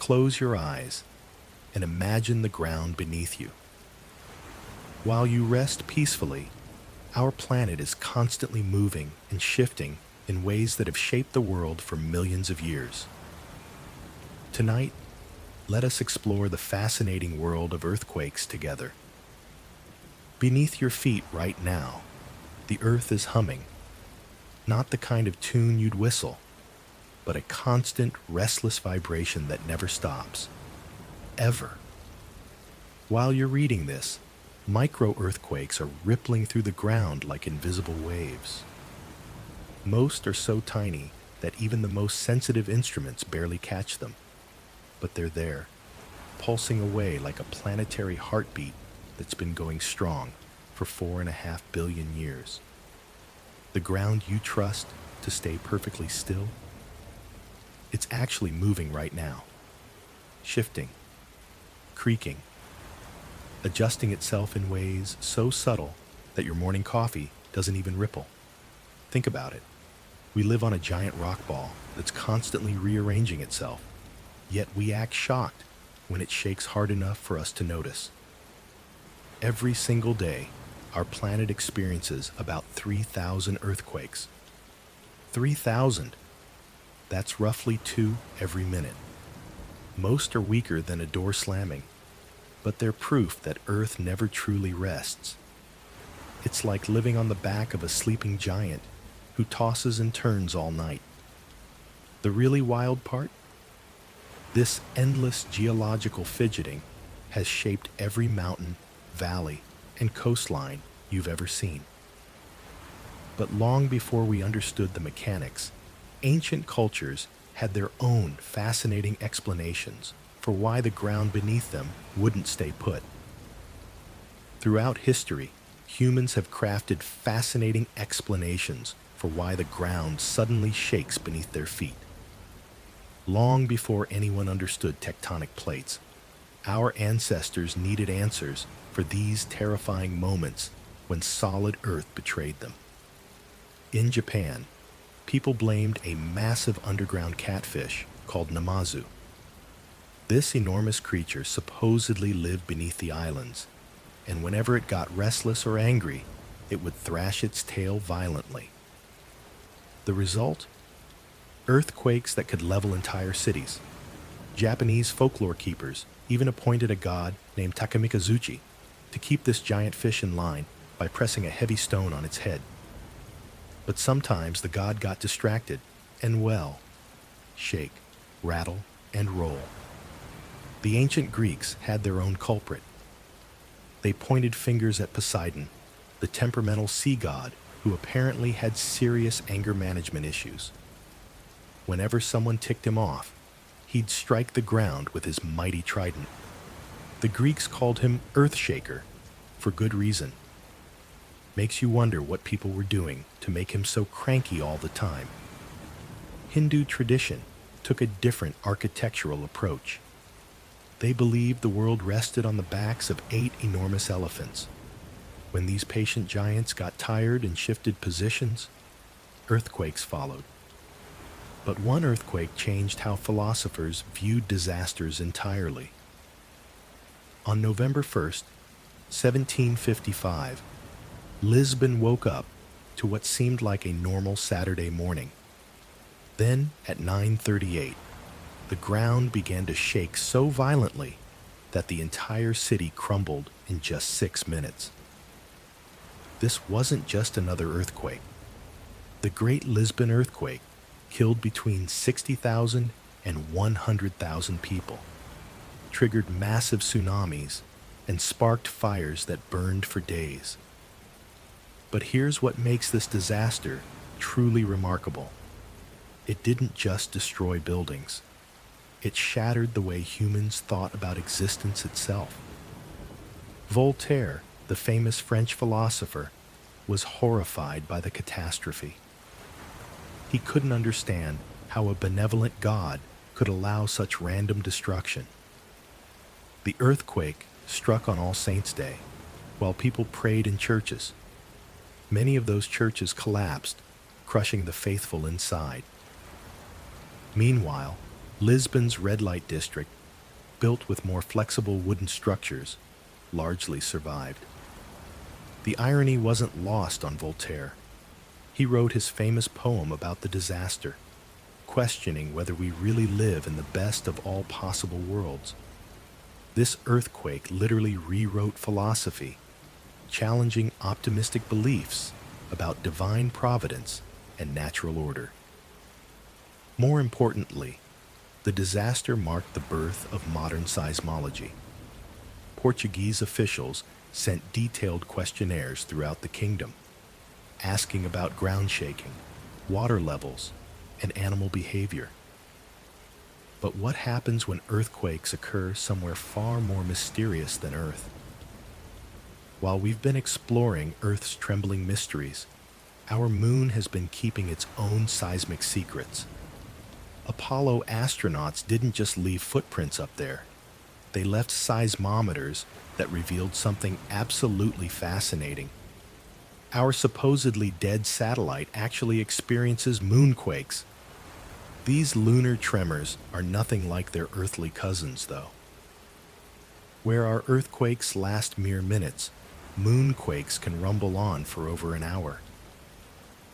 Close your eyes and imagine the ground beneath you. While you rest peacefully, our planet is constantly moving and shifting in ways that have shaped the world for millions of years. Tonight, let us explore the fascinating world of earthquakes together. Beneath your feet right now, the earth is humming, not the kind of tune you'd whistle, but a constant, restless vibration that never stops. Ever. While you're reading this, micro-earthquakes are rippling through the ground like invisible waves. Most are so tiny that even the most sensitive instruments barely catch them. But they're there, pulsing away like a planetary heartbeat that's been going strong for 4.5 billion years. The ground you trust to stay perfectly still, it's actually moving right now, shifting, creaking, adjusting itself in ways so subtle that your morning coffee doesn't even ripple. Think about it. We live on a giant rock ball that's constantly rearranging itself, yet we act shocked when it shakes hard enough for us to notice. Every single day, our planet experiences about 3,000 earthquakes. 3,000! That's roughly 2 every minute. Most are weaker than a door slamming, but they're proof that Earth never truly rests. It's like living on the back of a sleeping giant who tosses and turns all night. The really wild part? This endless geological fidgeting has shaped every mountain, valley, and coastline you've ever seen. But long before we understood the mechanics, ancient cultures had their own fascinating explanations for why the ground beneath them wouldn't stay put. Throughout history, humans have crafted fascinating explanations for why the ground suddenly shakes beneath their feet. Long before anyone understood tectonic plates, our ancestors needed answers for these terrifying moments when solid earth betrayed them. In Japan, people blamed a massive underground catfish called namazu. This enormous creature supposedly lived beneath the islands, and whenever it got restless or angry, it would thrash its tail violently. The result? Earthquakes that could level entire cities. Japanese folklore keepers even appointed a god named Takamikazuchi to keep this giant fish in line by pressing a heavy stone on its head. But sometimes the god got distracted and, well, shake, rattle, and roll. The ancient Greeks had their own culprit. They pointed fingers at Poseidon, the temperamental sea god who apparently had serious anger management issues. Whenever someone ticked him off, he'd strike the ground with his mighty trident. The Greeks called him Earthshaker, for good reason. Makes you wonder what people were doing to make him so cranky all the time. Hindu tradition took a different architectural approach. They believed the world rested on the backs of 8 enormous elephants. When these patient giants got tired and shifted positions, earthquakes followed. But one earthquake changed how philosophers viewed disasters entirely. On November 1st, 1755, Lisbon woke up to what seemed like a normal Saturday morning. Then, at 9:38, the ground began to shake so violently that the entire city crumbled in just 6 minutes. This wasn't just another earthquake. The Great Lisbon Earthquake killed between 60,000 and 100,000 people, triggered massive tsunamis, and sparked fires that burned for days. But here's what makes this disaster truly remarkable. It didn't just destroy buildings. It shattered the way humans thought about existence itself. Voltaire, the famous French philosopher, was horrified by the catastrophe. He couldn't understand how a benevolent God could allow such random destruction. The earthquake struck on All Saints' Day, while people prayed in churches. Many of those churches collapsed, crushing the faithful inside. Meanwhile, Lisbon's red light district, built with more flexible wooden structures, largely survived. The irony wasn't lost on Voltaire. He wrote his famous poem about the disaster, questioning whether we really live in the best of all possible worlds. This earthquake literally rewrote philosophy, challenging optimistic beliefs about divine providence and natural order. More importantly, the disaster marked the birth of modern seismology. Portuguese officials sent detailed questionnaires throughout the kingdom, asking about ground shaking, water levels, and animal behavior. But what happens when earthquakes occur somewhere far more mysterious than Earth? While we've been exploring Earth's trembling mysteries, our moon has been keeping its own seismic secrets. Apollo astronauts didn't just leave footprints up there. They left seismometers that revealed something absolutely fascinating. Our supposedly dead satellite actually experiences moonquakes. These lunar tremors are nothing like their earthly cousins, though. Where our earthquakes last mere minutes, moonquakes can rumble on for over an hour.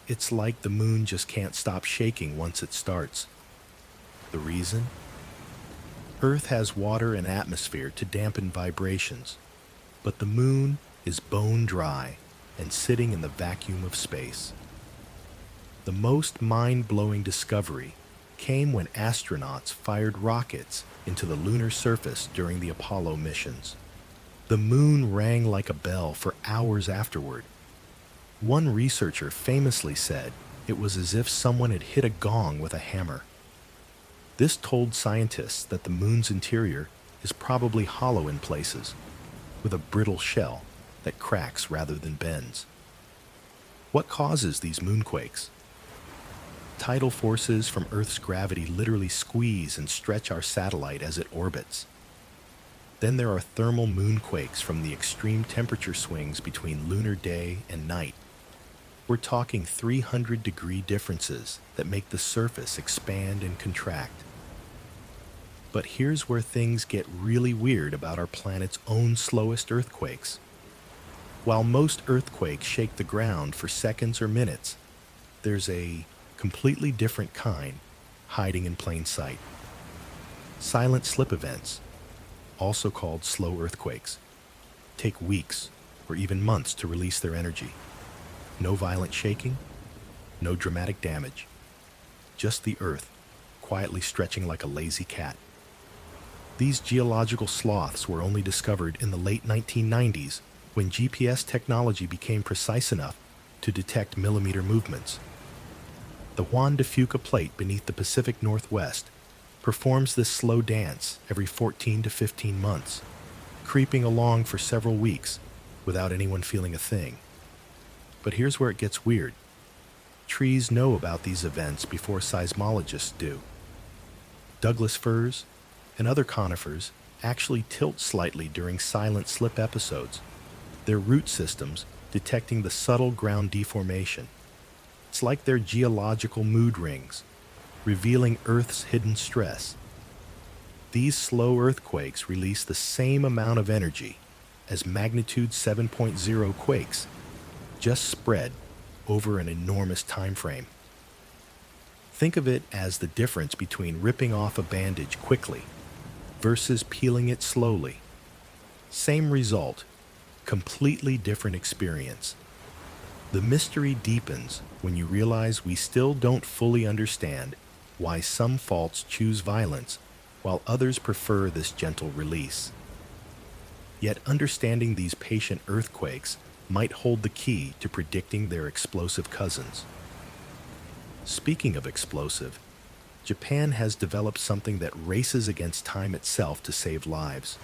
It's like the moon just can't stop shaking once it starts. The reason? Earth has water and atmosphere to dampen vibrations, but the moon is bone dry and sitting in the vacuum of space. The most mind-blowing discovery came when astronauts fired rockets into the lunar surface during the Apollo missions. The moon rang like a bell for hours afterward. One researcher famously said it was as if someone had hit a gong with a hammer. This told scientists that the moon's interior is probably hollow in places, with a brittle shell that cracks rather than bends. What causes these moonquakes? Tidal forces from Earth's gravity literally squeeze and stretch our satellite as it orbits. Then there are thermal moonquakes from the extreme temperature swings between lunar day and night. We're talking 300-degree differences that make the surface expand and contract. But here's where things get really weird about our planet's own slowest earthquakes. While most earthquakes shake the ground for seconds or minutes, there's a completely different kind hiding in plain sight. Silent slip events, also called slow earthquakes, take weeks or even months to release their energy. No violent shaking, no dramatic damage, just the Earth quietly stretching like a lazy cat. These geological sloths were only discovered in the late 1990s when GPS technology became precise enough to detect millimeter movements. The Juan de Fuca plate beneath the Pacific Northwest performs this slow dance every 14 to 15 months, creeping along for several weeks without anyone feeling a thing. But here's where it gets weird. Trees know about these events before seismologists do. Douglas firs and other conifers actually tilt slightly during silent slip episodes, their root systems detecting the subtle ground deformation. It's like their geological mood rings, revealing Earth's hidden stress. These slow earthquakes release the same amount of energy as magnitude 7.0 quakes, just spread over an enormous time frame. Think of it as the difference between ripping off a bandage quickly versus peeling it slowly. Same result, completely different experience. The mystery deepens when you realize we still don't fully understand why some faults choose violence while others prefer this gentle release. Yet understanding these patient earthquakes might hold the key to predicting their explosive cousins. Speaking of explosive, Japan has developed something that races against time itself to save lives.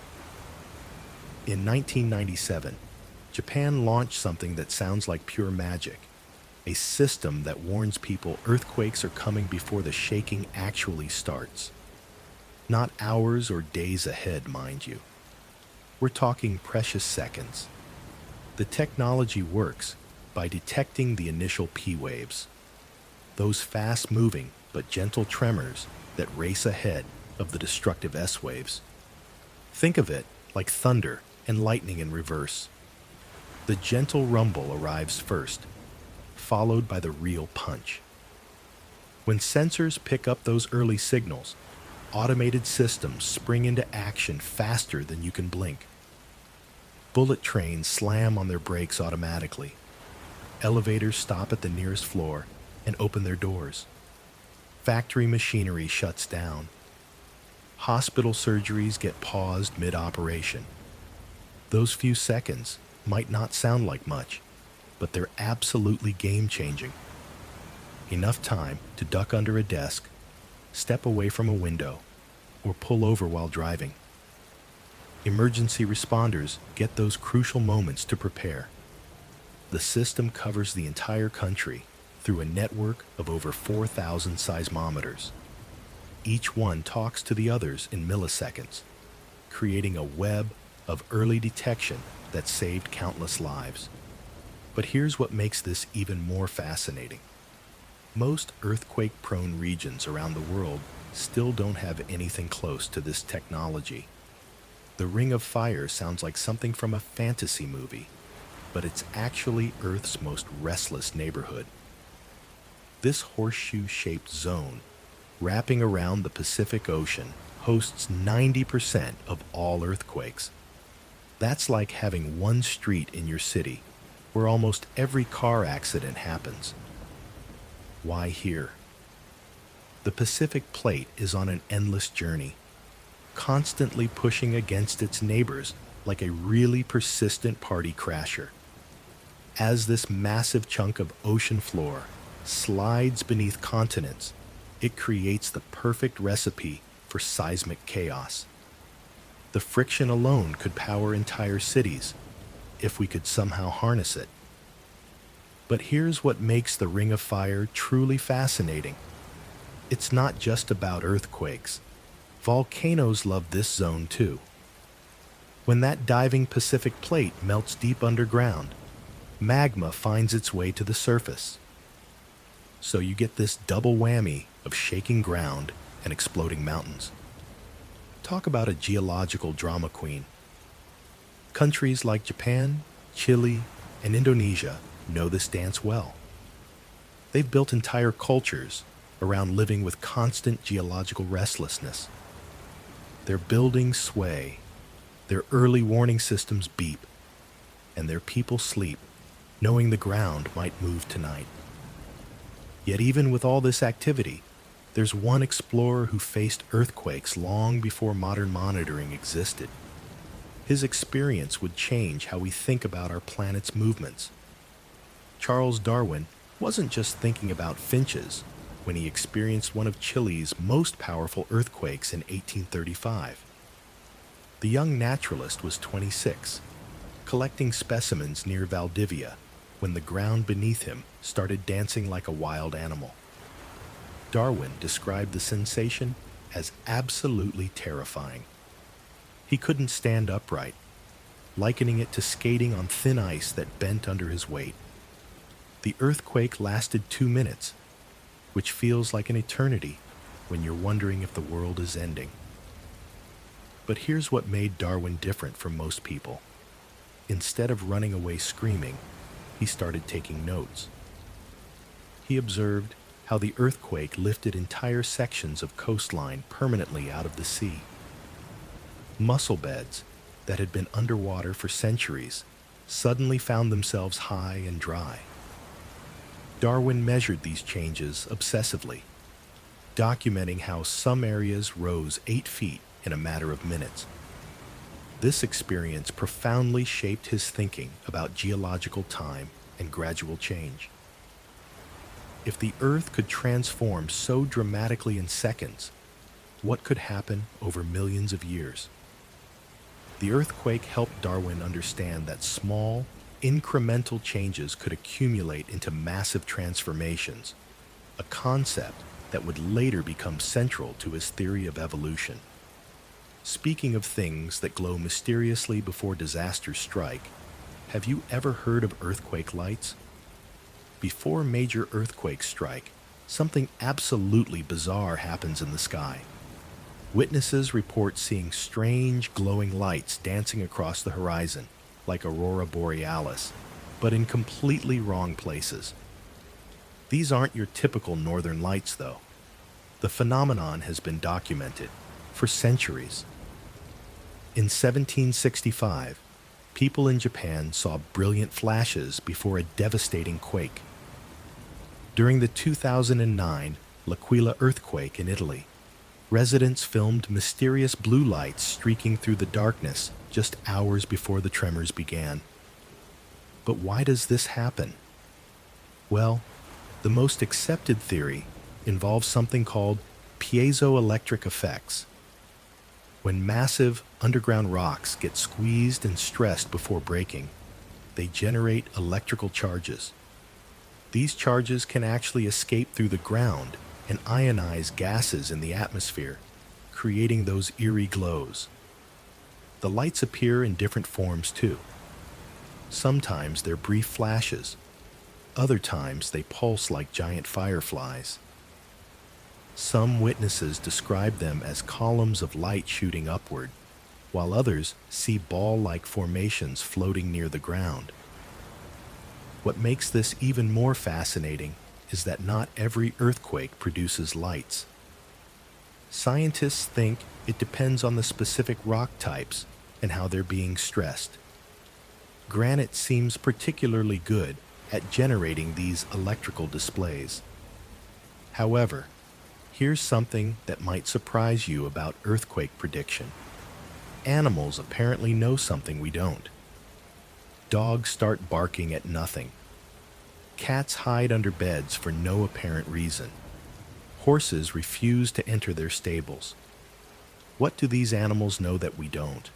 In 1997, Japan launched something that sounds like pure magic, a system that warns people earthquakes are coming before the shaking actually starts. Not hours or days ahead, mind you. We're talking precious seconds. The technology works by detecting the initial P waves, those fast-moving but gentle tremors that race ahead of the destructive S waves. Think of it like thunder and lightning in reverse. The gentle rumble arrives first, followed by the real punch. When sensors pick up those early signals, automated systems spring into action faster than you can blink. Bullet trains slam on their brakes automatically. Elevators stop at the nearest floor and open their doors. Factory machinery shuts down. Hospital surgeries get paused mid-operation. Those few seconds might not sound like much, but they're absolutely game-changing. Enough time to duck under a desk, step away from a window, or pull over while driving. Emergency responders get those crucial moments to prepare. The system covers the entire country through a network of over 4,000 seismometers. Each one talks to the others in milliseconds, creating a web of early detection that saved countless lives. But here's what makes this even more fascinating. Most earthquake-prone regions around the world still don't have anything close to this technology. The Ring of Fire sounds like something from a fantasy movie, but it's actually Earth's most restless neighborhood. This horseshoe-shaped zone, wrapping around the Pacific Ocean, hosts 90% of all earthquakes. That's like having one street in your city where almost every car accident happens. Why here? The Pacific Plate is on an endless journey, constantly pushing against its neighbors like a really persistent party crasher. As this massive chunk of ocean floor slides beneath continents, it creates the perfect recipe for seismic chaos. The friction alone could power entire cities, if we could somehow harness it. But here's what makes the Ring of Fire truly fascinating. It's not just about earthquakes. Volcanoes love this zone too. When that diving Pacific Plate melts deep underground, magma finds its way to the surface. So you get this double whammy of shaking ground and exploding mountains. Talk about a geological drama queen. Countries like Japan, Chile, and Indonesia know this dance well. They've built entire cultures around living with constant geological restlessness. Their buildings sway, their early warning systems beep, and their people sleep, knowing the ground might move tonight. Yet even with all this activity, there's one explorer who faced earthquakes long before modern monitoring existed. His experience would change how we think about our planet's movements. Charles Darwin wasn't just thinking about finches when he experienced one of Chile's most powerful earthquakes in 1835. The young naturalist was 26, collecting specimens near Valdivia when the ground beneath him started dancing like a wild animal. Darwin described the sensation as absolutely terrifying. He couldn't stand upright, likening it to skating on thin ice that bent under his weight. The earthquake lasted 2 minutes, which feels like an eternity when you're wondering if the world is ending. But here's what made Darwin different from most people. Instead of running away screaming, he started taking notes. He observed how the earthquake lifted entire sections of coastline permanently out of the sea. Mussel beds that had been underwater for centuries suddenly found themselves high and dry. Darwin measured these changes obsessively, documenting how some areas rose 8 feet in a matter of minutes. This experience profoundly shaped his thinking about geological time and gradual change. If the Earth could transform so dramatically in seconds, what could happen over millions of years? The earthquake helped Darwin understand that small, incremental changes could accumulate into massive transformations, a concept that would later become central to his theory of evolution. Speaking of things that glow mysteriously before disasters strike, have you ever heard of earthquake lights? Before major earthquakes strike, something absolutely bizarre happens in the sky. Witnesses report seeing strange glowing lights dancing across the horizon, like aurora borealis, but in completely wrong places. These aren't your typical northern lights, though. The phenomenon has been documented for centuries. In 1765, people in Japan saw brilliant flashes before a devastating quake. During the 2009 L'Aquila earthquake in Italy, residents filmed mysterious blue lights streaking through the darkness just hours before the tremors began. But why does this happen? Well, the most accepted theory involves something called piezoelectric effects. When massive underground rocks get squeezed and stressed before breaking, they generate electrical charges. These charges can actually escape through the ground and ionize gases in the atmosphere, creating those eerie glows. The lights appear in different forms too. Sometimes they're brief flashes. Other times they pulse like giant fireflies. Some witnesses describe them as columns of light shooting upward, while others see ball-like formations floating near the ground. What makes this even more fascinating is that not every earthquake produces lights. Scientists think it depends on the specific rock types and how they're being stressed. Granite seems particularly good at generating these electrical displays. However, here's something that might surprise you about earthquake prediction. Animals apparently know something we don't. Dogs start barking at nothing. Cats hide under beds for no apparent reason. Horses refuse to enter their stables. What do these animals know that we don't?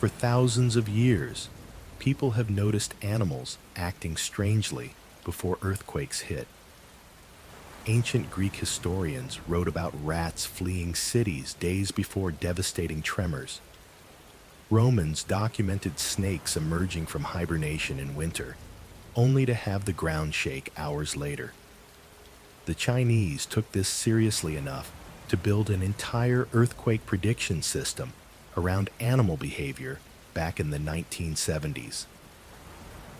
For thousands of years, people have noticed animals acting strangely before earthquakes hit. Ancient Greek historians wrote about rats fleeing cities days before devastating tremors. Romans documented snakes emerging from hibernation in winter, only to have the ground shake hours later. The Chinese took this seriously enough to build an entire earthquake prediction system around animal behavior back in the 1970s.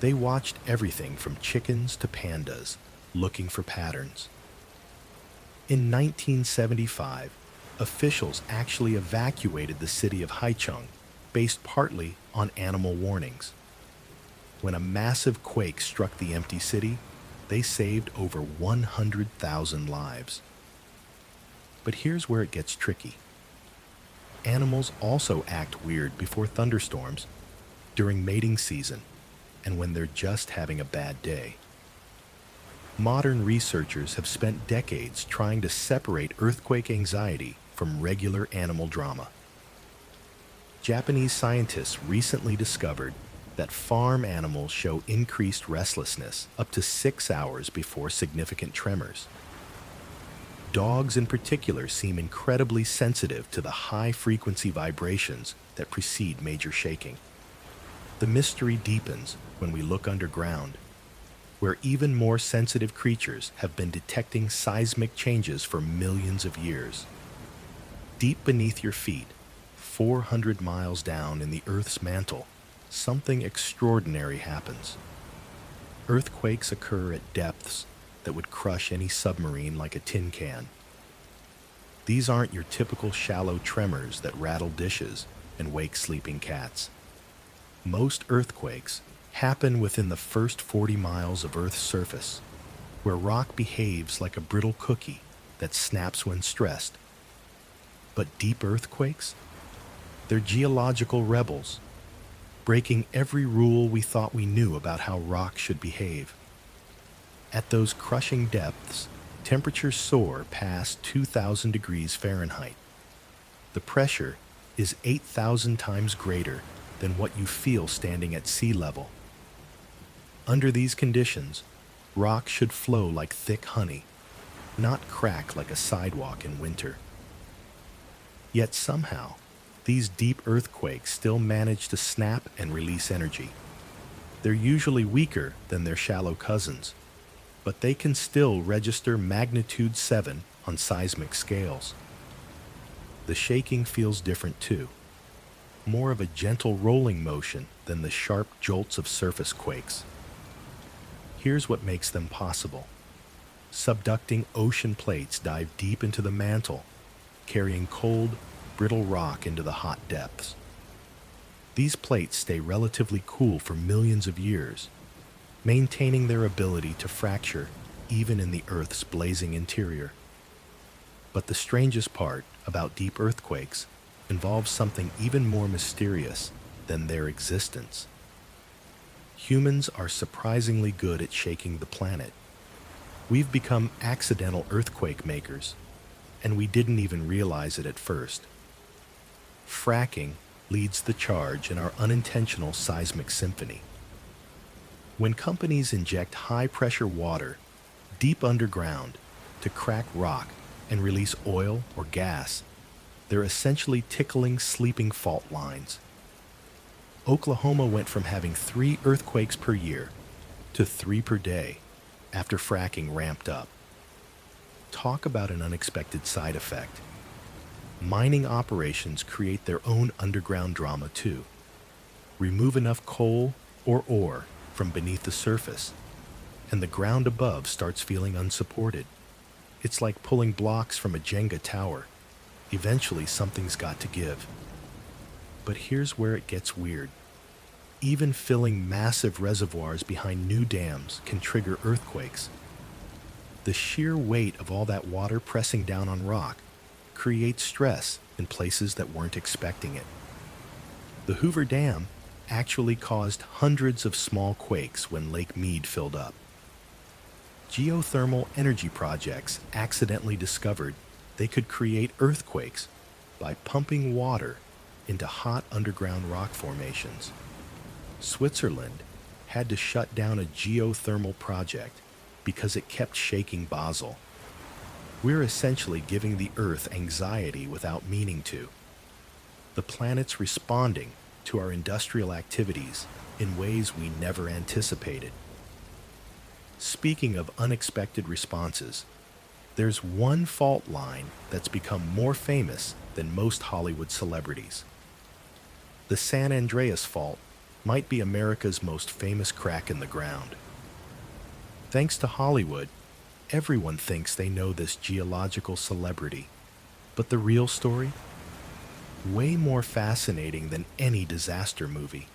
They watched everything from chickens to pandas, looking for patterns. In 1975, officials actually evacuated the city of Haicheng, based partly on animal warnings. When a massive quake struck the empty city, they saved over 100,000 lives. But here's where it gets tricky. Animals also act weird before thunderstorms, during mating season, and when they're just having a bad day. Modern researchers have spent decades trying to separate earthquake anxiety from regular animal drama. Japanese scientists recently discovered that farm animals show increased restlessness up to 6 hours before significant tremors. Dogs in particular seem incredibly sensitive to the high-frequency vibrations that precede major shaking. The mystery deepens when we look underground, where even more sensitive creatures have been detecting seismic changes for millions of years. Deep beneath your feet, 400 miles down in the Earth's mantle, something extraordinary happens. Earthquakes occur at depths that would crush any submarine like a tin can. These aren't your typical shallow tremors that rattle dishes and wake sleeping cats. Most earthquakes happen within the first 40 miles of Earth's surface, where rock behaves like a brittle cookie that snaps when stressed. But deep earthquakes? They're geological rebels, breaking every rule we thought we knew about how rock should behave. At those crushing depths, temperatures soar past 2,000 degrees Fahrenheit. The pressure is 8,000 times greater than what you feel standing at sea level. Under these conditions, rock should flow like thick honey, not crack like a sidewalk in winter. Yet somehow, these deep earthquakes still manage to snap and release energy. They're usually weaker than their shallow cousins, but they can still register magnitude 7 on seismic scales. The shaking feels different too, more of a gentle rolling motion than the sharp jolts of surface quakes. Here's what makes them possible. Subducting ocean plates dive deep into the mantle, carrying cold, brittle rock into the hot depths. These plates stay relatively cool for millions of years, maintaining their ability to fracture even in the Earth's blazing interior. But the strangest part about deep earthquakes involves something even more mysterious than their existence. Humans are surprisingly good at shaking the planet. We've become accidental earthquake makers, and we didn't even realize it at first. Fracking leads the charge in our unintentional seismic symphony. When companies inject high-pressure water deep underground to crack rock and release oil or gas, they're essentially tickling sleeping fault lines. Oklahoma went from having 3 earthquakes per year to 3 per day after fracking ramped up. Talk about an unexpected side effect. Mining operations create their own underground drama too. Remove enough coal or ore from beneath the surface, and the ground above starts feeling unsupported. It's like pulling blocks from a Jenga tower. Eventually, something's got to give. But here's where it gets weird. Even filling massive reservoirs behind new dams can trigger earthquakes. The sheer weight of all that water pressing down on rock creates stress in places that weren't expecting it. The Hoover Dam actually caused hundreds of small quakes when Lake Mead filled up. Geothermal energy projects accidentally discovered they could create earthquakes by pumping water into hot underground rock formations. Switzerland had to shut down a geothermal project because it kept shaking Basel. We're essentially giving the Earth anxiety without meaning to. The planet's responding to our industrial activities in ways we never anticipated. Speaking of unexpected responses, there's one fault line that's become more famous than most Hollywood celebrities. The San Andreas Fault might be America's most famous crack in the ground. Thanks to Hollywood, everyone thinks they know this geological celebrity. But the real story? Way more fascinating than any disaster movie.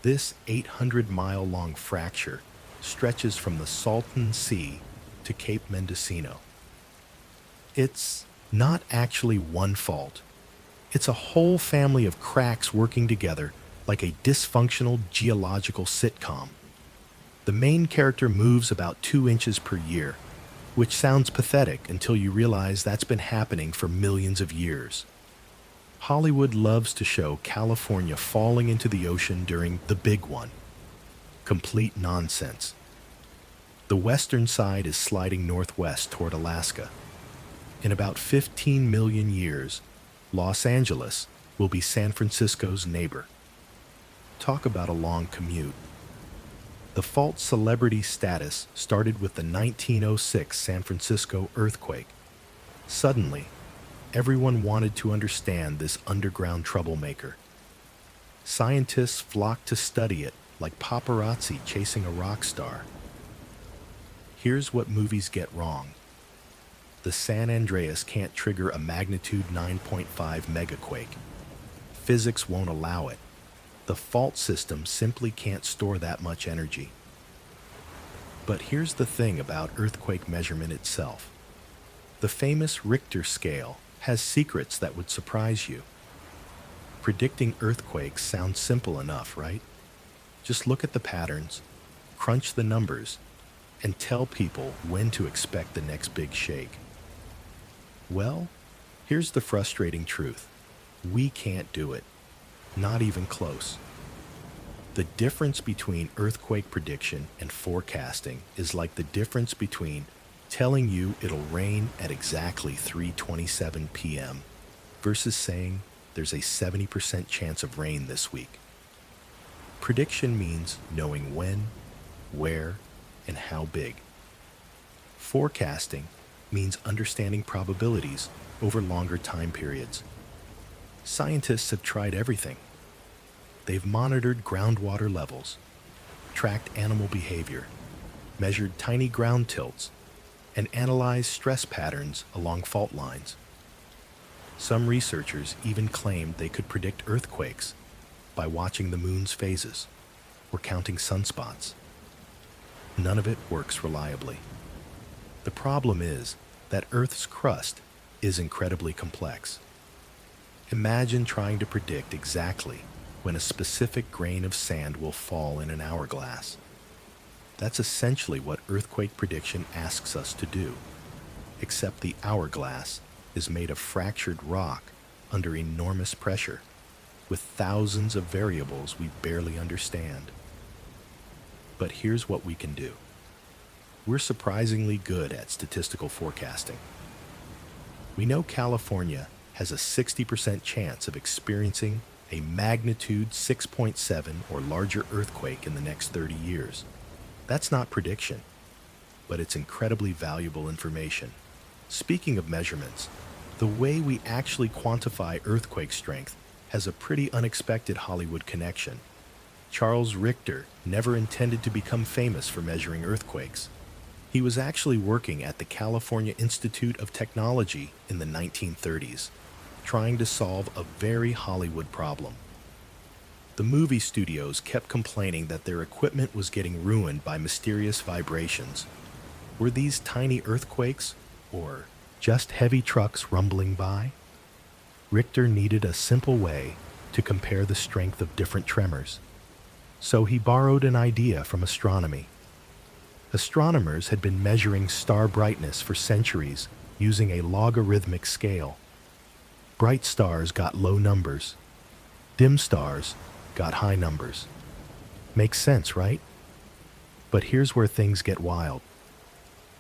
This 800-mile-long fracture stretches from the Salton Sea to Cape Mendocino. It's not actually one fault. It's a whole family of cracks working together like a dysfunctional geological sitcom. The main character moves about 2 inches per year, which sounds pathetic until you realize that's been happening for millions of years. Hollywood loves to show California falling into the ocean during the big one. Complete nonsense. The western side is sliding northwest toward Alaska. In about 15 million years, Los Angeles will be San Francisco's neighbor. Talk about a long commute. The fault's celebrity status started with the 1906 San Francisco earthquake. Suddenly, everyone wanted to understand this underground troublemaker. Scientists flocked to study it like paparazzi chasing a rock star. Here's what movies get wrong. The San Andreas can't trigger a magnitude 9.5 megaquake. Physics won't allow it. The fault system simply can't store that much energy. But here's the thing about earthquake measurement itself. The famous Richter scale has secrets that would surprise you. Predicting earthquakes sounds simple enough, right? Just look at the patterns, crunch the numbers, and tell people when to expect the next big shake. Well, here's the frustrating truth. We can't do it. Not even close. The difference between earthquake prediction and forecasting is like the difference between telling you it'll rain at exactly 3:27 p.m. versus saying there's a 70% chance of rain this week. Prediction means knowing when, where, and how big. Forecasting means understanding probabilities over longer time periods. Scientists have tried everything. They've monitored groundwater levels, tracked animal behavior, measured tiny ground tilts, and analyzed stress patterns along fault lines. Some researchers even claimed they could predict earthquakes by watching the moon's phases or counting sunspots. None of it works reliably. The problem is that Earth's crust is incredibly complex. Imagine trying to predict exactly when a specific grain of sand will fall in an hourglass. That's essentially what earthquake prediction asks us to do, except the hourglass is made of fractured rock under enormous pressure, with thousands of variables we barely understand. But here's what we can do. We're surprisingly good at statistical forecasting. We know California has a 60% chance of experiencing a magnitude 6.7 or larger earthquake in the next 30 years. That's not prediction, but it's incredibly valuable information. Speaking of measurements, the way we actually quantify earthquake strength has a pretty unexpected Hollywood connection. Charles Richter never intended to become famous for measuring earthquakes. He was actually working at the California Institute of Technology in the 1930s, trying to solve a very Hollywood problem. The movie studios kept complaining that their equipment was getting ruined by mysterious vibrations. Were these tiny earthquakes, or just heavy trucks rumbling by? Richter needed a simple way to compare the strength of different tremors. So he borrowed an idea from astronomy. Astronomers had been measuring star brightness for centuries using a logarithmic scale. Bright stars got low numbers. Dim stars got high numbers. Makes sense, right? But here's where things get wild.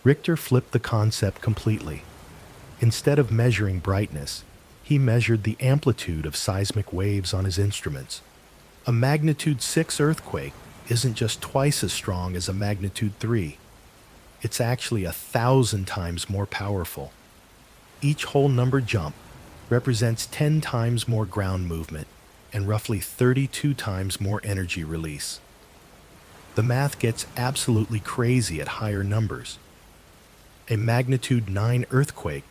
Richter flipped the concept completely. Instead of measuring brightness, he measured the amplitude of seismic waves on his instruments. A magnitude 6 earthquake isn't just twice as strong as a magnitude 3. It's actually 1,000 times more powerful. Each whole number jump represents 10 times more ground movement and roughly 32 times more energy release. The math gets absolutely crazy at higher numbers. A magnitude 9 earthquake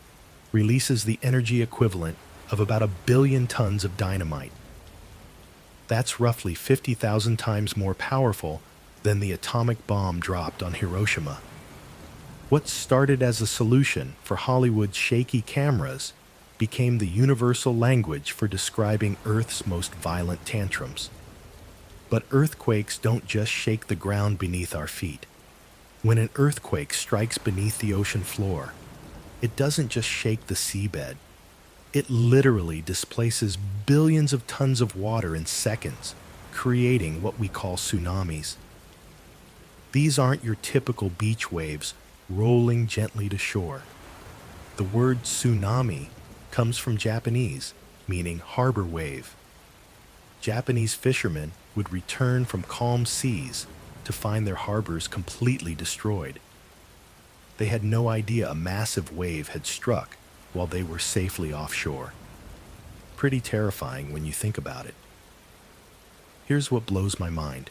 releases the energy equivalent of about 1 billion tons of dynamite. That's roughly 50,000 times more powerful than the atomic bomb dropped on Hiroshima. What started as a solution for Hollywood's shaky cameras became the universal language for describing Earth's most violent tantrums. But earthquakes don't just shake the ground beneath our feet. When an earthquake strikes beneath the ocean floor, it doesn't just shake the seabed. It literally displaces billions of tons of water in seconds, creating what we call tsunamis. These aren't your typical beach waves rolling gently to shore. The word tsunami comes from Japanese, meaning harbor wave. Japanese fishermen would return from calm seas to find their harbors completely destroyed. They had no idea a massive wave had struck while they were safely offshore. Pretty terrifying when you think about it. Here's what blows my mind.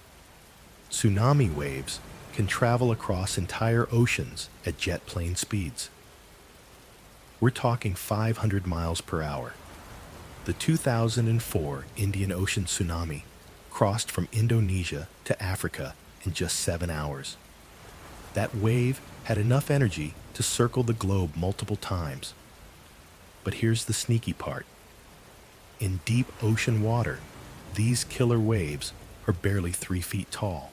Tsunami waves can travel across entire oceans at jet plane speeds. We're talking 500 miles per hour. The 2004 Indian Ocean tsunami crossed from Indonesia to Africa in just 7 hours. That wave had enough energy to circle the globe multiple times. But here's the sneaky part. In deep ocean water, these killer waves are barely 3 feet tall.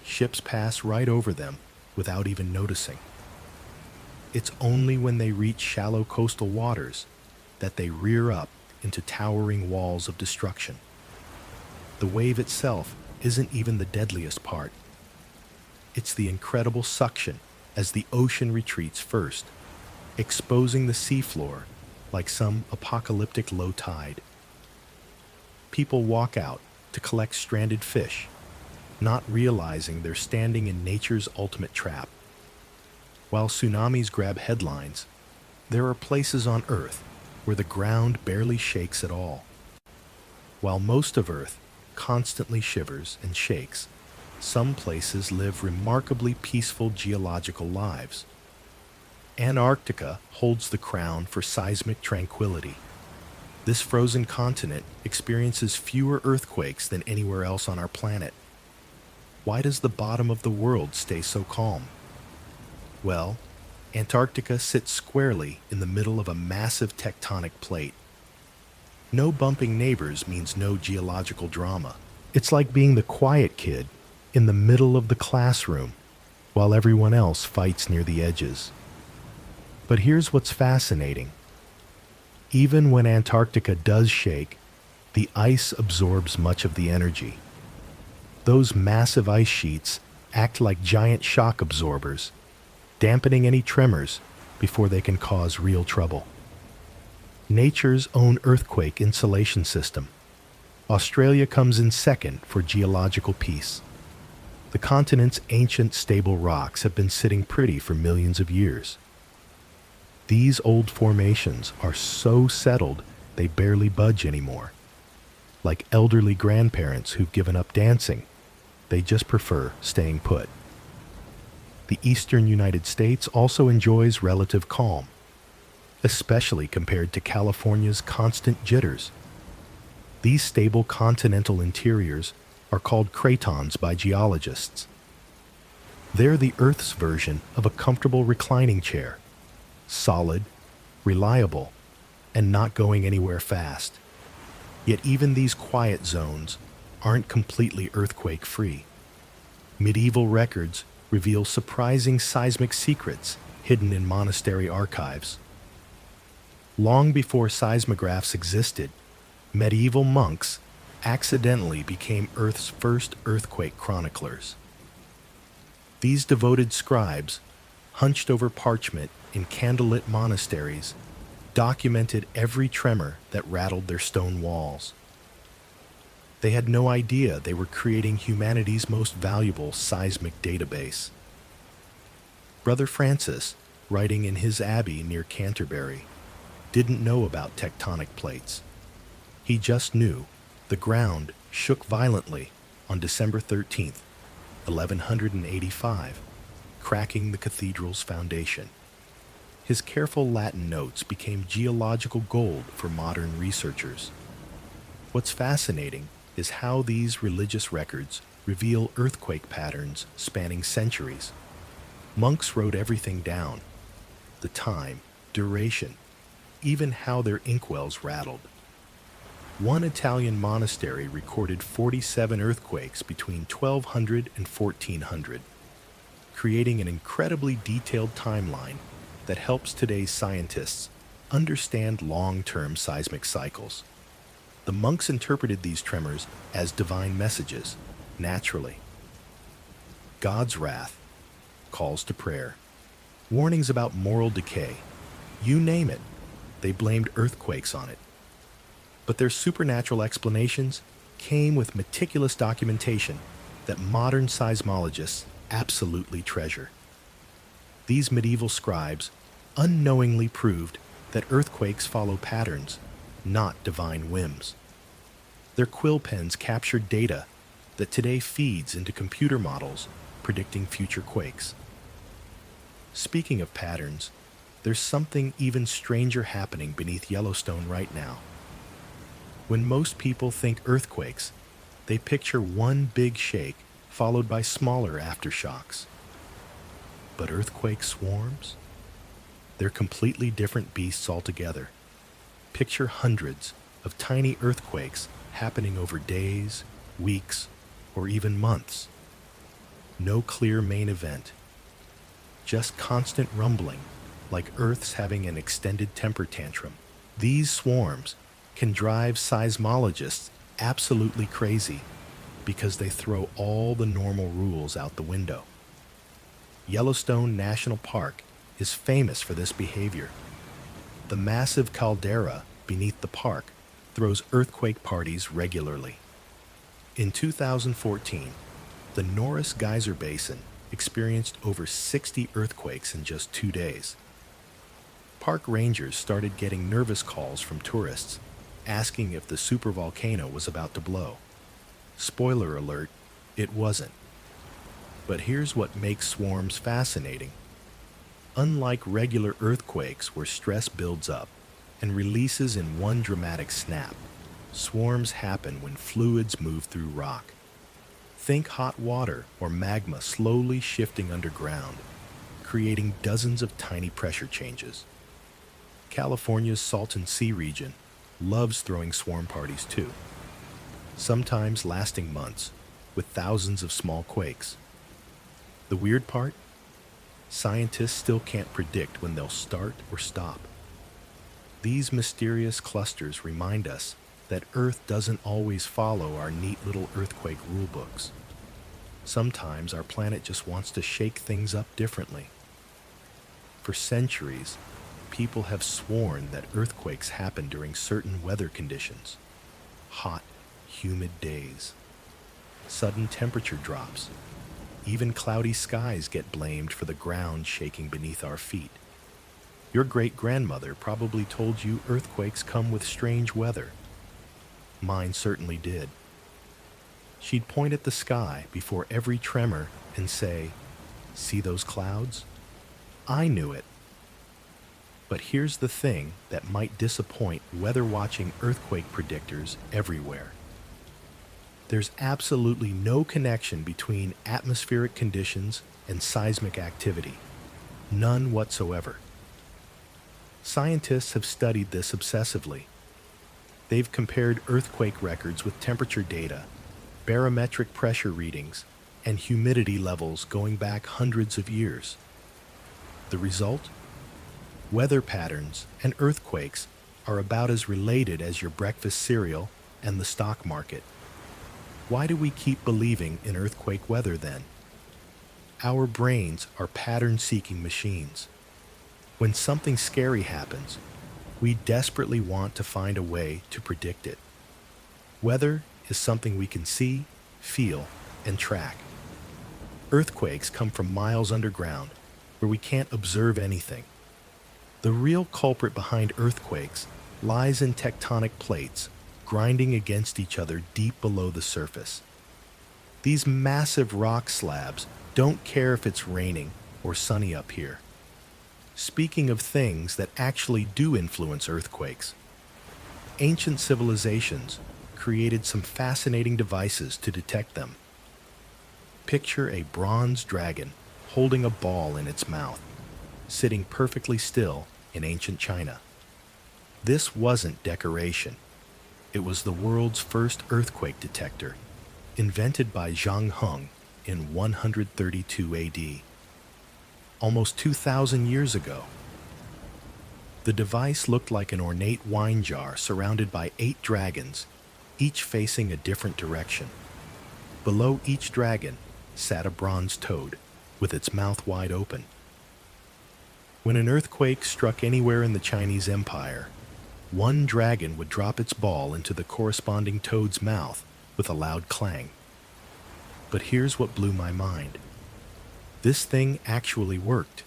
Ships pass right over them without even noticing. It's only when they reach shallow coastal waters that they rear up into towering walls of destruction. The wave itself isn't even the deadliest part. It's the incredible suction as the ocean retreats first, exposing the seafloor like some apocalyptic low tide. People walk out to collect stranded fish, not realizing they're standing in nature's ultimate trap. While tsunamis grab headlines, There are places on Earth where the ground barely shakes at all. While most of Earth constantly shivers and shakes, some places live remarkably peaceful geological lives. Antarctica holds the crown for seismic tranquility. This frozen continent experiences fewer earthquakes than anywhere else on our planet. Why does the bottom of the world stay so calm? Well, Antarctica sits squarely in the middle of a massive tectonic plate. No bumping neighbors means no geological drama. It's like being the quiet kid in the middle of the classroom while everyone else fights near the edges. But here's what's fascinating. Even when Antarctica does shake, the ice absorbs much of the energy. Those massive ice sheets act like giant shock absorbers, dampening any tremors before they can cause real trouble. Nature's own earthquake insulation system. Australia comes in second for geological peace. The continent's ancient stable rocks have been sitting pretty for millions of years. These old formations are so settled they barely budge anymore. Like elderly grandparents who've given up dancing, they just prefer staying put. The eastern United States also enjoys relative calm, especially compared to California's constant jitters. These stable continental interiors are called cratons by geologists. They're the Earth's version of a comfortable reclining chair, solid, reliable, and not going anywhere fast. Yet even these quiet zones aren't completely earthquake-free. Medieval records reveal surprising seismic secrets hidden in monastery archives. Long before seismographs existed, medieval monks accidentally became Earth's first earthquake chroniclers. These devoted scribes, hunched over parchment in candlelit monasteries, documented every tremor that rattled their stone walls. They had no idea they were creating humanity's most valuable seismic database. Brother Francis, writing in his abbey near Canterbury, didn't know about tectonic plates. He just knew the ground shook violently on December 13th, 1185, cracking the cathedral's foundation. His careful Latin notes became geological gold for modern researchers. What's fascinating is how these religious records reveal earthquake patterns spanning centuries. Monks wrote everything down: the time, duration, even how their inkwells rattled. One Italian monastery recorded 47 earthquakes between 1200 and 1400, creating an incredibly detailed timeline that helps today's scientists understand long-term seismic cycles. The monks interpreted these tremors as divine messages, naturally. God's wrath, calls to prayer, warnings about moral decay, you name it, they blamed earthquakes on it. But their supernatural explanations came with meticulous documentation that modern seismologists absolutely treasure. These medieval scribes unknowingly proved that earthquakes follow patterns, not divine whims. Their quill pens captured data that today feeds into computer models predicting future quakes. Speaking of patterns, there's something even stranger happening beneath Yellowstone right now. When most people think earthquakes, they picture one big shake followed by smaller aftershocks. But earthquake swarms? They're completely different beasts altogether. Picture hundreds of tiny earthquakes happening over days, weeks, or even months. No clear main event. Just constant rumbling, like Earth's having an extended temper tantrum. These swarms can drive seismologists absolutely crazy because they throw all the normal rules out the window. Yellowstone National Park is famous for this behavior. The massive caldera beneath the park throws earthquake parties regularly. In 2014, the Norris Geyser Basin experienced over 60 earthquakes in just 2 days. Park rangers started getting nervous calls from tourists, asking if the supervolcano was about to blow. Spoiler alert, it wasn't. But here's what makes swarms fascinating. Unlike regular earthquakes where stress builds up and releases in one dramatic snap, swarms happen when fluids move through rock. Think hot water or magma slowly shifting underground, creating dozens of tiny pressure changes. California's Salton Sea region loves throwing swarm parties too, sometimes lasting months, with thousands of small quakes. The weird part? Scientists still can't predict when they'll start or stop. These mysterious clusters remind us that Earth doesn't always follow our neat little earthquake rulebooks. Sometimes our planet just wants to shake things up differently. For centuries, people have sworn that earthquakes happen during certain weather conditions. Hot, humid days, sudden temperature drops, even cloudy skies get blamed for the ground shaking beneath our feet. Your great-grandmother probably told you earthquakes come with strange weather. Mine certainly did. She'd point at the sky before every tremor and say, "See those clouds? I knew it." But here's the thing that might disappoint weather-watching earthquake predictors everywhere. There's absolutely no connection between atmospheric conditions and seismic activity. None whatsoever. Scientists have studied this obsessively. They've compared earthquake records with temperature data, barometric pressure readings, and humidity levels going back hundreds of years. The result? Weather patterns and earthquakes are about as related as your breakfast cereal and the stock market. Why do we keep believing in earthquake weather then? Our brains are pattern-seeking machines. When something scary happens, we desperately want to find a way to predict it. Weather is something we can see, feel, and track. Earthquakes come from miles underground, where we can't observe anything. The real culprit behind earthquakes lies in tectonic plates grinding against each other deep below the surface. These massive rock slabs don't care if it's raining or sunny up here. Speaking of things that actually do influence earthquakes, ancient civilizations created some fascinating devices to detect them. Picture a bronze dragon holding a ball in its mouth, sitting perfectly still in ancient China. This wasn't decoration. It was the world's first earthquake detector, invented by Zhang Heng in 132 AD. Almost 2,000 years ago. The device looked like an ornate wine jar surrounded by 8 dragons, each facing a different direction. Below each dragon sat a bronze toad, with its mouth wide open. When an earthquake struck anywhere in the Chinese Empire, one dragon would drop its ball into the corresponding toad's mouth with a loud clang. But here's what blew my mind. This thing actually worked.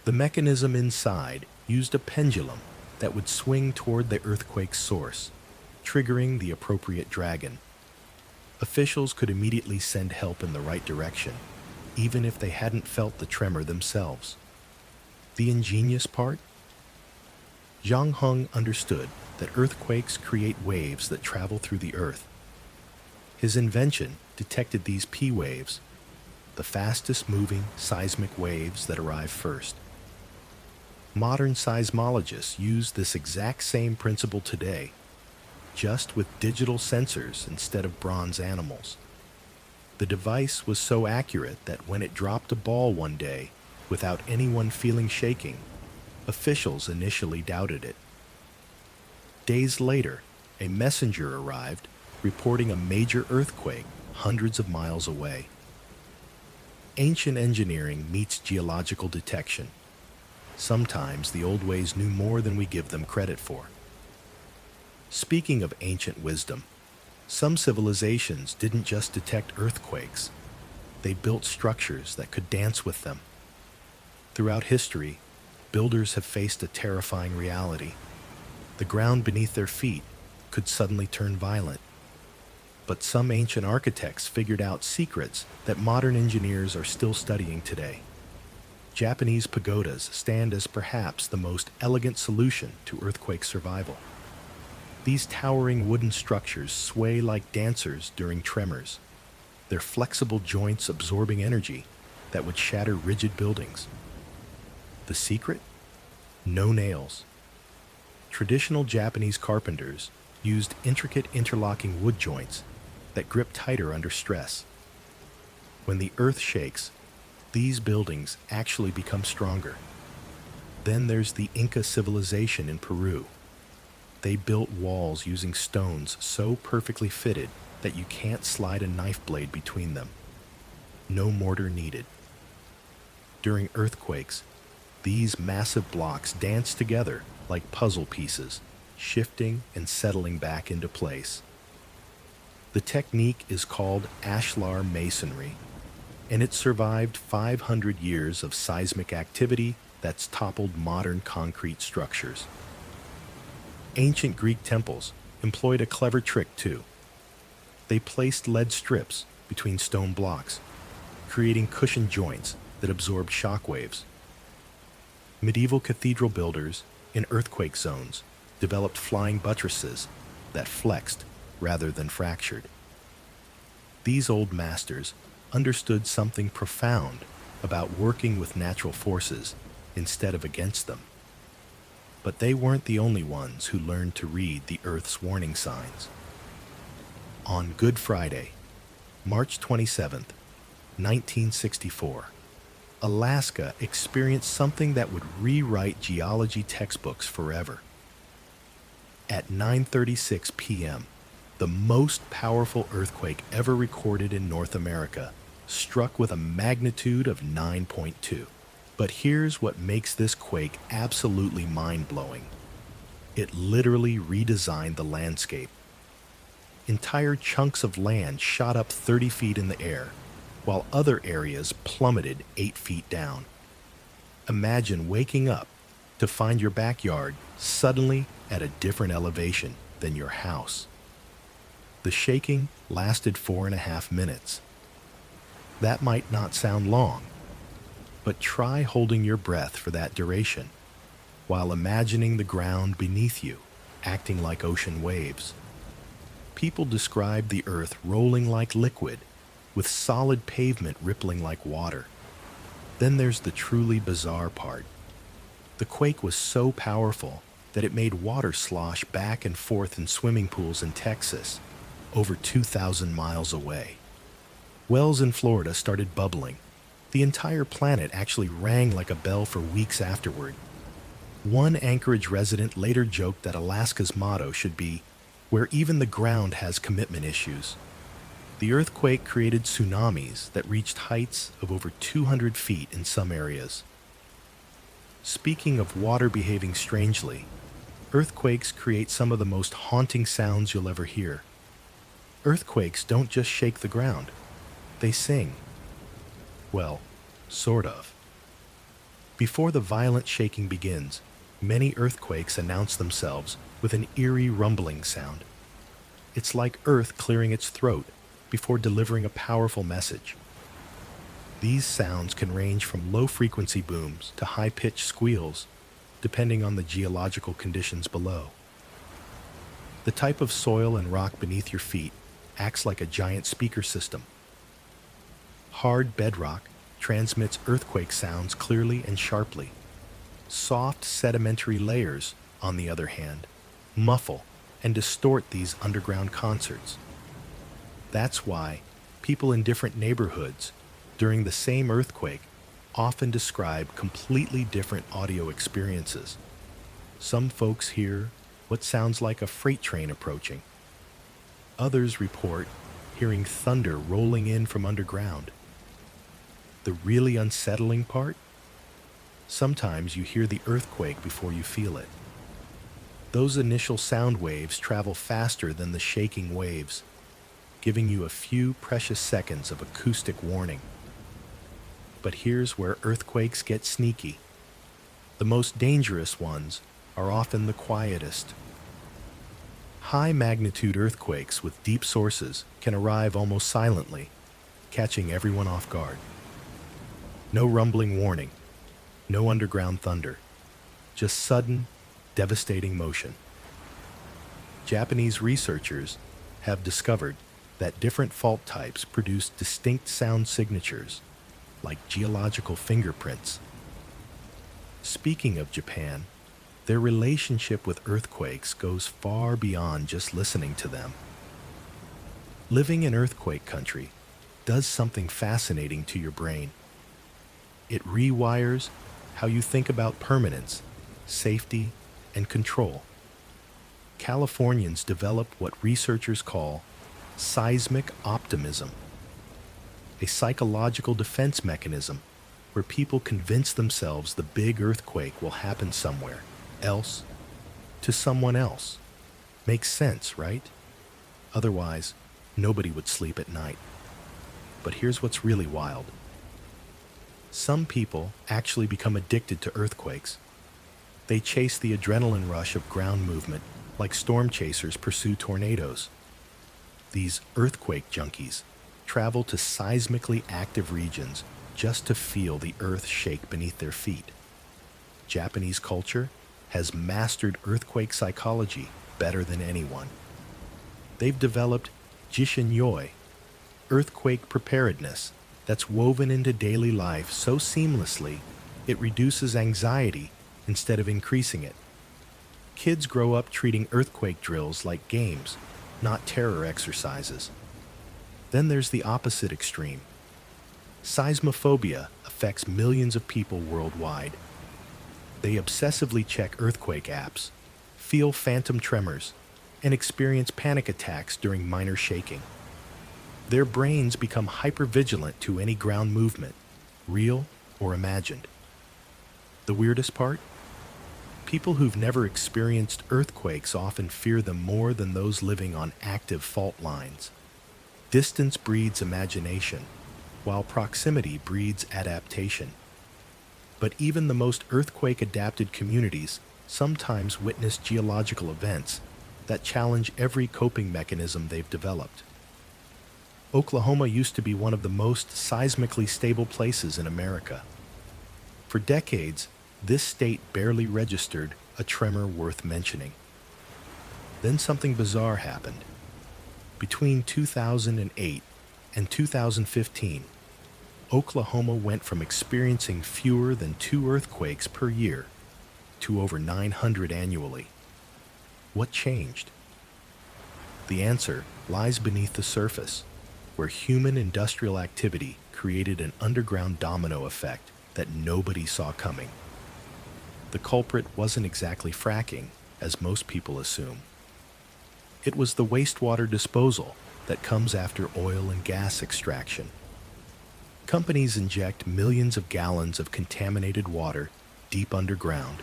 The mechanism inside used a pendulum that would swing toward the earthquake's source, triggering the appropriate dragon. Officials could immediately send help in the right direction, even if they hadn't felt the tremor themselves. The ingenious part? Zhang Heng understood that earthquakes create waves that travel through the earth. His invention detected these P waves, the fastest moving seismic waves that arrive first. Modern seismologists use this exact same principle today, just with digital sensors instead of bronze animals. The device was so accurate that when it dropped a ball one day without anyone feeling shaking, officials initially doubted it. Days later, a messenger arrived reporting a major earthquake hundreds of miles away. Ancient engineering meets geological detection. Sometimes the old ways knew more than we give them credit for. Speaking of ancient wisdom, some civilizations didn't just detect earthquakes. They built structures that could dance with them. Throughout history, builders have faced a terrifying reality. The ground beneath their feet could suddenly turn violent. But some ancient architects figured out secrets that modern engineers are still studying today. Japanese pagodas stand as perhaps the most elegant solution to earthquake survival. These towering wooden structures sway like dancers during tremors, their flexible joints absorbing energy that would shatter rigid buildings. The secret? No nails. Traditional Japanese carpenters used intricate interlocking wood joints that grip tighter under stress. When the earth shakes, these buildings actually become stronger. Then there's the Inca civilization in Peru. They built walls using stones so perfectly fitted that you can't slide a knife blade between them. No mortar needed. During earthquakes, these massive blocks dance together like puzzle pieces, shifting and settling back into place. The technique is called ashlar masonry, and it survived 500 years of seismic activity that's toppled modern concrete structures. Ancient Greek temples employed a clever trick too. They placed lead strips between stone blocks, creating cushioned joints that absorbed shock waves. Medieval cathedral builders in earthquake zones developed flying buttresses that flexed rather than fractured. These old masters understood something profound about working with natural forces instead of against them. But they weren't the only ones who learned to read the Earth's warning signs. On Good Friday, March 27th, 1964, Alaska experienced something that would rewrite geology textbooks forever. At 9:36 p.m., the most powerful earthquake ever recorded in North America struck with a magnitude of 9.2. But here's what makes this quake absolutely mind-blowing. It literally redesigned the landscape. Entire chunks of land shot up 30 feet in the air, while other areas plummeted 8 feet down. Imagine waking up to find your backyard suddenly at a different elevation than your house. The shaking lasted 4.5 minutes. That might not sound long, but try holding your breath for that duration while imagining the ground beneath you acting like ocean waves. People describe the earth rolling like liquid, with solid pavement rippling like water. Then there's the truly bizarre part. The quake was so powerful that it made water slosh back and forth in swimming pools in Texas, over 2,000 miles away. Wells in Florida started bubbling. The entire planet actually rang like a bell for weeks afterward. One Anchorage resident later joked that Alaska's motto should be, "Where even the ground has commitment issues." The earthquake created tsunamis that reached heights of over 200 feet in some areas. Speaking of water behaving strangely, earthquakes create some of the most haunting sounds you'll ever hear. Earthquakes don't just shake the ground, they sing. Well, sort of. Before the violent shaking begins, many earthquakes announce themselves with an eerie rumbling sound. It's like Earth clearing its throat before delivering a powerful message. These sounds can range from low-frequency booms to high-pitched squeals, depending on the geological conditions below. The type of soil and rock beneath your feet acts like a giant speaker system. Hard bedrock transmits earthquake sounds clearly and sharply. Soft sedimentary layers, on the other hand, muffle and distort these underground concerts. That's why people in different neighborhoods during the same earthquake often describe completely different audio experiences. Some folks hear what sounds like a freight train approaching. Others report hearing thunder rolling in from underground. The really unsettling part? Sometimes you hear the earthquake before you feel it. Those initial sound waves travel faster than the shaking waves, giving you a few precious seconds of acoustic warning. But here's where earthquakes get sneaky. The most dangerous ones are often the quietest. High-magnitude earthquakes with deep sources can arrive almost silently, catching everyone off guard. No rumbling warning, no underground thunder, just sudden, devastating motion. Japanese researchers have discovered that different fault types produce distinct sound signatures, like geological fingerprints. Speaking of Japan, their relationship with earthquakes goes far beyond just listening to them. Living in earthquake country does something fascinating to your brain. It rewires how you think about permanence, safety, and control. Californians develop what researchers call seismic optimism, a psychological defense mechanism where people convince themselves the big earthquake will happen somewhere else to someone else. Makes sense, right? Otherwise, nobody would sleep at night. But here's what's really wild. Some people actually become addicted to earthquakes. They chase the adrenaline rush of ground movement like storm chasers pursue tornadoes. These earthquake junkies travel to seismically active regions just to feel the earth shake beneath their feet. Japanese culture has mastered earthquake psychology better than anyone. They've developed jishin-yoi, earthquake preparedness, that's woven into daily life so seamlessly it reduces anxiety instead of increasing it. Kids grow up treating earthquake drills like games, not terror exercises. Then there's the opposite extreme. Seismophobia affects millions of people worldwide. They obsessively check earthquake apps, feel phantom tremors, and experience panic attacks during minor shaking. Their brains become hypervigilant to any ground movement, real or imagined. The weirdest part? People who've never experienced earthquakes often fear them more than those living on active fault lines. Distance breeds imagination, while proximity breeds adaptation. But even the most earthquake-adapted communities sometimes witness geological events that challenge every coping mechanism they've developed. Oklahoma used to be one of the most seismically stable places in America. For decades, this state barely registered a tremor worth mentioning. Then something bizarre happened. Between 2008 and 2015, Oklahoma went from experiencing fewer than 2 earthquakes per year to over 900 annually. What changed? The answer lies beneath the surface, where human industrial activity created an underground domino effect that nobody saw coming. The culprit wasn't exactly fracking, as most people assume. It was the wastewater disposal that comes after oil and gas extraction. Companies inject millions of gallons of contaminated water deep underground,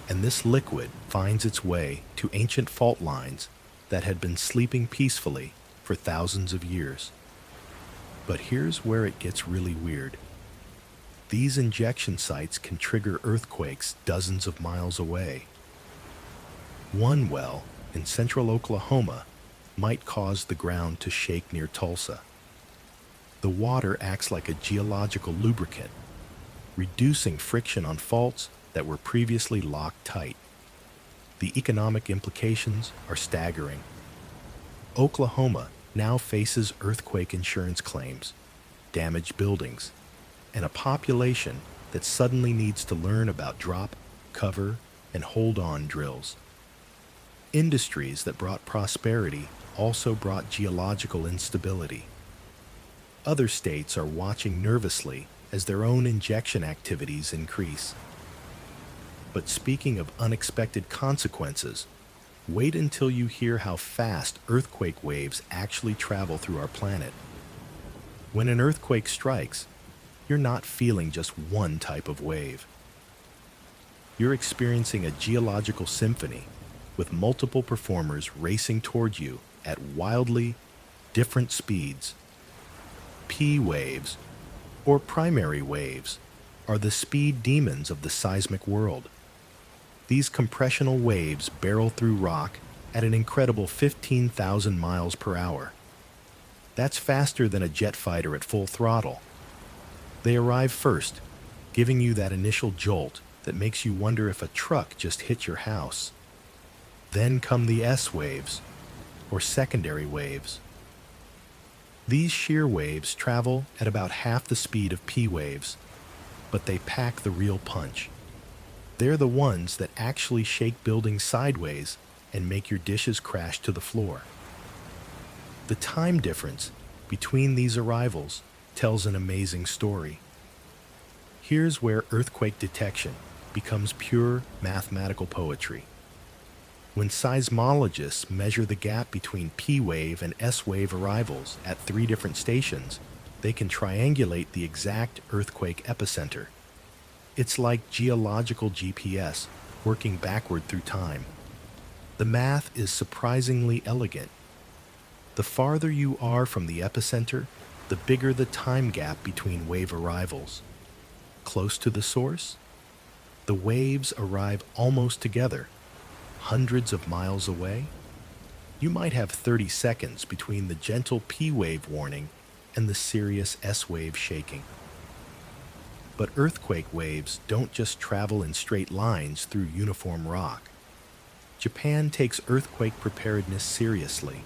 and this liquid finds its way to ancient fault lines that had been sleeping peacefully for thousands of years. But here's where it gets really weird. These injection sites can trigger earthquakes dozens of miles away. One well in central Oklahoma might cause the ground to shake near Tulsa. The water acts like a geological lubricant, reducing friction on faults that were previously locked tight. The economic implications are staggering. Oklahoma now faces earthquake insurance claims, damaged buildings, and a population that suddenly needs to learn about drop, cover, and hold-on drills. Industries that brought prosperity also brought geological instability. Other states are watching nervously as their own injection activities increase. But speaking of unexpected consequences, wait until you hear how fast earthquake waves actually travel through our planet. When an earthquake strikes, you're not feeling just one type of wave. You're experiencing a geological symphony with multiple performers racing toward you at wildly different speeds. P waves, or primary waves, are the speed demons of the seismic world. These compressional waves barrel through rock at an incredible 15,000 miles per hour. That's faster than a jet fighter at full throttle. They arrive first, giving you that initial jolt that makes you wonder if a truck just hit your house. Then come the S waves, or secondary waves. These shear waves travel at about half the speed of P waves, but they pack the real punch. They're the ones that actually shake buildings sideways and make your dishes crash to the floor. The time difference between these arrivals tells an amazing story. Here's where earthquake detection becomes pure mathematical poetry. When seismologists measure the gap between P-wave and S-wave arrivals at 3 different stations, they can triangulate the exact earthquake epicenter. It's like geological GPS working backward through time. The math is surprisingly elegant. The farther you are from the epicenter, the bigger the time gap between wave arrivals. Close to the source, the waves arrive almost together. Hundreds of miles away, you might have 30 seconds between the gentle P-wave warning and the serious S-wave shaking. But earthquake waves don't just travel in straight lines through uniform rock. Japan takes earthquake preparedness seriously.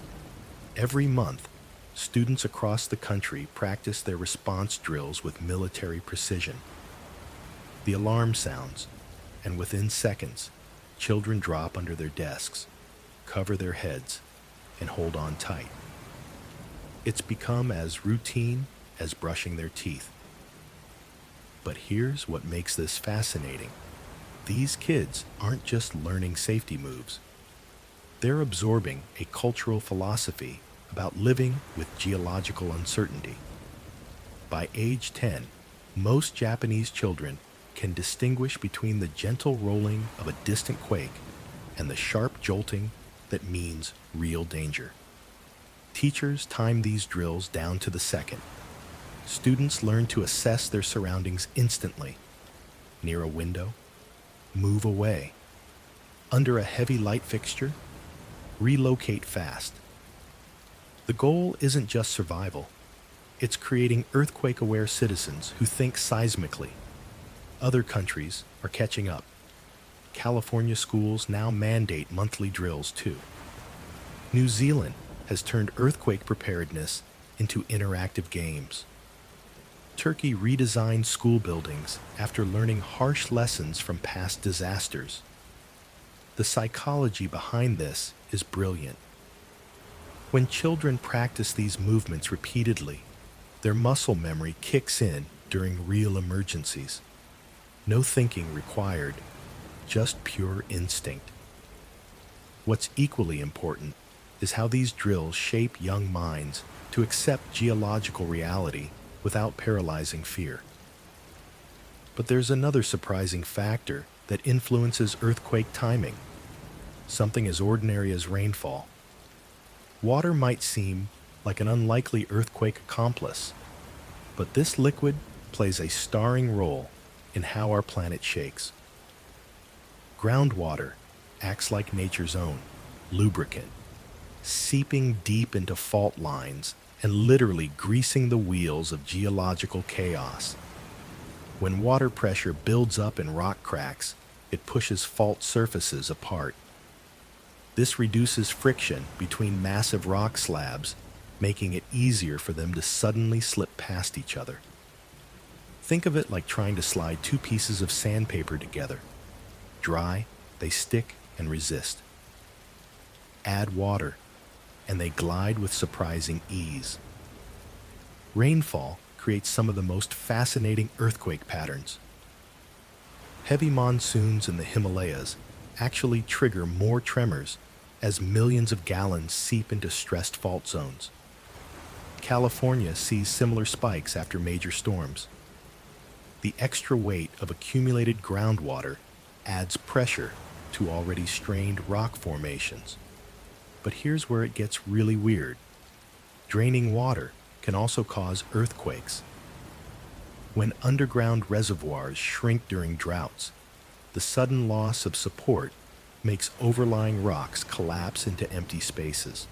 Every month, students across the country practice their response drills with military precision. The alarm sounds, and within seconds, children drop under their desks, cover their heads, and hold on tight. It's become as routine as brushing their teeth. But here's what makes this fascinating. These kids aren't just learning safety moves. They're absorbing a cultural philosophy about living with geological uncertainty. By age 10, most Japanese children can distinguish between the gentle rolling of a distant quake and the sharp jolting that means real danger. Teachers time these drills down to the second. Students learn to assess their surroundings instantly. Near a window, move away. Under a heavy light fixture, relocate fast. The goal isn't just survival. It's creating earthquake-aware citizens who think seismically. Other countries are catching up. California schools now mandate monthly drills too. New Zealand has turned earthquake preparedness into interactive games. Turkey redesigned school buildings after learning harsh lessons from past disasters. The psychology behind this is brilliant. When children practice these movements repeatedly, their muscle memory kicks in during real emergencies. No thinking required, just pure instinct. What's equally important is how these drills shape young minds to accept geological reality without paralyzing fear. But there's another surprising factor that influences earthquake timing, something as ordinary as rainfall. Water might seem like an unlikely earthquake accomplice, but this liquid plays a starring role in how our planet shakes. Groundwater acts like nature's own lubricant, seeping deep into fault lines and literally greasing the wheels of geological chaos. When water pressure builds up in rock cracks, it pushes fault surfaces apart. This reduces friction between massive rock slabs, making it easier for them to suddenly slip past each other. Think of it like trying to slide 2 pieces of sandpaper together. Dry, they stick and resist. Add water, and they glide with surprising ease. Rainfall creates some of the most fascinating earthquake patterns. Heavy monsoons in the Himalayas actually trigger more tremors as millions of gallons seep into stressed fault zones. California sees similar spikes after major storms. The extra weight of accumulated groundwater adds pressure to already strained rock formations. But here's where it gets really weird. Draining water can also cause earthquakes. When underground reservoirs shrink during droughts, the sudden loss of support makes overlying rocks collapse into empty spaces.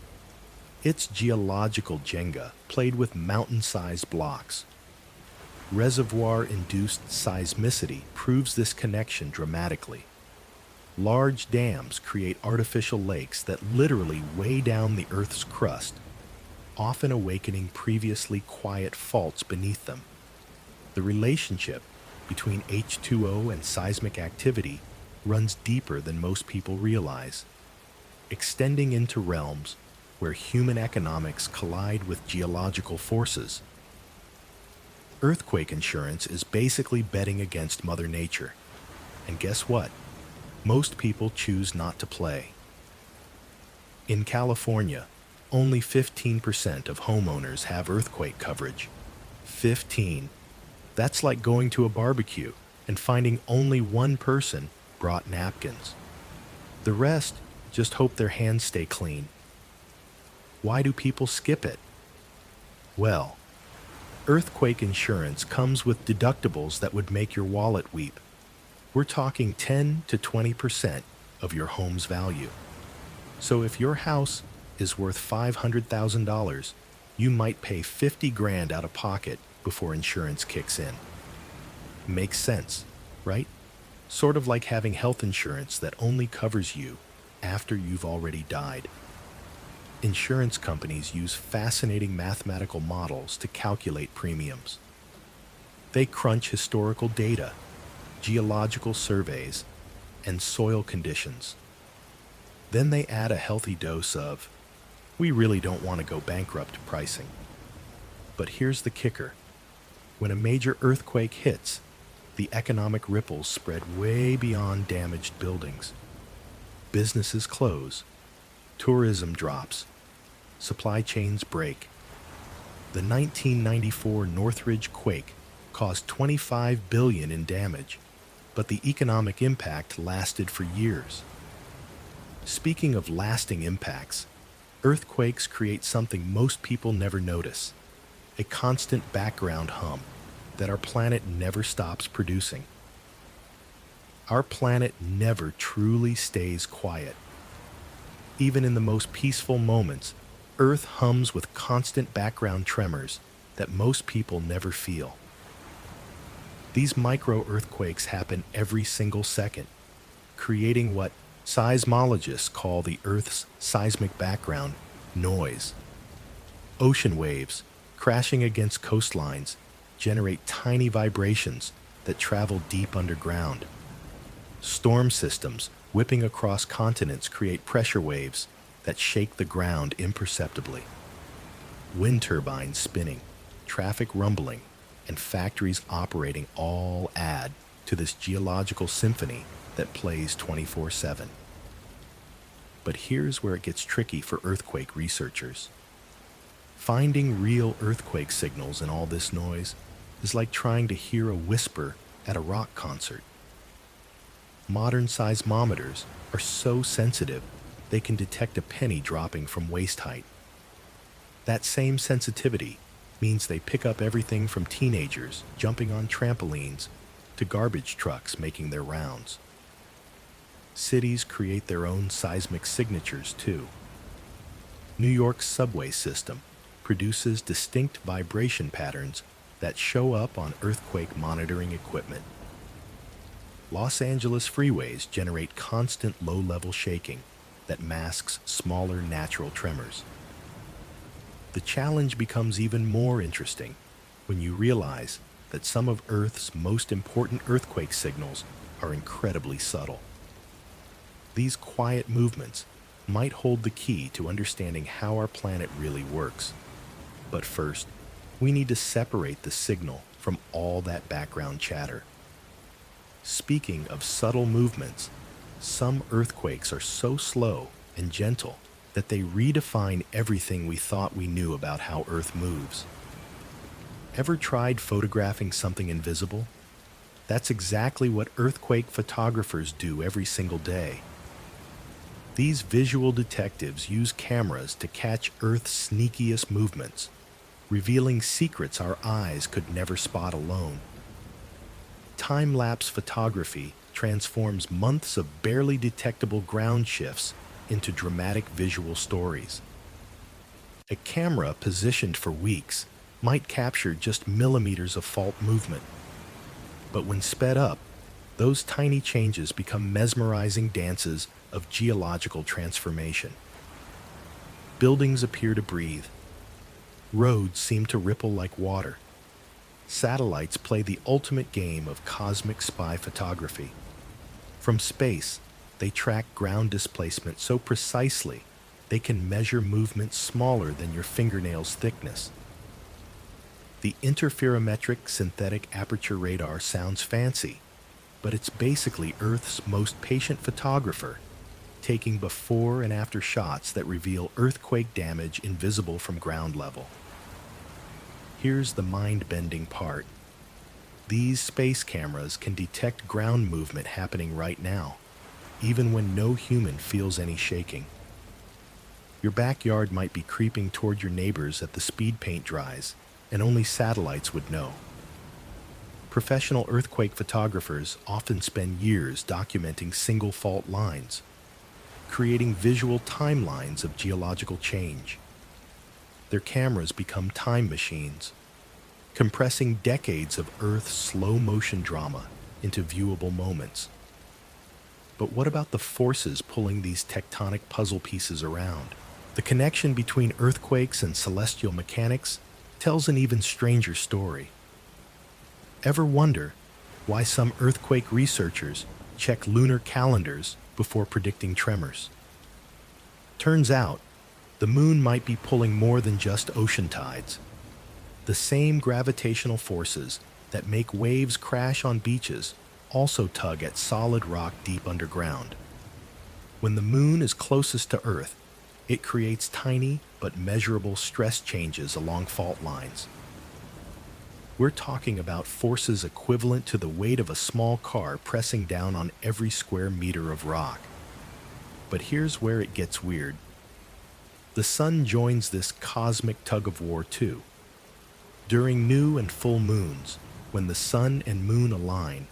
It's geological Jenga played with mountain-sized blocks. Reservoir-induced seismicity proves this connection dramatically. Large dams create artificial lakes that literally weigh down the Earth's crust, often awakening previously quiet faults beneath them. The relationship between H2O and seismic activity runs deeper than most people realize, extending into realms where human economics collide with geological forces. Earthquake insurance is basically betting against Mother Nature. And guess what? Most people choose not to play. In California, only 15% of homeowners have earthquake coverage. 15. That's like going to a barbecue and finding only one person brought napkins. The rest just hope their hands stay clean. Why do people skip it? Well, earthquake insurance comes with deductibles that would make your wallet weep. We're talking 10 to 20% of your home's value. So if your house is worth $500,000, you might pay 50 grand out of pocket before insurance kicks in. Makes sense, right? Sort of like having health insurance that only covers you after you've already died. Insurance companies use fascinating mathematical models to calculate premiums. They crunch historical data, geological surveys, and soil conditions. Then they add a healthy dose of, we really don't want to go bankrupt pricing. But here's the kicker. When a major earthquake hits, the economic ripples spread way beyond damaged buildings. Businesses close, tourism drops, supply chains break. The 1994 Northridge quake caused $25 billion in damage, but the economic impact lasted for years. Speaking of lasting impacts, earthquakes create something most people never notice, a constant background hum that our planet never stops producing. Our planet never truly stays quiet. Even in the most peaceful moments, Earth hums with constant background tremors that most people never feel. These micro-earthquakes happen every single second, creating what seismologists call the Earth's seismic background noise. Ocean waves crashing against coastlines generate tiny vibrations that travel deep underground. Storm systems whipping across continents create pressure waves that shake the ground imperceptibly. Wind turbines spinning, traffic rumbling, and factories operating all add to this geological symphony that plays 24/7. But here's where it gets tricky for earthquake researchers. Finding real earthquake signals in all this noise is like trying to hear a whisper at a rock concert. Modern seismometers are so sensitive they can detect a penny dropping from waist height. That same sensitivity means they pick up everything from teenagers jumping on trampolines to garbage trucks making their rounds. Cities create their own seismic signatures too. New York's subway system produces distinct vibration patterns that show up on earthquake monitoring equipment. Los Angeles freeways generate constant low-level shaking that masks smaller natural tremors. The challenge becomes even more interesting when you realize that some of Earth's most important earthquake signals are incredibly subtle. These quiet movements might hold the key to understanding how our planet really works. But first, we need to separate the signal from all that background chatter. Speaking of subtle movements, some earthquakes are so slow and gentle that they redefine everything we thought we knew about how Earth moves. Ever tried photographing something invisible? That's exactly what earthquake photographers do every single day. These visual detectives use cameras to catch Earth's sneakiest movements, revealing secrets our eyes could never spot alone. Time-lapse photography transforms months of barely detectable ground shifts into dramatic visual stories. A camera positioned for weeks might capture just millimeters of fault movement, but when sped up, those tiny changes become mesmerizing dances of geological transformation. Buildings appear to breathe. Roads seem to ripple like water. Satellites play the ultimate game of cosmic spy photography. From space, they track ground displacement so precisely they can measure movement smaller than your fingernail's thickness. The interferometric synthetic aperture radar sounds fancy, but it's basically Earth's most patient photographer, taking before and after shots that reveal earthquake damage invisible from ground level. Here's the mind-bending part. These space cameras can detect ground movement happening right now, even when no human feels any shaking. Your backyard might be creeping toward your neighbors as the speed paint dries, and only satellites would know. Professional earthquake photographers often spend years documenting single fault lines, creating visual timelines of geological change. Their cameras become time machines, compressing decades of Earth's slow-motion drama into viewable moments. But what about the forces pulling these tectonic puzzle pieces around? The connection between earthquakes and celestial mechanics tells an even stranger story. Ever wonder why some earthquake researchers check lunar calendars before predicting tremors? Turns out, the moon might be pulling more than just ocean tides. The same gravitational forces that make waves crash on beaches also tug at solid rock deep underground. When the moon is closest to Earth, it creates tiny but measurable stress changes along fault lines. We're talking about forces equivalent to the weight of a small car pressing down on every square meter of rock. But here's where it gets weird. The sun joins this cosmic tug-of-war too. During new and full moons, when the sun and moon align,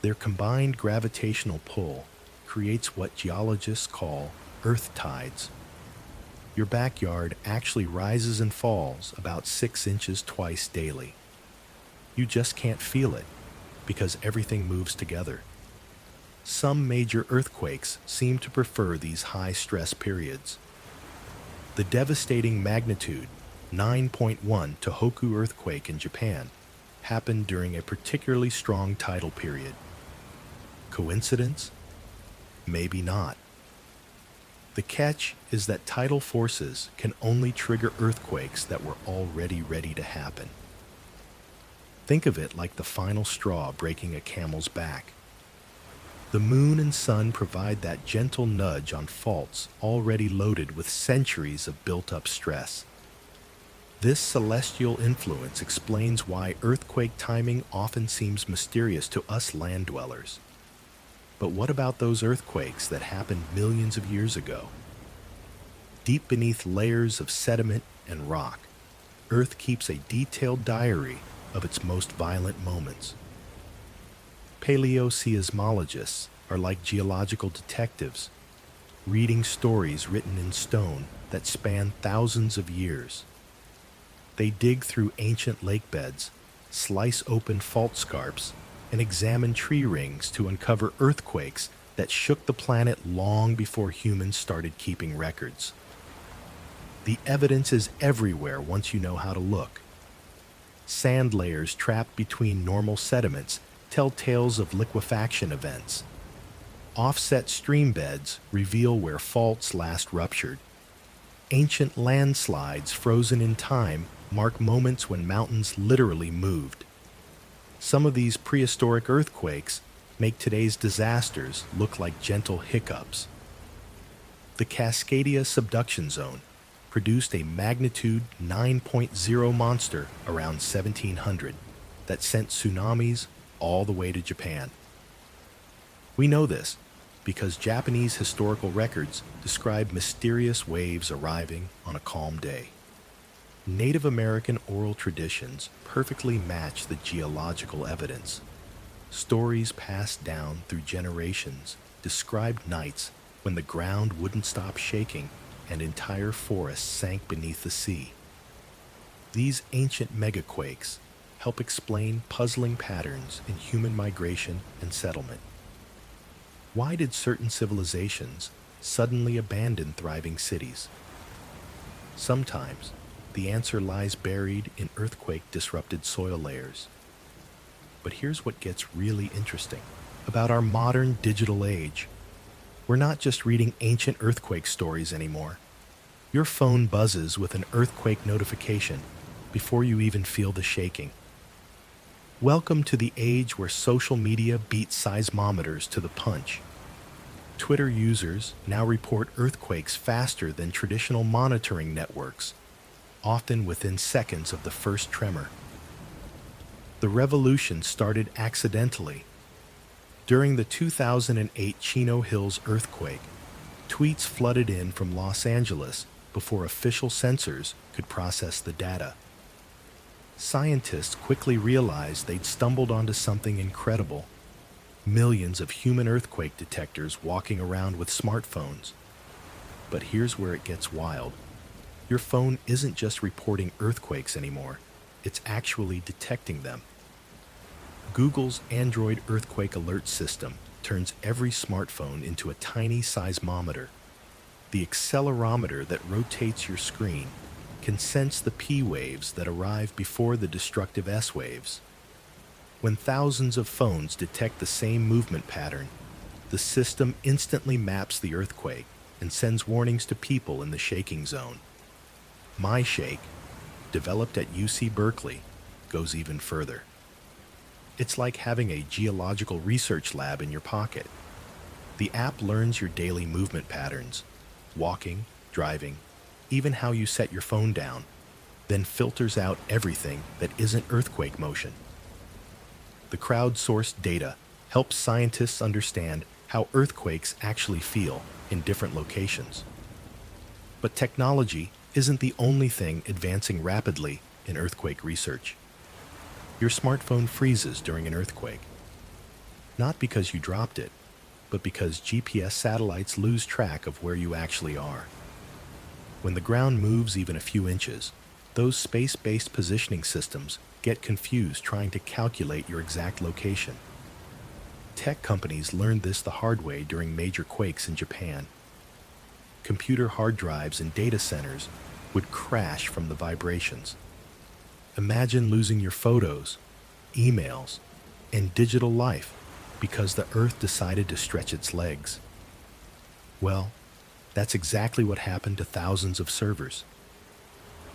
their combined gravitational pull creates what geologists call earth tides. Your backyard actually rises and falls about 6 inches twice daily. You just can't feel it because everything moves together. Some major earthquakes seem to prefer these high-stress periods. The devastating magnitude 9.1 Tohoku earthquake in Japan happened during a particularly strong tidal period. Coincidence? Maybe not. The catch is that tidal forces can only trigger earthquakes that were already ready to happen. Think of it like the final straw breaking a camel's back. The moon and sun provide that gentle nudge on faults already loaded with centuries of built-up stress. This celestial influence explains why earthquake timing often seems mysterious to us land dwellers. But what about those earthquakes that happened millions of years ago? Deep beneath layers of sediment and rock, Earth keeps a detailed diary of its most violent moments. Paleoseismologists are like geological detectives, reading stories written in stone that span thousands of years. They dig through ancient lake beds, slice open fault scarps, and examine tree rings to uncover earthquakes that shook the planet long before humans started keeping records. The evidence is everywhere once you know how to look. Sand layers trapped between normal sediments tell tales of liquefaction events. Offset stream beds reveal where faults last ruptured. Ancient landslides frozen in time mark moments when mountains literally moved. Some of these prehistoric earthquakes make today's disasters look like gentle hiccups. The Cascadia subduction zone produced a magnitude 9.0 monster around 1700 that sent tsunamis all the way to Japan. We know this because Japanese historical records describe mysterious waves arriving on a calm day. Native American oral traditions perfectly match the geological evidence. Stories passed down through generations described nights when the ground wouldn't stop shaking and entire forests sank beneath the sea. These ancient megaquakes help explain puzzling patterns in human migration and settlement. Why did certain civilizations suddenly abandon thriving cities? Sometimes the answer lies buried in earthquake-disrupted soil layers. But here's what gets really interesting about our modern digital age. We're not just reading ancient earthquake stories anymore. Your phone buzzes with an earthquake notification before you even feel the shaking. Welcome to the age where social media beats seismometers to the punch. Twitter users now report earthquakes faster than traditional monitoring networks, often within seconds of the first tremor. The revolution started accidentally. During the 2008 Chino Hills earthquake, tweets flooded in from Los Angeles before official sensors could process the data. Scientists quickly realized they'd stumbled onto something incredible: millions of human earthquake detectors walking around with smartphones. But here's where it gets wild. Your phone isn't just reporting earthquakes anymore, it's actually detecting them. Google's Android earthquake alert system turns every smartphone into a tiny seismometer. The accelerometer that rotates your screen can sense the P waves that arrive before the destructive S waves. When thousands of phones detect the same movement pattern, the system instantly maps the earthquake and sends warnings to people in the shaking zone. MyShake, developed at UC Berkeley, goes even further. It's like having a geological research lab in your pocket. The app learns your daily movement patterns, walking, driving, even how you set your phone down, then filters out everything that isn't earthquake motion. The crowdsourced data helps scientists understand how earthquakes actually feel in different locations. But technology isn't the only thing advancing rapidly in earthquake research. Your smartphone freezes during an earthquake, not because you dropped it, but because GPS satellites lose track of where you actually are. When the ground moves even a few inches, those space-based positioning systems get confused trying to calculate your exact location. Tech companies learned this the hard way during major quakes in Japan. Computer hard drives and data centers would crash from the vibrations. Imagine losing your photos, emails, and digital life because the Earth decided to stretch its legs. Well, that's exactly what happened to thousands of servers.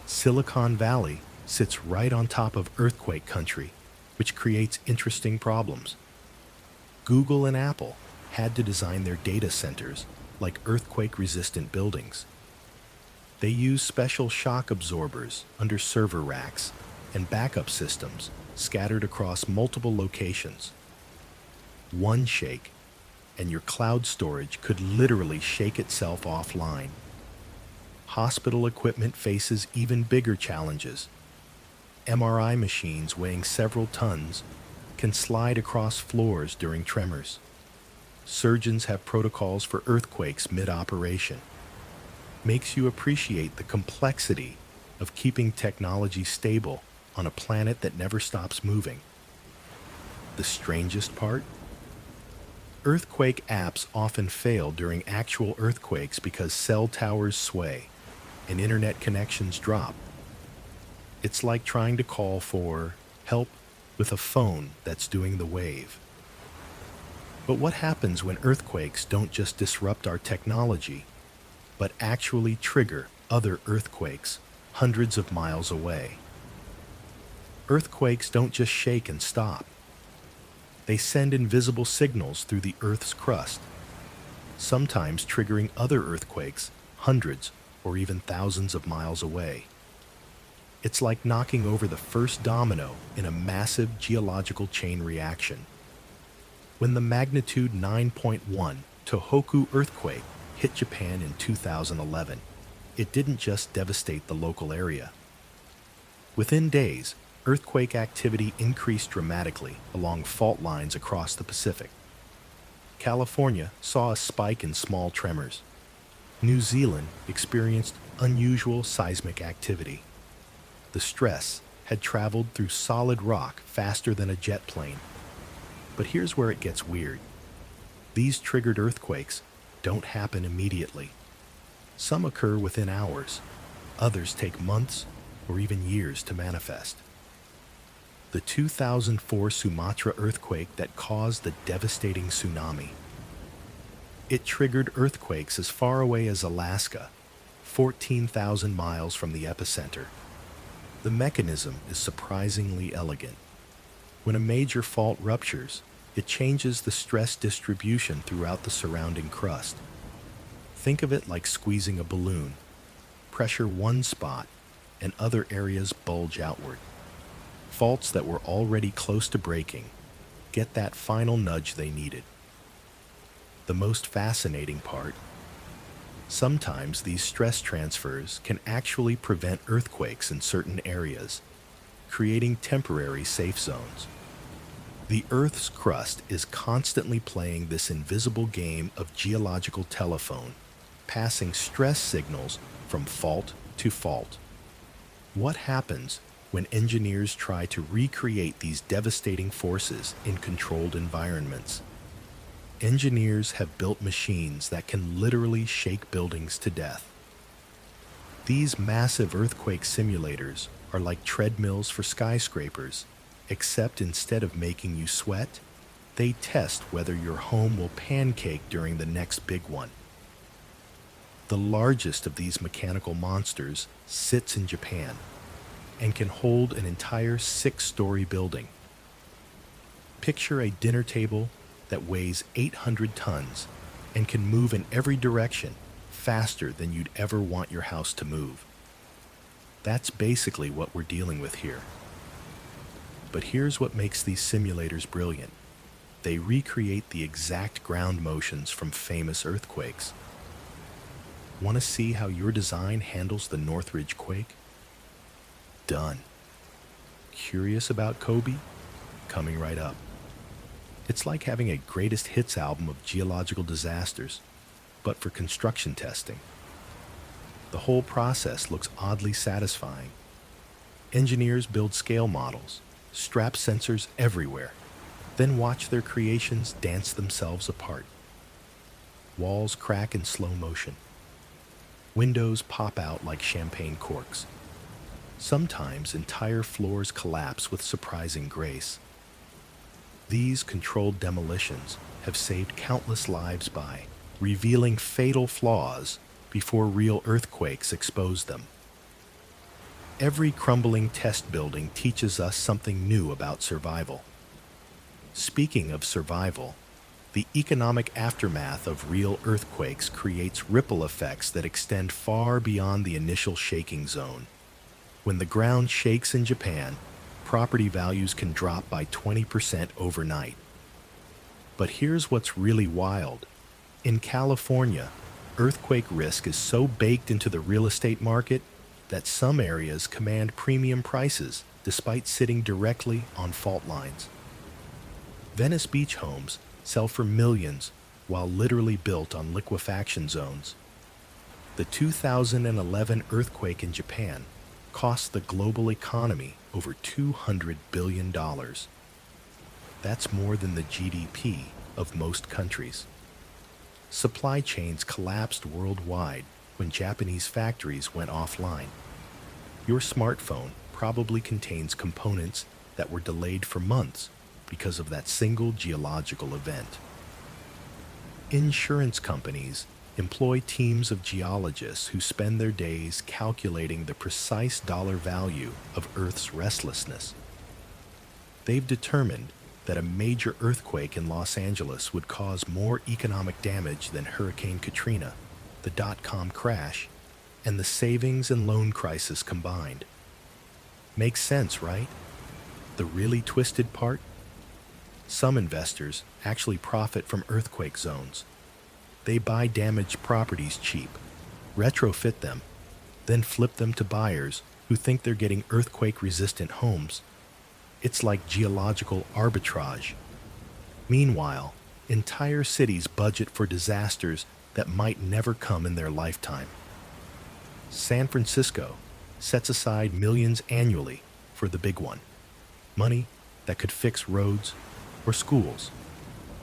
Silicon Valley sits right on top of earthquake country, which creates interesting problems. Google and Apple had to design their data centers like earthquake-resistant buildings. They use special shock absorbers under server racks and backup systems scattered across multiple locations. One shake, and your cloud storage could literally shake itself offline. Hospital equipment faces even bigger challenges. MRI machines weighing several tons can slide across floors during tremors. Surgeons have protocols for earthquakes mid-operation. Makes you appreciate the complexity of keeping technology stable on a planet that never stops moving. The strangest part? Earthquake apps often fail during actual earthquakes because cell towers sway and internet connections drop. It's like trying to call for help with a phone that's doing the wave. But what happens when earthquakes don't just disrupt our technology, but actually trigger other earthquakes hundreds of miles away? Earthquakes don't just shake and stop. They send invisible signals through the Earth's crust, sometimes triggering other earthquakes hundreds or even thousands of miles away. It's like knocking over the first domino in a massive geological chain reaction. When the magnitude 9.1 Tohoku earthquake hit Japan in 2011, it didn't just devastate the local area. Within days, earthquake activity increased dramatically along fault lines across the Pacific. California saw a spike in small tremors. New Zealand experienced unusual seismic activity. The stress had traveled through solid rock faster than a jet plane. But here's where it gets weird. These triggered earthquakes don't happen immediately. Some occur within hours. Others take months or even years to manifest. The 2004 Sumatra earthquake that caused the devastating tsunami. It triggered earthquakes as far away as Alaska, 14,000 miles from the epicenter. The mechanism is surprisingly elegant. When a major fault ruptures, it changes the stress distribution throughout the surrounding crust. Think of it like squeezing a balloon. Pressure one spot, and other areas bulge outward. Faults that were already close to breaking get that final nudge they needed. The most fascinating part: sometimes these stress transfers can actually prevent earthquakes in certain areas, creating temporary safe zones. The Earth's crust is constantly playing this invisible game of geological telephone, passing stress signals from fault to fault. What happens when engineers try to recreate these devastating forces in controlled environments? Engineers have built machines that can literally shake buildings to death. These massive earthquake simulators are like treadmills for skyscrapers, except instead of making you sweat, they test whether your home will pancake during the next big one. The largest of these mechanical monsters sits in Japan and can hold an entire 6-story building. Picture a dinner table that weighs 800 tons and can move in every direction faster than you'd ever want your house to move. That's basically what we're dealing with here. But here's what makes these simulators brilliant. They recreate the exact ground motions from famous earthquakes. Want to see how your design handles the Northridge quake? Done. Curious about Kobe? Coming right up. It's like having a greatest hits album of geological disasters, but for construction testing. The whole process looks oddly satisfying. Engineers build scale models, strap sensors everywhere, then watch their creations dance themselves apart. Walls crack in slow motion. Windows pop out like champagne corks. Sometimes entire floors collapse with surprising grace. These controlled demolitions have saved countless lives by revealing fatal flaws before real earthquakes expose them. Every crumbling test building teaches us something new about survival. Speaking of survival, the economic aftermath of real earthquakes creates ripple effects that extend far beyond the initial shaking zone. When the ground shakes in Japan, property values can drop by 20% overnight. But here's what's really wild. In California, earthquake risk is so baked into the real estate market that some areas command premium prices despite sitting directly on fault lines. Venice Beach homes sell for millions while literally built on liquefaction zones. The 2011 earthquake in Japan cost the global economy over $200 billion. That's more than the GDP of most countries. Supply chains collapsed worldwide when Japanese factories went offline. Your smartphone probably contains components that were delayed for months because of that single geological event. Insurance companies employ teams of geologists who spend their days calculating the precise dollar value of Earth's restlessness. They've determined that a major earthquake in Los Angeles would cause more economic damage than Hurricane Katrina, the dot-com crash, and the savings and loan crisis combined. Makes sense, right? The really twisted part? Some investors actually profit from earthquake zones. They buy damaged properties cheap, retrofit them, then flip them to buyers who think they're getting earthquake-resistant homes It's like geological arbitrage. Meanwhile, entire cities budget for disasters that might never come in their lifetime. San Francisco sets aside millions annually for the big one, money that could fix roads or schools,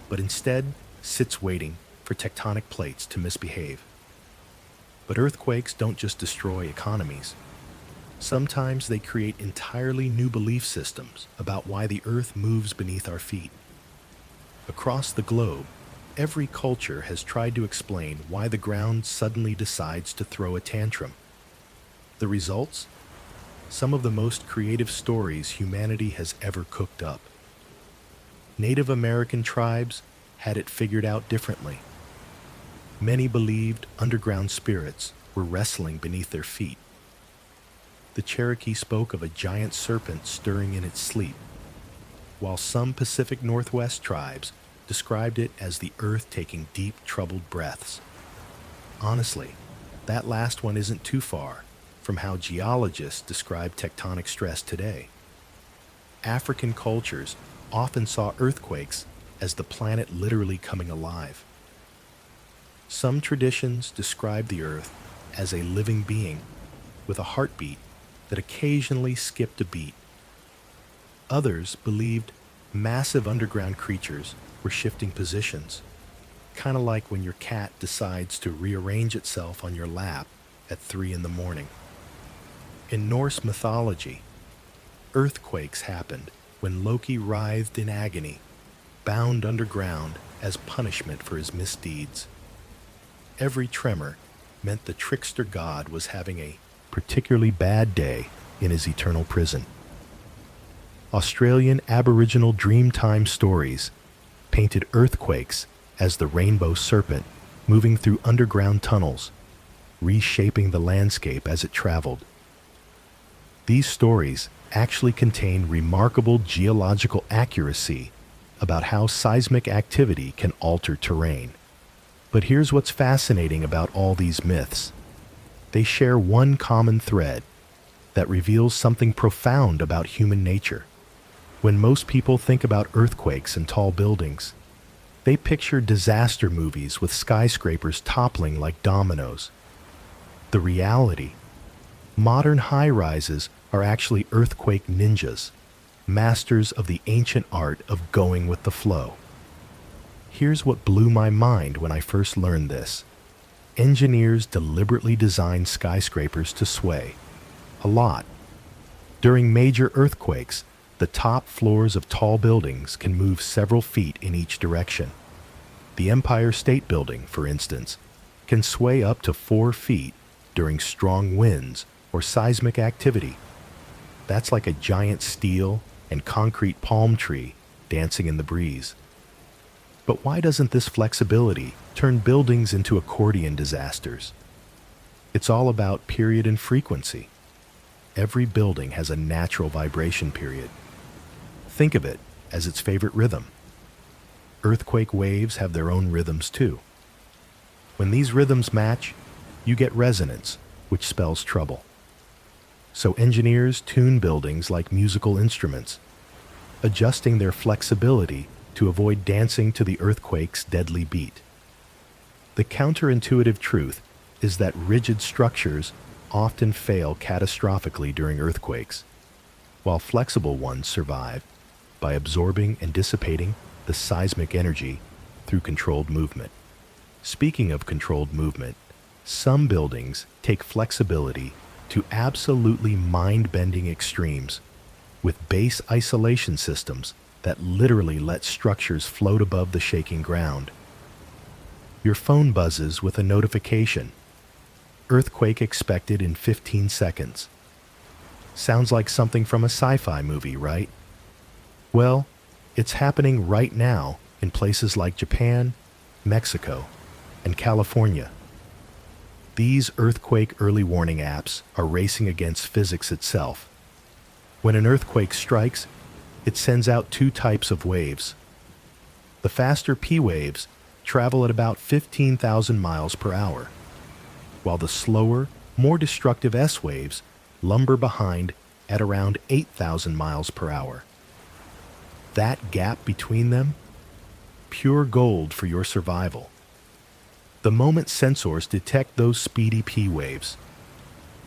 but instead sits waiting for tectonic plates to misbehave. But earthquakes don't just destroy economies. Sometimes they create entirely new belief systems about why the earth moves beneath our feet. Across the globe, every culture has tried to explain why the ground suddenly decides to throw a tantrum. The results? Some of the most creative stories humanity has ever cooked up. Native American tribes had it figured out differently. Many believed underground spirits were wrestling beneath their feet. The Cherokee spoke of a giant serpent stirring in its sleep, while some Pacific Northwest tribes described it as the earth taking deep, troubled breaths. Honestly, that last one isn't too far from how geologists describe tectonic stress today. African cultures often saw earthquakes as the planet literally coming alive. Some traditions describe the earth as a living being with a heartbeat that occasionally skipped a beat. Others believed massive underground creatures were shifting positions, kind of like when your cat decides to rearrange itself on your lap at 3 in the morning. In Norse mythology, earthquakes happened when Loki writhed in agony, bound underground as punishment for his misdeeds. Every tremor meant the trickster god was having a particularly bad day in his eternal prison. Australian Aboriginal Dreamtime stories painted earthquakes as the rainbow serpent moving through underground tunnels, reshaping the landscape as it traveled. These stories actually contain remarkable geological accuracy about how seismic activity can alter terrain. But here's what's fascinating about all these myths. They share one common thread that reveals something profound about human nature. When most people think about earthquakes and tall buildings, they picture disaster movies with skyscrapers toppling like dominoes. The reality: modern high-rises are actually earthquake ninjas, masters of the ancient art of going with the flow. Here's what blew my mind when I first learned this. Engineers deliberately designed skyscrapers to sway. A lot. During major earthquakes, the top floors of tall buildings can move several feet in each direction. The Empire State Building, for instance, can sway up to 4 feet during strong winds or seismic activity. That's like a giant steel and concrete palm tree dancing in the breeze. But why doesn't this flexibility turn buildings into accordion disasters? It's all about period and frequency. Every building has a natural vibration period. Think of it as its favorite rhythm. Earthquake waves have their own rhythms too. When these rhythms match, you get resonance, which spells trouble. So engineers tune buildings like musical instruments, adjusting their flexibility to avoid dancing to the earthquake's deadly beat. The counterintuitive truth is that rigid structures often fail catastrophically during earthquakes, while flexible ones survive by absorbing and dissipating the seismic energy through controlled movement. Speaking of controlled movement, some buildings take flexibility to absolutely mind-bending extremes, with base isolation systems that literally let structures float above the shaking ground. Your phone buzzes with a notification. Earthquake expected in 15 seconds. Sounds like something from a sci-fi movie, right? Well, it's happening right now in places like Japan, Mexico, and California. These earthquake early warning apps are racing against physics itself. When an earthquake strikes, it sends out 2 types of waves. The faster P waves travel at about 15,000 miles per hour, while the slower, more destructive S waves lumber behind at around 8,000 miles per hour. That gap between them, pure gold for your survival. The moment sensors detect those speedy P waves,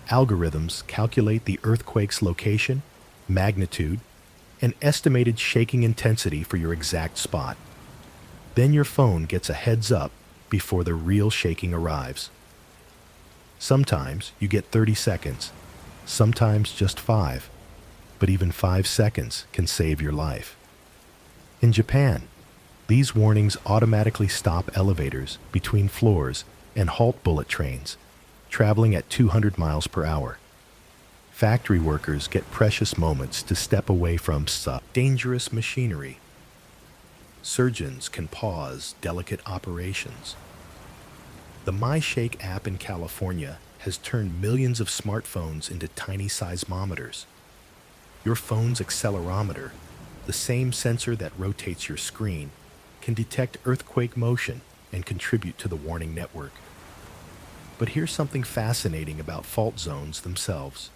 algorithms calculate the earthquake's location, magnitude, and estimated shaking intensity for your exact spot. Then your phone gets a heads up before the real shaking arrives. Sometimes you get 30 seconds, sometimes just 5, but even 5 seconds can save your life. In Japan, these warnings automatically stop elevators between floors and halt bullet trains traveling at 200 miles per hour. Factory workers get precious moments to step away from dangerous machinery. Surgeons can pause delicate operations. The MyShake app in California has turned millions of smartphones into tiny seismometers. Your phone's accelerometer, the same sensor that rotates your screen, can detect earthquake motion and contribute to the warning network. But here's something fascinating about fault zones themselves.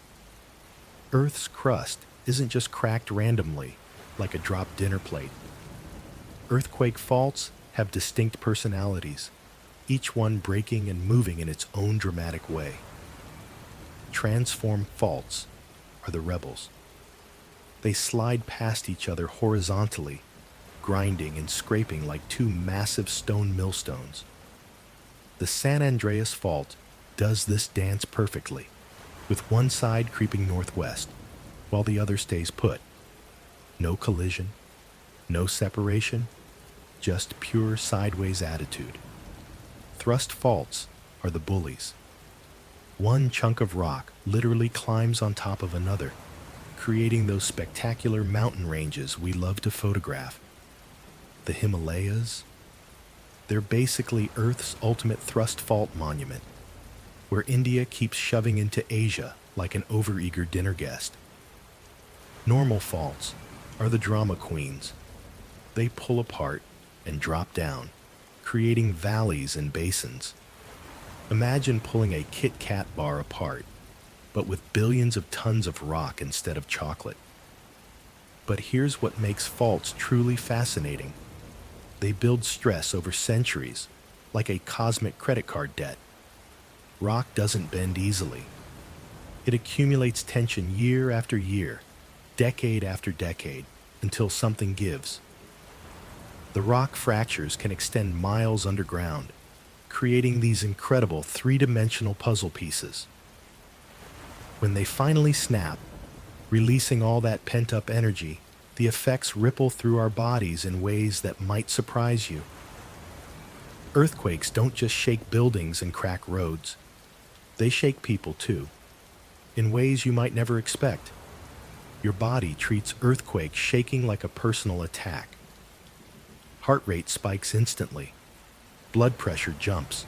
Earth's crust isn't just cracked randomly, like a dropped dinner plate. Earthquake faults have distinct personalities, each one breaking and moving in its own dramatic way. Transform faults are the rebels. They slide past each other horizontally, grinding and scraping like two massive stone millstones. The San Andreas Fault does this dance perfectly, with one side creeping northwest, while the other stays put. No collision, no separation, just pure sideways attitude. Thrust faults are the bullies. One chunk of rock literally climbs on top of another, creating those spectacular mountain ranges we love to photograph. The Himalayas, they're basically Earth's ultimate thrust fault monument, where India keeps shoving into Asia like an overeager dinner guest. Normal faults are the drama queens. They pull apart and drop down, creating valleys and basins. Imagine pulling a Kit Kat bar apart, but with billions of tons of rock instead of chocolate. But here's what makes faults truly fascinating. They build stress over centuries, like a cosmic credit card debt. Rock doesn't bend easily. It accumulates tension year after year, decade after decade, until something gives. The rock fractures can extend miles underground, creating these incredible three-dimensional puzzle pieces. When they finally snap, releasing all that pent-up energy, the effects ripple through our bodies in ways that might surprise you. Earthquakes don't just shake buildings and crack roads. They shake people too, in ways you might never expect. Your body treats earthquake shaking like a personal attack. Heart rate spikes instantly. Blood pressure jumps.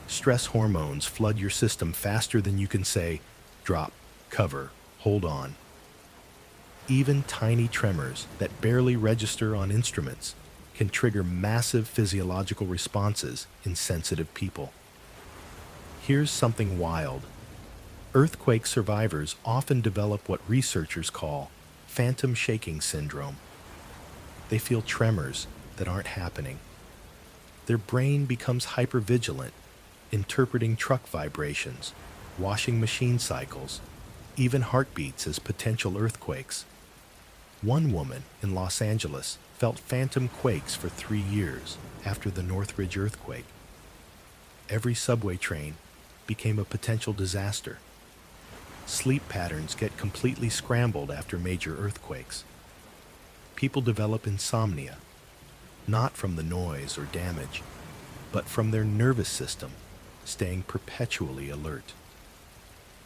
Stress hormones flood your system faster than you can say, drop, cover, hold on. Even tiny tremors that barely register on instruments can trigger massive physiological responses in sensitive people. Here's something wild. Earthquake survivors often develop what researchers call phantom shaking syndrome. They feel tremors that aren't happening. Their brain becomes hypervigilant, interpreting truck vibrations, washing machine cycles, even heartbeats as potential earthquakes. One woman in Los Angeles felt phantom quakes for 3 years after the Northridge earthquake. Every subway train became a potential disaster. Sleep patterns get completely scrambled after major earthquakes. People develop insomnia, not from the noise or damage, but from their nervous system staying perpetually alert.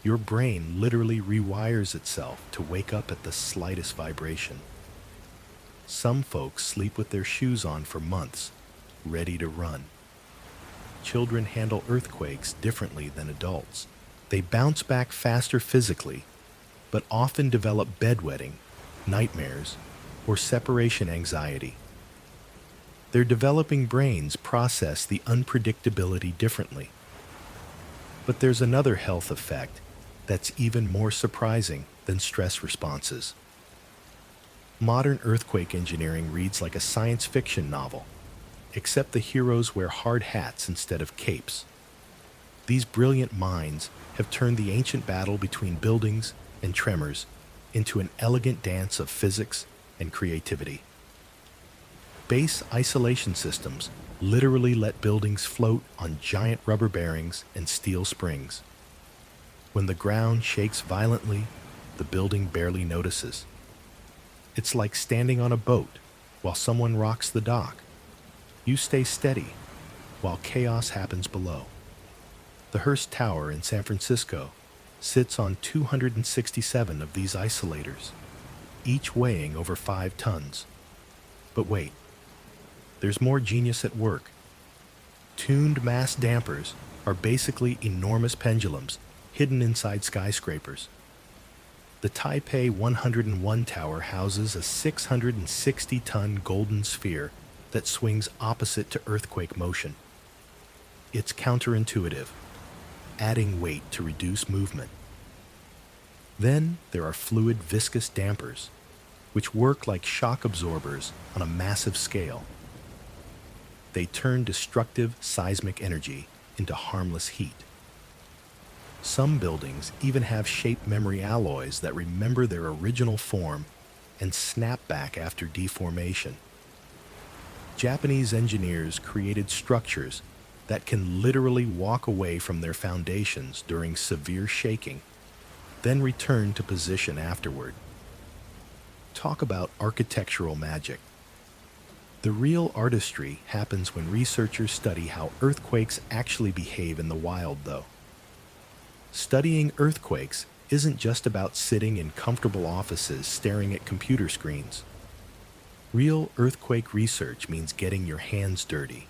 Your brain literally rewires itself to wake up at the slightest vibration. Some folks sleep with their shoes on for months, ready to run. Children handle earthquakes differently than adults. They bounce back faster physically, but often develop bedwetting, nightmares, or separation anxiety. Their developing brains process the unpredictability differently. But there's another health effect that's even more surprising than stress responses. Modern earthquake engineering reads like a science fiction novel, except the heroes wear hard hats instead of capes. These brilliant minds have turned the ancient battle between buildings and tremors into an elegant dance of physics and creativity. Base isolation systems literally let buildings float on giant rubber bearings and steel springs. When the ground shakes violently, the building barely notices. It's like standing on a boat while someone rocks the dock. You stay steady while chaos happens below. The Hearst Tower in San Francisco sits on 267 of these isolators, each weighing over 5 tons. But wait, there's more genius at work. Tuned mass dampers are basically enormous pendulums hidden inside skyscrapers. The Taipei 101 Tower houses a 660-ton golden sphere that swings opposite to earthquake motion. It's counterintuitive, adding weight to reduce movement. Then there are fluid viscous dampers, which work like shock absorbers on a massive scale. They turn destructive seismic energy into harmless heat. Some buildings even have shape memory alloys that remember their original form and snap back after deformation. Japanese engineers created structures that can literally walk away from their foundations during severe shaking, then return to position afterward. Talk about architectural magic. The real artistry happens when researchers study how earthquakes actually behave in the wild, though. Studying earthquakes isn't just about sitting in comfortable offices staring at computer screens. Real earthquake research means getting your hands dirty,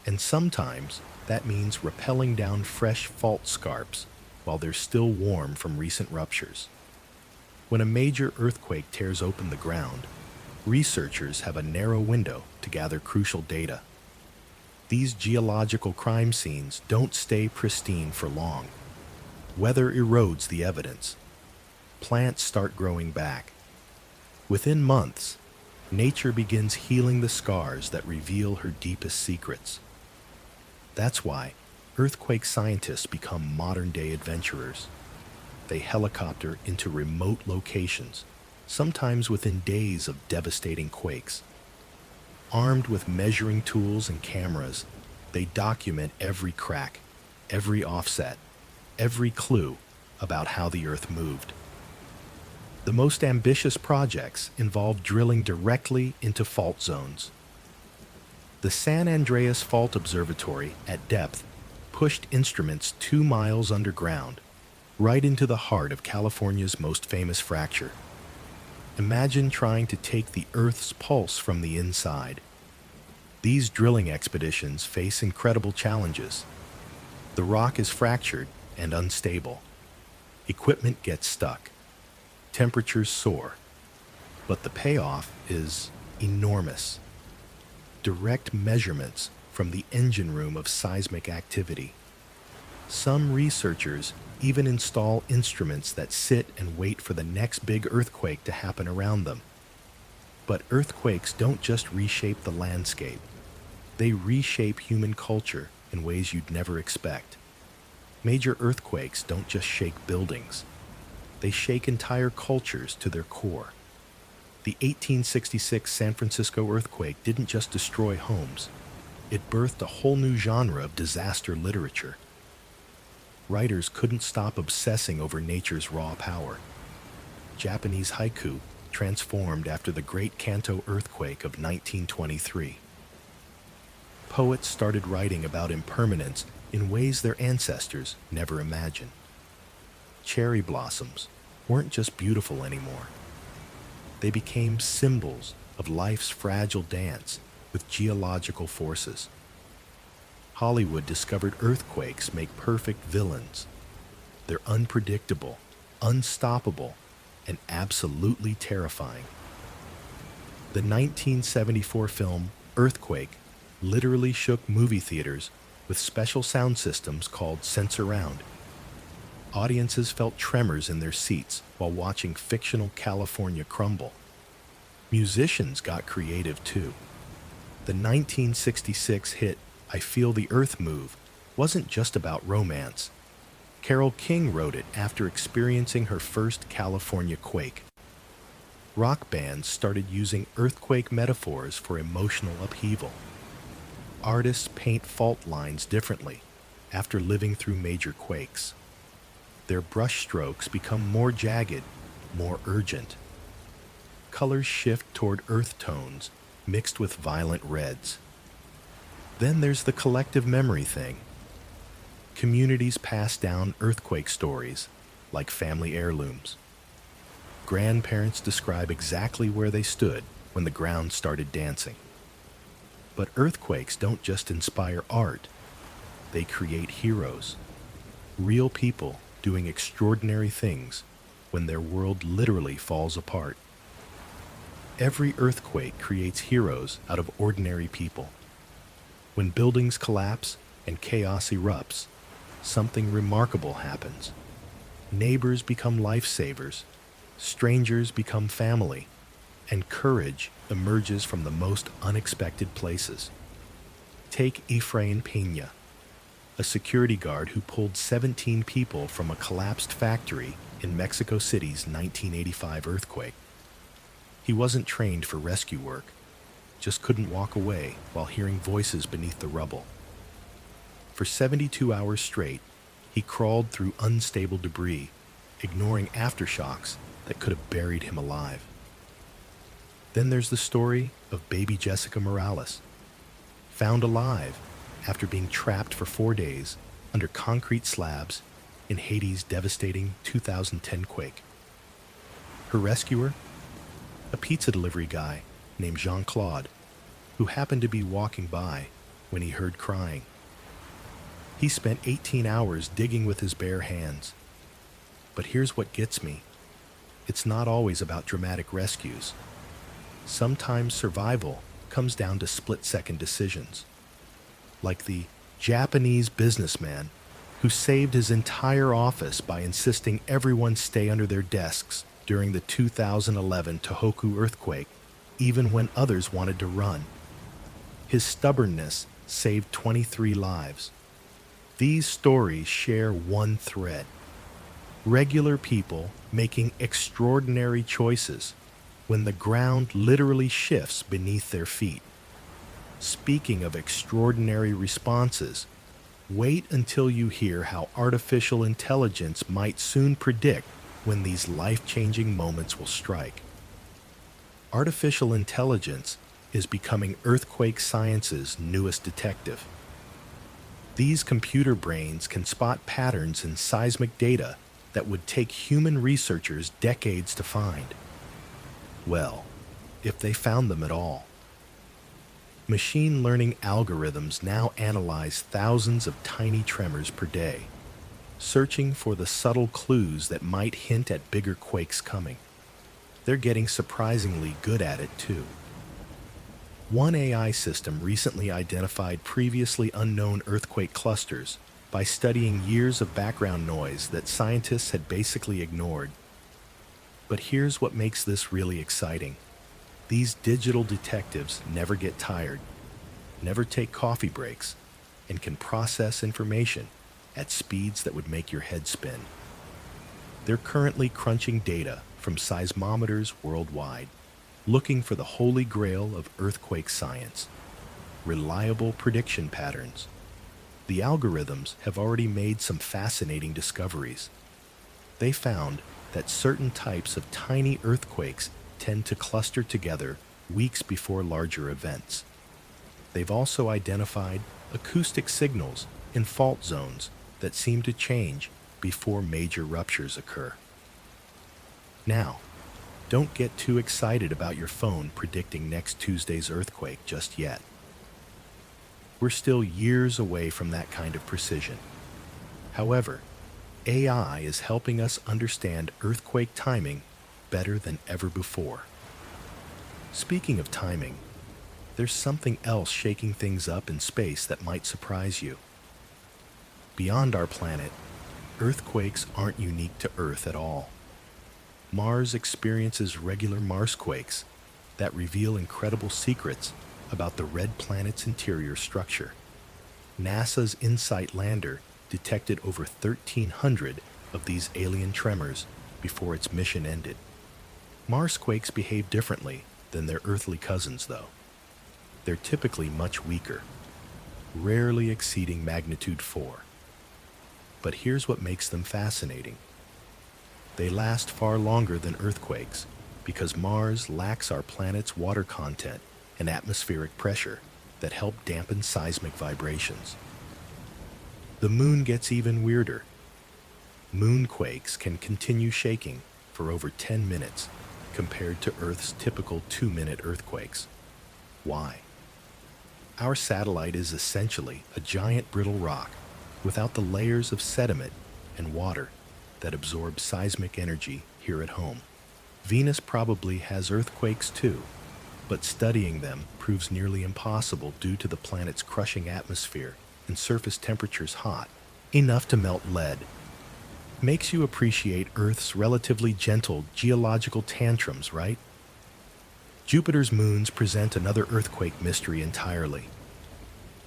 and sometimes that means rappelling down fresh fault scarps while they're still warm from recent ruptures. When a major earthquake tears open the ground, researchers have a narrow window to gather crucial data. These geological crime scenes don't stay pristine for long. Weather erodes the evidence. Plants start growing back. Within months, nature begins healing the scars that reveal her deepest secrets. That's why earthquake scientists become modern-day adventurers. They helicopter into remote locations, sometimes within days of devastating quakes. Armed with measuring tools and cameras, they document every crack, every offset, every clue about how the Earth moved. The most ambitious projects involve drilling directly into fault zones. The San Andreas Fault Observatory at depth pushed instruments 2 miles underground, right into the heart of California's most famous fracture. Imagine trying to take the Earth's pulse from the inside. These drilling expeditions face incredible challenges. The rock is fractured and unstable. Equipment gets stuck. Temperatures soar. But the payoff is enormous. Direct measurements from the engine room of seismic activity. Some researchers even install instruments that sit and wait for the next big earthquake to happen around them. But earthquakes don't just reshape the landscape. They reshape human culture in ways you'd never expect. Major earthquakes don't just shake buildings. They shake entire cultures to their core. The 1866 San Francisco earthquake didn't just destroy homes. It birthed a whole new genre of disaster literature. Writers couldn't stop obsessing over nature's raw power. Japanese haiku transformed after the Great Kanto earthquake of 1923. Poets started writing about impermanence in ways their ancestors never imagined. Cherry blossoms weren't just beautiful anymore. They became symbols of life's fragile dance with geological forces. Hollywood discovered earthquakes make perfect villains. They're unpredictable, unstoppable, and absolutely terrifying. The 1974 film Earthquake literally shook movie theaters with special sound systems called Sensurround. Audiences felt tremors in their seats while watching fictional California crumble. Musicians got creative too. The 1966 hit I Feel the Earth Move wasn't just about romance. Carole King wrote it after experiencing her first California quake. Rock bands started using earthquake metaphors for emotional upheaval. Artists paint fault lines differently after living through major quakes. Their brushstrokes become more jagged, more urgent. Colors shift toward earth tones mixed with violent reds. Then there's the collective memory thing. Communities pass down earthquake stories like family heirlooms. Grandparents describe exactly where they stood when the ground started dancing. But earthquakes don't just inspire art, they create heroes. Real people doing extraordinary things when their world literally falls apart. Every earthquake creates heroes out of ordinary people. When buildings collapse and chaos erupts, something remarkable happens. Neighbors become lifesavers, strangers become family, and courage emerges from the most unexpected places. Take Efrain Pena, a security guard who pulled 17 people from a collapsed factory in Mexico City's 1985 earthquake. He wasn't trained for rescue work, just couldn't walk away while hearing voices beneath the rubble. For 72 hours straight, he crawled through unstable debris, ignoring aftershocks that could have buried him alive. Then there's the story of baby Jessica Morales, found alive after being trapped for 4 days under concrete slabs in Haiti's devastating 2010 quake. Her rescuer? A pizza delivery guy named Jean-Claude, who happened to be walking by when he heard crying. He spent 18 hours digging with his bare hands. But here's what gets me. It's not always about dramatic rescues. Sometimes survival comes down to split-second decisions. Like the Japanese businessman who saved his entire office by insisting everyone stay under their desks during the 2011 Tohoku earthquake, even when others wanted to run. His stubbornness saved 23 lives. These stories share one thread: regular people making extraordinary choices when the ground literally shifts beneath their feet. Speaking of extraordinary responses, wait until you hear how artificial intelligence might soon predict when these life-changing moments will strike. Artificial intelligence is becoming earthquake science's newest detective. These computer brains can spot patterns in seismic data that would take human researchers decades to find. Well, if they found them at all. Machine learning algorithms now analyze thousands of tiny tremors per day, searching for the subtle clues that might hint at bigger quakes coming. They're getting surprisingly good at it too. One AI system recently identified previously unknown earthquake clusters by studying years of background noise that scientists had basically ignored. But here's what makes this really exciting. These digital detectives never get tired, never take coffee breaks, and can process information at speeds that would make your head spin. They're currently crunching data from seismometers worldwide, looking for the holy grail of earthquake science: reliable prediction patterns. The algorithms have already made some fascinating discoveries. They found that certain types of tiny earthquakes tend to cluster together weeks before larger events. They've also identified acoustic signals in fault zones that seem to change before major ruptures occur. Now, don't get too excited about your phone predicting next Tuesday's earthquake just yet. We're still years away from that kind of precision. However, AI is helping us understand earthquake timing better than ever before. Speaking of timing, there's something else shaking things up in space that might surprise you. Beyond our planet, earthquakes aren't unique to Earth at all. Mars experiences regular Marsquakes, that reveal incredible secrets about the red planet's interior structure. NASA's InSight lander detected over 1,300 of these alien tremors before its mission ended. Marsquakes behave differently than their earthly cousins, though. They're typically much weaker, rarely exceeding magnitude 4. But here's what makes them fascinating. They last far longer than earthquakes because Mars lacks our planet's water content and atmospheric pressure that help dampen seismic vibrations. The moon gets even weirder. Moonquakes can continue shaking for over 10 minutes compared to Earth's typical 2-minute earthquakes. Why? Our satellite is essentially a giant brittle rock without the layers of sediment and water that absorb seismic energy here at home. Venus probably has earthquakes too, but studying them proves nearly impossible due to the planet's crushing atmosphere and surface temperatures hot enough to melt lead. Makes you appreciate Earth's relatively gentle geological tantrums, right? Jupiter's moons present another earthquake mystery entirely.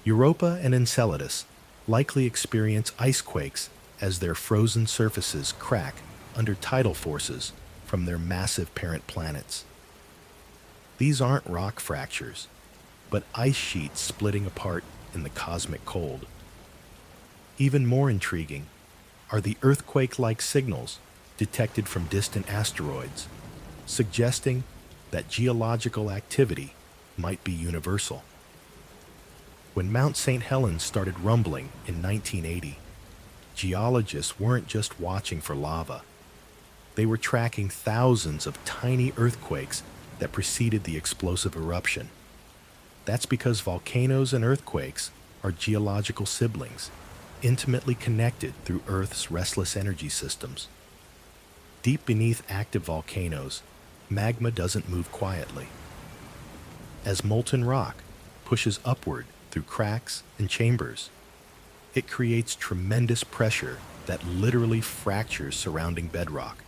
Europa and Enceladus likely experience ice quakes as their frozen surfaces crack under tidal forces from their massive parent planets. These aren't rock fractures, but ice sheets splitting apart in the cosmic cold. Even more intriguing are the earthquake-like signals detected from distant asteroids, suggesting that geological activity might be universal. When Mount St. Helens started rumbling in 1980, geologists weren't just watching for lava. They were tracking thousands of tiny earthquakes that preceded the explosive eruption. That's because volcanoes and earthquakes are geological siblings, intimately connected through Earth's restless energy systems. Deep beneath active volcanoes, magma doesn't move quietly. As molten rock pushes upward through cracks and chambers, it creates tremendous pressure that literally fractures surrounding bedrock.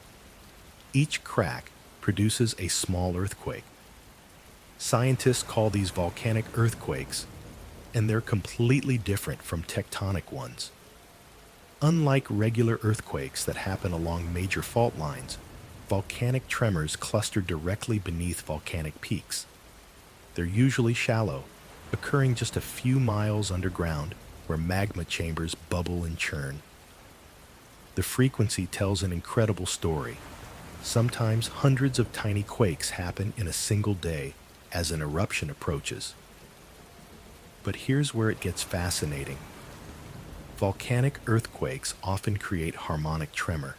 Each crack produces a small earthquake. Scientists call these volcanic earthquakes, and they're completely different from tectonic ones. Unlike regular earthquakes that happen along major fault lines, volcanic tremors cluster directly beneath volcanic peaks. They're usually shallow, occurring just a few miles underground where magma chambers bubble and churn. The frequency tells an incredible story. Sometimes hundreds of tiny quakes happen in a single day as an eruption approaches. But here's where it gets fascinating. Volcanic earthquakes often create harmonic tremor,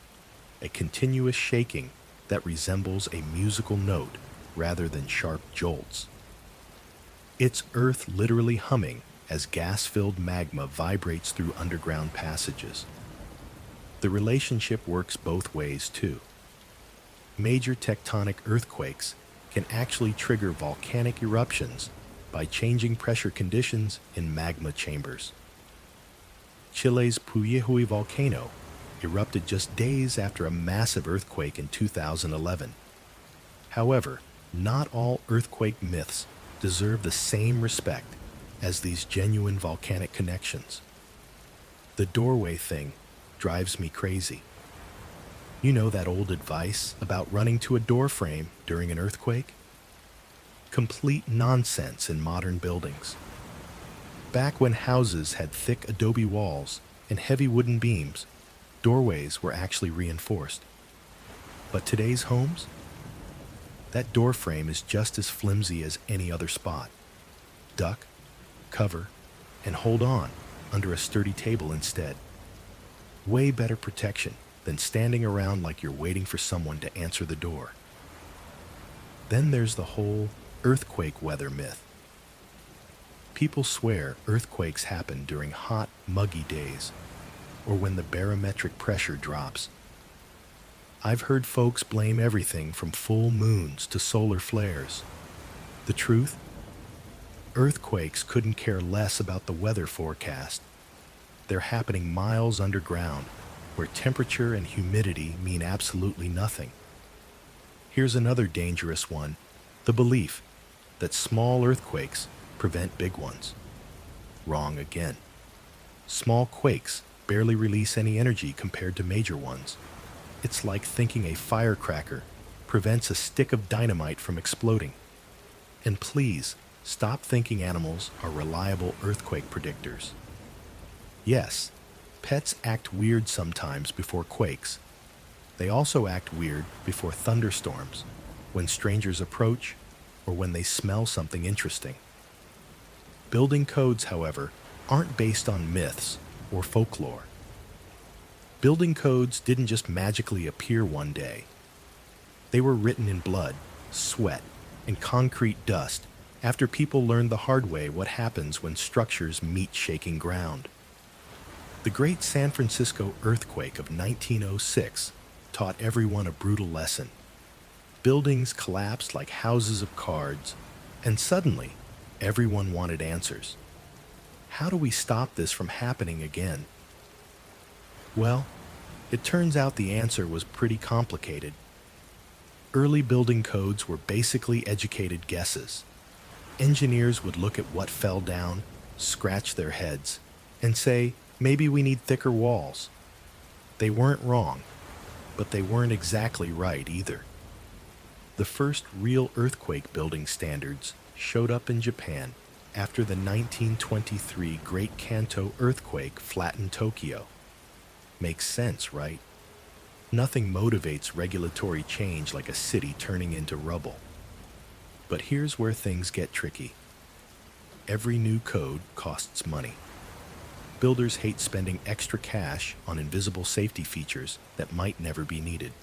a continuous shaking that resembles a musical note rather than sharp jolts. It's Earth literally humming as gas-filled magma vibrates through underground passages. The relationship works both ways too. Major tectonic earthquakes can actually trigger volcanic eruptions by changing pressure conditions in magma chambers. Chile's Puyehue volcano erupted just days after a massive earthquake in 2011. However, not all earthquake myths deserve the same respect as these genuine volcanic connections. The doorway thing drives me crazy. You know that old advice about running to a door frame during an earthquake? Complete nonsense in modern buildings. Back when houses had thick adobe walls and heavy wooden beams, doorways were actually reinforced. But today's homes? That door frame is just as flimsy as any other spot. Duck, cover, and hold on under a sturdy table instead. Way better protection than standing around like you're waiting for someone to answer the door. Then there's the whole earthquake weather myth. People swear earthquakes happen during hot, muggy days, or when the barometric pressure drops. I've heard folks blame everything from full moons to solar flares. The truth? Earthquakes couldn't care less about the weather forecast. They're happening miles underground, where temperature and humidity mean absolutely nothing. Here's another dangerous one, The belief that small earthquakes prevent big ones. Wrong again. Small quakes barely release any energy compared to major ones. It's like thinking a firecracker prevents a stick of dynamite from exploding. And please, stop thinking animals are reliable earthquake predictors. Yes, pets act weird sometimes before quakes. They also act weird before thunderstorms, when strangers approach, or when they smell something interesting. Building codes, however, aren't based on myths or folklore. Building codes didn't just magically appear one day. They were written in blood, sweat, and concrete dust after people learned the hard way what happens when structures meet shaking ground. The Great San Francisco earthquake of 1906 taught everyone a brutal lesson. Buildings collapsed like houses of cards, and suddenly, everyone wanted answers. How do we stop this from happening again? Well, it turns out the answer was pretty complicated. Early building codes were basically educated guesses. Engineers would look at what fell down, scratch their heads, and say, maybe we need thicker walls. They weren't wrong, but they weren't exactly right either. The first real earthquake building standards showed up in Japan after the 1923 Great Kanto earthquake flattened Tokyo. Makes sense, right? Nothing motivates regulatory change like a city turning into rubble. But here's where things get tricky. Every new code costs money. Builders hate spending extra cash on invisible safety features that might never be needed.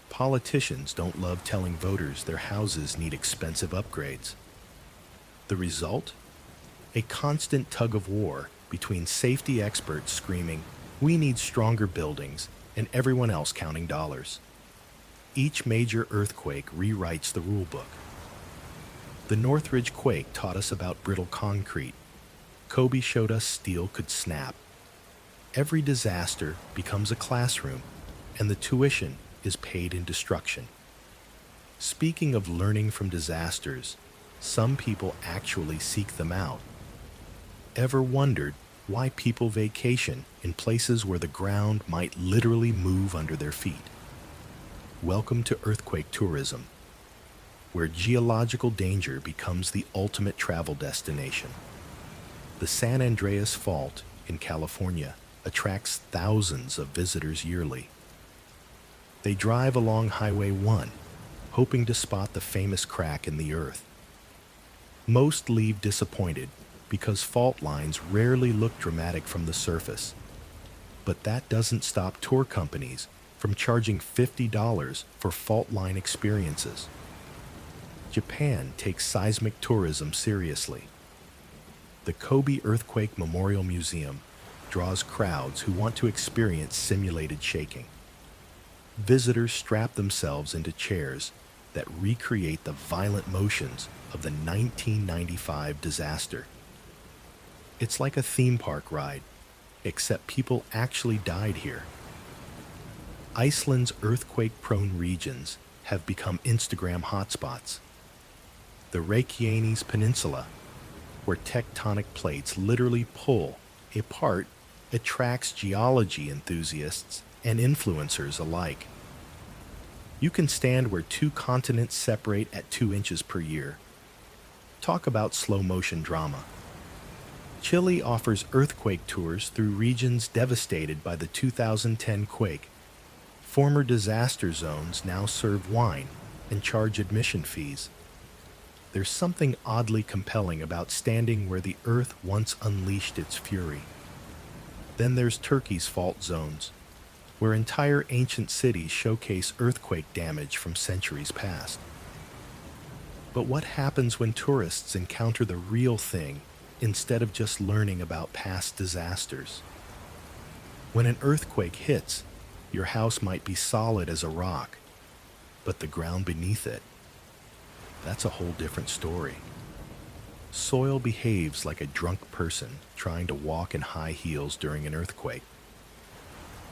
Politicians don't love telling voters their houses need expensive upgrades. The result? A constant tug of war between safety experts screaming, "We need stronger buildings," and everyone else counting dollars. Each major earthquake rewrites the rulebook. The Northridge quake taught us about brittle concrete. Kobe showed us steel could snap. Every disaster becomes a classroom, and the tuition is paid in destruction. Speaking of learning from disasters, some people actually seek them out. Ever wondered why people vacation in places where the ground might literally move under their feet? Welcome to earthquake tourism, where geological danger becomes the ultimate travel destination. The San Andreas Fault in California attracts thousands of visitors yearly. They drive along Highway 1, hoping to spot the famous crack in the earth. Most leave disappointed because fault lines rarely look dramatic from the surface. But that doesn't stop tour companies from charging $50 for fault line experiences. Japan takes seismic tourism seriously. The Kobe Earthquake Memorial Museum draws crowds who want to experience simulated shaking. Visitors strap themselves into chairs that recreate the violent motions of the 1995 disaster. It's like a theme park ride, except people actually died here. Iceland's earthquake-prone regions have become Instagram hotspots. The Reykjanes Peninsula, where tectonic plates literally pull apart, attracts geology enthusiasts and influencers alike. You can stand where two continents separate at 2 inches per year. Talk about slow-motion drama. Chile offers earthquake tours through regions devastated by the 2010 quake. Former disaster zones now serve wine and charge admission fees. There's something oddly compelling about standing where the earth once unleashed its fury. Then there's Turkey's fault zones, where entire ancient cities showcase earthquake damage from centuries past. But what happens when tourists encounter the real thing instead of just learning about past disasters? When an earthquake hits, your house might be solid as a rock, but the ground beneath it, that's a whole different story. Soil behaves like a drunk person trying to walk in high heels during an earthquake.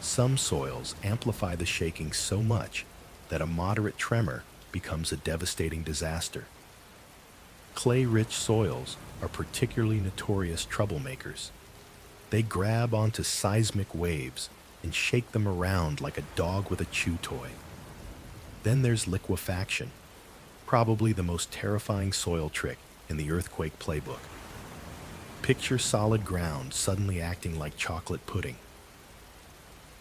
Some soils amplify the shaking so much that a moderate tremor becomes a devastating disaster. Clay-rich soils are particularly notorious troublemakers. They grab onto seismic waves and shake them around like a dog with a chew toy. Then there's liquefaction, probably the most terrifying soil trick in the earthquake playbook. Picture solid ground suddenly acting like chocolate pudding.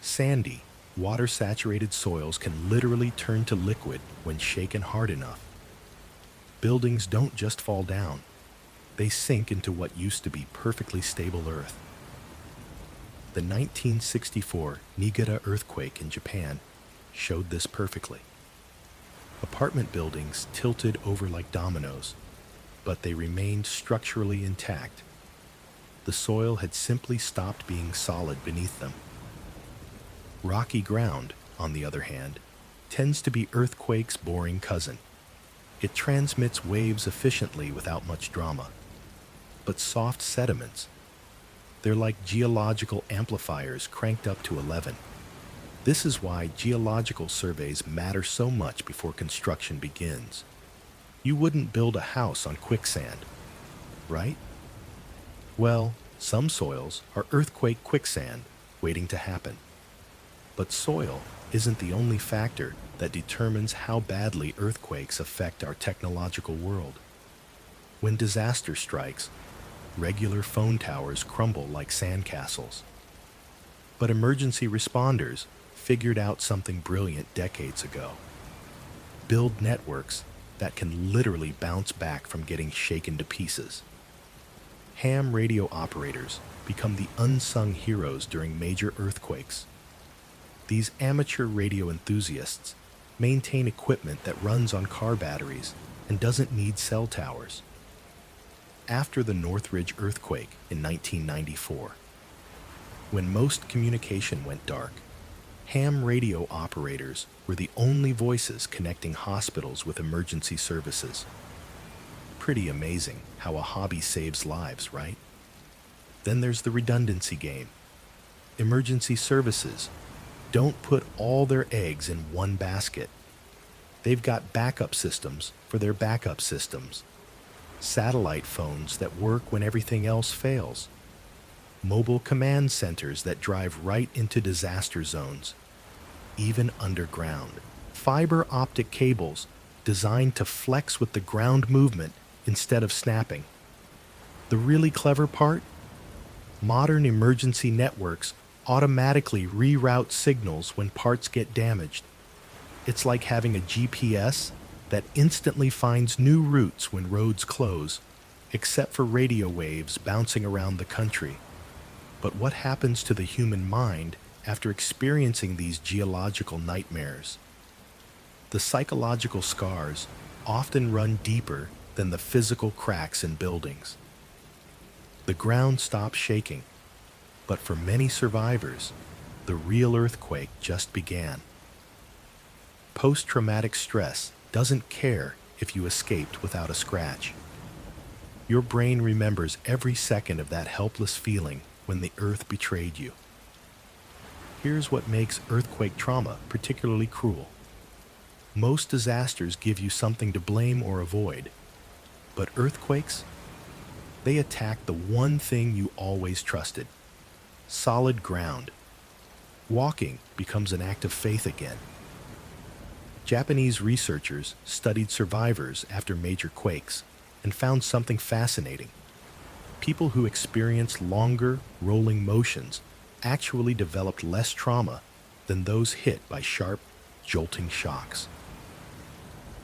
Sandy, water-saturated soils can literally turn to liquid when shaken hard enough. Buildings don't just fall down, they sink into what used to be perfectly stable earth. The 1964 Niigata earthquake in Japan showed this perfectly. Apartment buildings tilted over like dominoes, but they remained structurally intact. The soil had simply stopped being solid beneath them. Rocky ground, on the other hand, tends to be earthquake's boring cousin. It transmits waves efficiently without much drama. But soft sediments, they're like geological amplifiers cranked up to 11. This is why geological surveys matter so much before construction begins. You wouldn't build a house on quicksand, right? Well, some soils are earthquake quicksand waiting to happen. But soil isn't the only factor that determines how badly earthquakes affect our technological world. When disaster strikes, regular phone towers crumble like sandcastles. But emergency responders figured out something brilliant decades ago. Build networks that can literally bounce back from getting shaken to pieces. Ham radio operators become the unsung heroes during major earthquakes. These amateur radio enthusiasts maintain equipment that runs on car batteries and doesn't need cell towers. After the Northridge earthquake in 1994, when most communication went dark, ham radio operators were the only voices connecting hospitals with emergency services. Pretty amazing how a hobby saves lives, right? Then there's the redundancy game. Emergency services don't put all their eggs in one basket. They've got backup systems for their backup systems. Satellite phones that work when everything else fails. Mobile command centers that drive right into disaster zones. Even underground. Fiber optic cables designed to flex with the ground movement instead of snapping. The really clever part? Modern emergency networks automatically reroute signals when parts get damaged. It's like having a GPS that instantly finds new routes when roads close, except for radio waves bouncing around the country. But what happens to the human mind after experiencing these geological nightmares? The psychological scars often run deeper than the physical cracks in buildings. The ground stops shaking, but for many survivors, the real earthquake just began. Post-traumatic stress doesn't care if you escaped without a scratch. Your brain remembers every second of that helpless feeling when the earth betrayed you. Here's what makes earthquake trauma particularly cruel. Most disasters give you something to blame or avoid, but earthquakes, they attack the one thing you always trusted: solid ground. Walking becomes an act of faith again. Japanese researchers studied survivors after major quakes and found something fascinating. People who experienced longer, rolling motions actually developed less trauma than those hit by sharp, jolting shocks.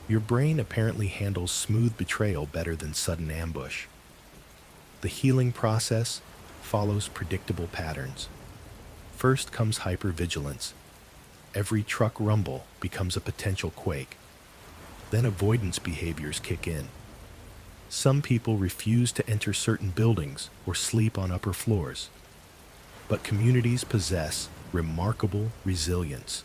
Your brain apparently handles smooth betrayal better than sudden ambush. The healing process follows predictable patterns. First comes hypervigilance. Every truck rumble becomes a potential quake. Then avoidance behaviors kick in. Some people refuse to enter certain buildings or sleep on upper floors. But communities possess remarkable resilience.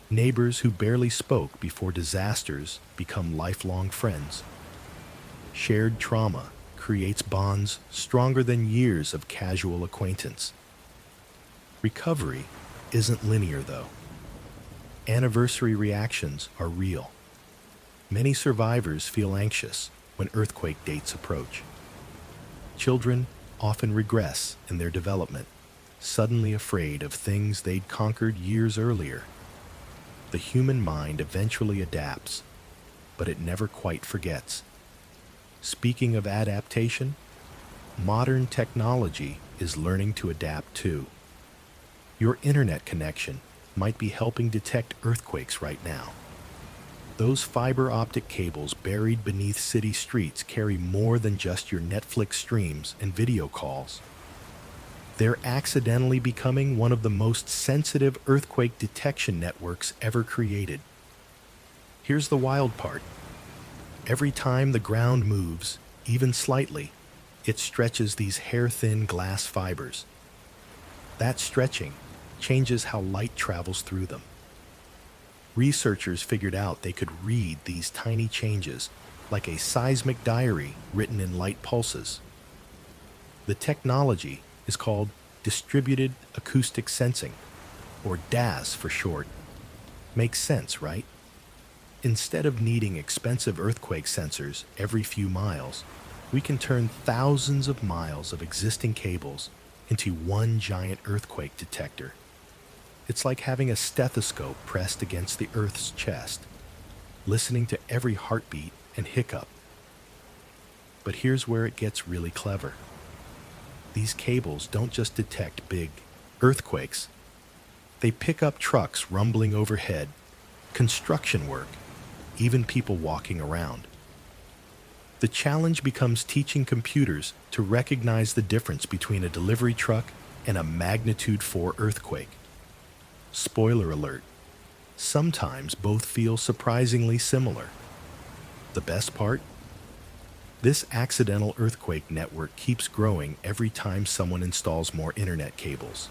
Neighbors who barely spoke before disasters become lifelong friends. Shared trauma creates bonds stronger than years of casual acquaintance. Recovery isn't linear, though. Anniversary reactions are real. Many survivors feel anxious when earthquake dates approach. Children often regress in their development, suddenly afraid of things they'd conquered years earlier. The human mind eventually adapts, but it never quite forgets. Speaking of adaptation, modern technology is learning to adapt too. Your internet connection might be helping detect earthquakes right now. Those fiber optic cables buried beneath city streets carry more than just your Netflix streams and video calls. They're accidentally becoming one of the most sensitive earthquake detection networks ever created. Here's the wild part. Every time the ground moves, even slightly, it stretches these hair-thin glass fibers. That stretching changes how light travels through them. Researchers figured out they could read these tiny changes like a seismic diary written in light pulses. The technology is called Distributed Acoustic Sensing, or DAS for short. Makes sense, right? Instead of needing expensive earthquake sensors every few miles, we can turn thousands of miles of existing cables into one giant earthquake detector. It's like having a stethoscope pressed against the Earth's chest, listening to every heartbeat and hiccup. But here's where it gets really clever. These cables don't just detect big earthquakes. They pick up trucks rumbling overhead, construction work, even people walking around. The challenge becomes teaching computers to recognize the difference between a delivery truck and a magnitude 4 earthquake. Spoiler alert, sometimes both feel surprisingly similar. The best part? This accidental earthquake network keeps growing every time someone installs more internet cables.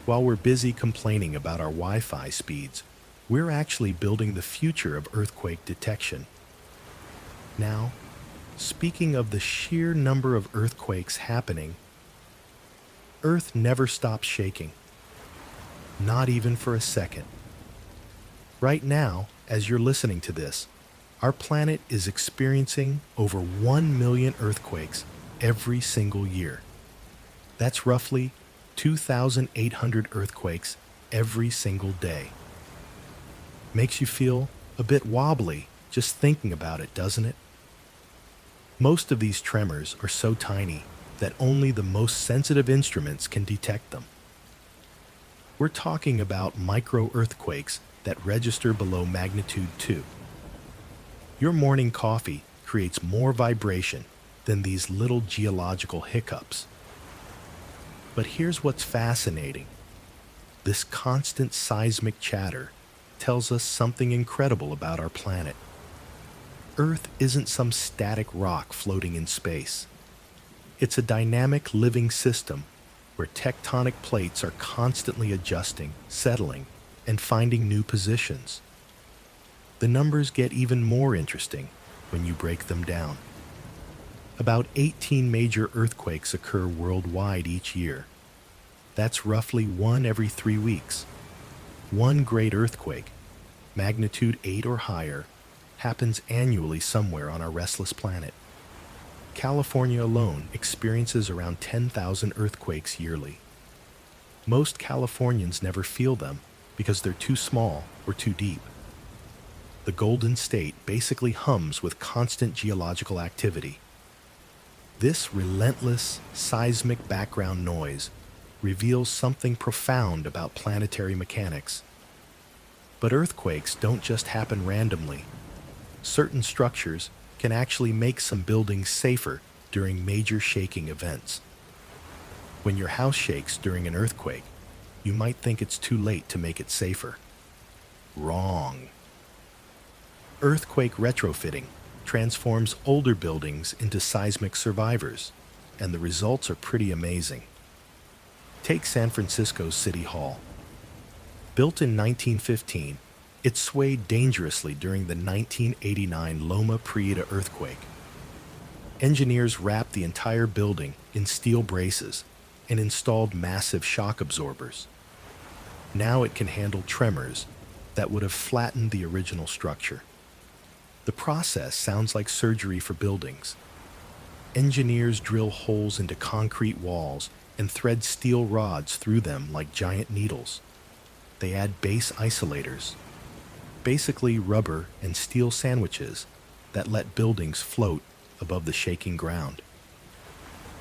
While we're busy complaining about our Wi-Fi speeds, we're actually building the future of earthquake detection. Now, speaking of the sheer number of earthquakes happening, Earth never stops shaking. Not even for a second. Right now, as you're listening to this, our planet is experiencing over 1 million earthquakes every single year. That's roughly 2,800 earthquakes every single day. Makes you feel a bit wobbly just thinking about it, doesn't it? Most of these tremors are so tiny that only the most sensitive instruments can detect them. We're talking about micro-earthquakes that register below magnitude 2. Your morning coffee creates more vibration than these little geological hiccups. But here's what's fascinating. This constant seismic chatter tells us something incredible about our planet. Earth isn't some static rock floating in space. It's a dynamic living system where tectonic plates are constantly adjusting, settling, and finding new positions. The numbers get even more interesting when you break them down. About 18 major earthquakes occur worldwide each year. That's roughly one every 3 weeks. One great earthquake, magnitude 8 or higher, happens annually somewhere on our restless planet. California alone experiences around 10,000 earthquakes yearly. Most Californians never feel them because they're too small or too deep. The Golden State basically hums with constant geological activity. This relentless, seismic background noise reveals something profound about planetary mechanics. But earthquakes don't just happen randomly. Certain structures can actually make some buildings safer during major shaking events. When your house shakes during an earthquake, you might think it's too late to make it safer. Wrong. Earthquake retrofitting transforms older buildings into seismic survivors, and the results are pretty amazing. Take San Francisco's City Hall. Built in 1915, it swayed dangerously during the 1989 Loma Prieta earthquake. Engineers wrapped the entire building in steel braces and installed massive shock absorbers. Now it can handle tremors that would have flattened the original structure. The process sounds like surgery for buildings. Engineers drill holes into concrete walls and thread steel rods through them like giant needles. They add base isolators, basically rubber and steel sandwiches that let buildings float above the shaking ground.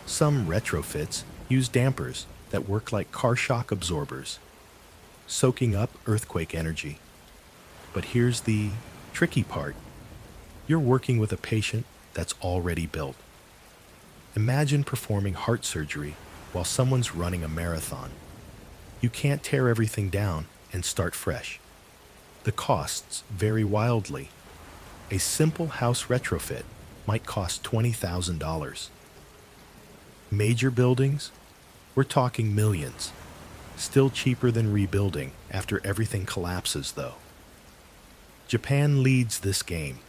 Some retrofits use dampers that work like car shock absorbers, soaking up earthquake energy. But here's the tricky part. You're working with a patient that's already built. Imagine performing heart surgery while someone's running a marathon. You can't tear everything down and start fresh. The costs vary wildly. A simple house retrofit might cost $20,000. Major buildings? We're talking millions. Still cheaper than rebuilding after everything collapses, though. Japan leads this game.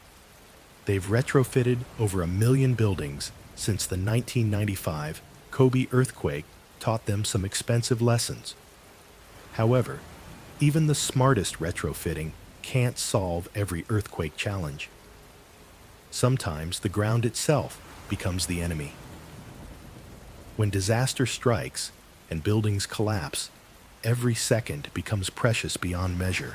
They've retrofitted over 1 million buildings since the 1995 Kobe earthquake taught them some expensive lessons. However, even the smartest retrofitting can't solve every earthquake challenge. Sometimes the ground itself becomes the enemy. When disaster strikes and buildings collapse, every second becomes precious beyond measure.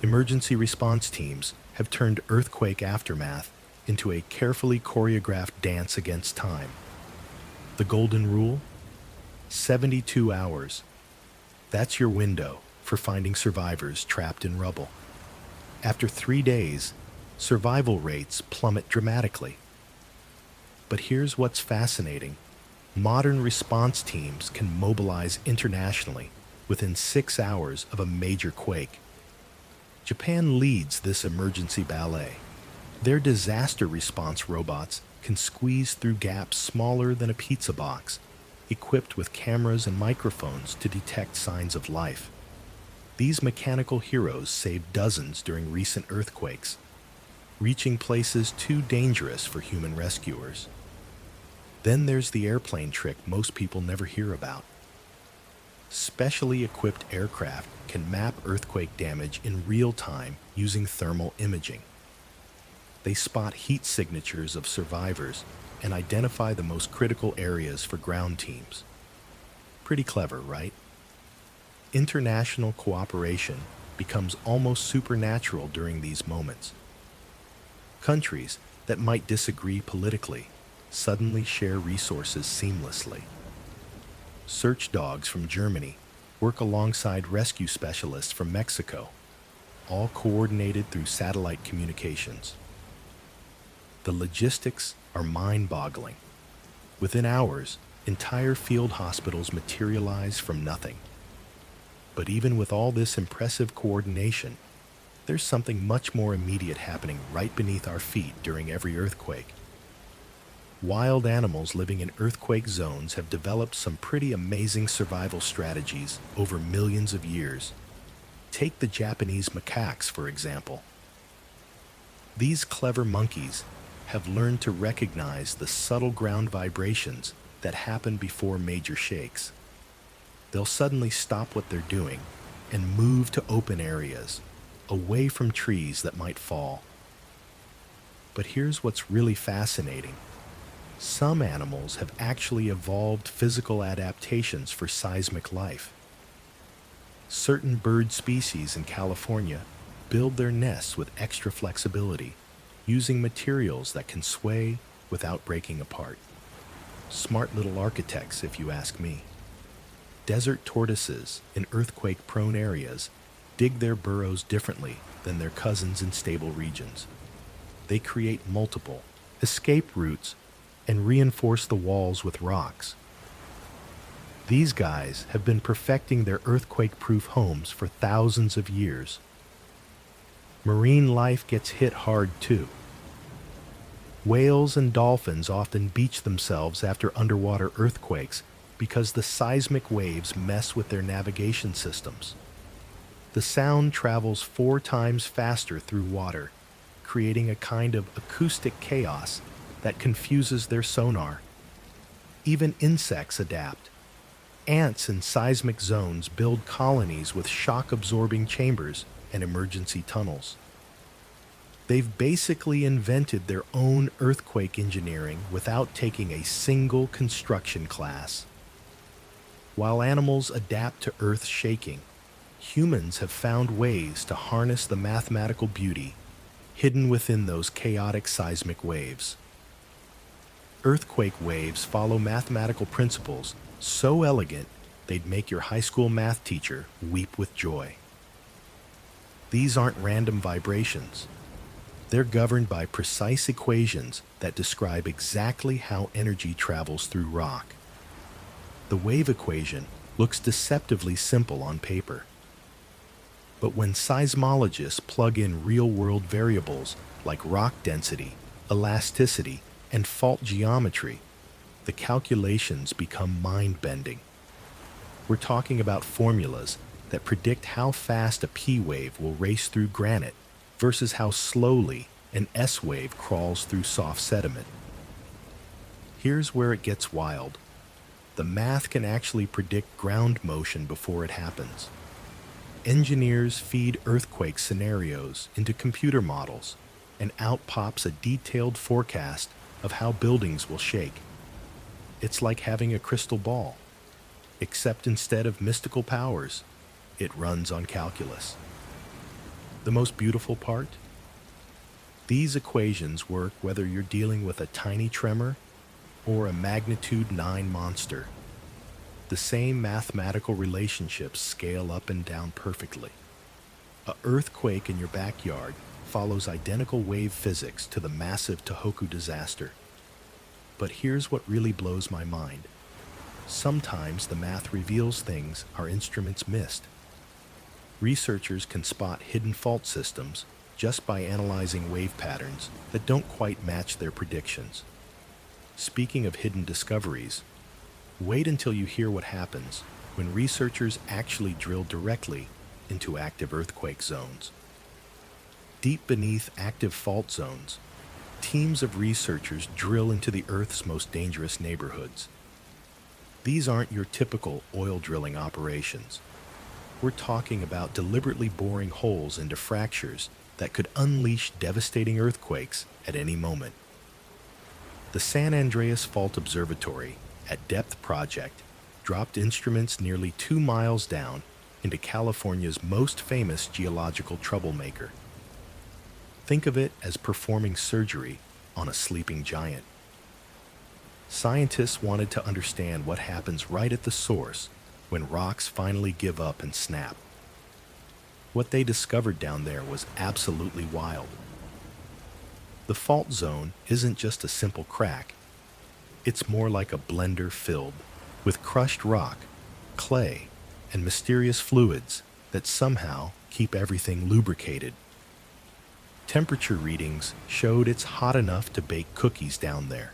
Emergency response teams have turned earthquake aftermath into a carefully choreographed dance against time. The golden rule? 72 hours. That's your window for finding survivors trapped in rubble. After 3 days, survival rates plummet dramatically. But here's what's fascinating. Modern response teams can mobilize internationally within 6 hours of a major quake. Japan leads this emergency ballet. Their disaster response robots can squeeze through gaps smaller than a pizza box, equipped with cameras and microphones to detect signs of life. These mechanical heroes saved dozens during recent earthquakes, reaching places too dangerous for human rescuers. Then there's the airplane trick most people never hear about. Specially equipped aircraft can map earthquake damage in real time using thermal imaging. They spot heat signatures of survivors and identify the most critical areas for ground teams. Pretty clever, right? International cooperation becomes almost supernatural during these moments. Countries that might disagree politically suddenly share resources seamlessly. Search dogs from Germany work alongside rescue specialists from Mexico, all coordinated through satellite communications. The logistics are mind-boggling. Within hours, entire field hospitals materialize from nothing. But even with all this impressive coordination, there's something much more immediate happening right beneath our feet during every earthquake. Wild animals living in earthquake zones have developed some pretty amazing survival strategies over millions of years. Take the Japanese macaques, for example. These clever monkeys have learned to recognize the subtle ground vibrations that happen before major shakes. They'll suddenly stop what they're doing and move to open areas, away from trees that might fall. But here's what's really fascinating. Some animals have actually evolved physical adaptations for seismic life. Certain bird species in California build their nests with extra flexibility, using materials that can sway without breaking apart. Smart little architects, if you ask me. Desert tortoises in earthquake-prone areas dig their burrows differently than their cousins in stable regions. They create multiple escape routes and reinforce the walls with rocks. These guys have been perfecting their earthquake-proof homes for thousands of years. Marine life gets hit hard too. Whales and dolphins often beach themselves after underwater earthquakes because the seismic waves mess with their navigation systems. The sound travels 4 times faster through water, creating a kind of acoustic chaos that confuses their sonar. Even insects adapt. Ants in seismic zones build colonies with shock-absorbing chambers and emergency tunnels. They've basically invented their own earthquake engineering without taking a single construction class. While animals adapt to Earth shaking, humans have found ways to harness the mathematical beauty hidden within those chaotic seismic waves. Earthquake waves follow mathematical principles so elegant they'd make your high school math teacher weep with joy. These aren't random vibrations. They're governed by precise equations that describe exactly how energy travels through rock. The wave equation looks deceptively simple on paper. But when seismologists plug in real-world variables like rock density, elasticity, and fault geometry, the calculations become mind-bending. We're talking about formulas that predict how fast a P wave will race through granite versus how slowly an S wave crawls through soft sediment. Here's where it gets wild. The math can actually predict ground motion before it happens. Engineers feed earthquake scenarios into computer models, and out pops a detailed forecast of how buildings will shake. It's like having a crystal ball, except instead of mystical powers, it runs on calculus. The most beautiful part? These equations work whether you're dealing with a tiny tremor or a magnitude 9 monster. The same mathematical relationships scale up and down perfectly. An earthquake in your backyard follows identical wave physics to the massive Tohoku disaster. But here's what really blows my mind. Sometimes the math reveals things our instruments missed. Researchers can spot hidden fault systems just by analyzing wave patterns that don't quite match their predictions. Speaking of hidden discoveries, wait until you hear what happens when researchers actually drill directly into active earthquake zones. Deep beneath active fault zones, teams of researchers drill into the Earth's most dangerous neighborhoods. These aren't your typical oil drilling operations. We're talking about deliberately boring holes into fractures that could unleash devastating earthquakes at any moment. The San Andreas Fault Observatory at Depth Project dropped instruments nearly 2 miles down into California's most famous geological troublemaker. Think of it as performing surgery on a sleeping giant. Scientists wanted to understand what happens right at the source when rocks finally give up and snap. What they discovered down there was absolutely wild. The fault zone isn't just a simple crack. It's more like a blender filled with crushed rock, clay, and mysterious fluids that somehow keep everything lubricated. Temperature readings showed it's hot enough to bake cookies down there.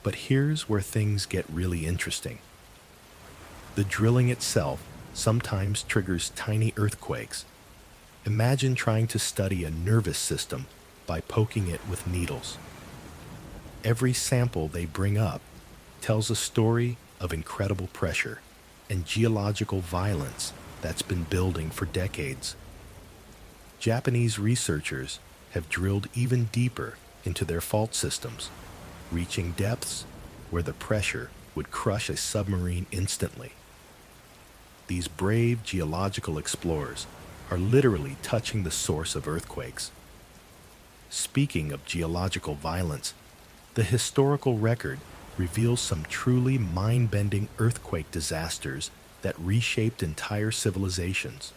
But here's where things get really interesting. The drilling itself sometimes triggers tiny earthquakes. Imagine trying to study a nervous system by poking it with needles. Every sample they bring up tells a story of incredible pressure and geological violence that's been building for decades. Japanese researchers have drilled even deeper into their fault systems, reaching depths where the pressure would crush a submarine instantly. These brave geological explorers are literally touching the source of earthquakes. Speaking of geological violence, the historical record reveals some truly mind-bending earthquake disasters that reshaped entire civilizations.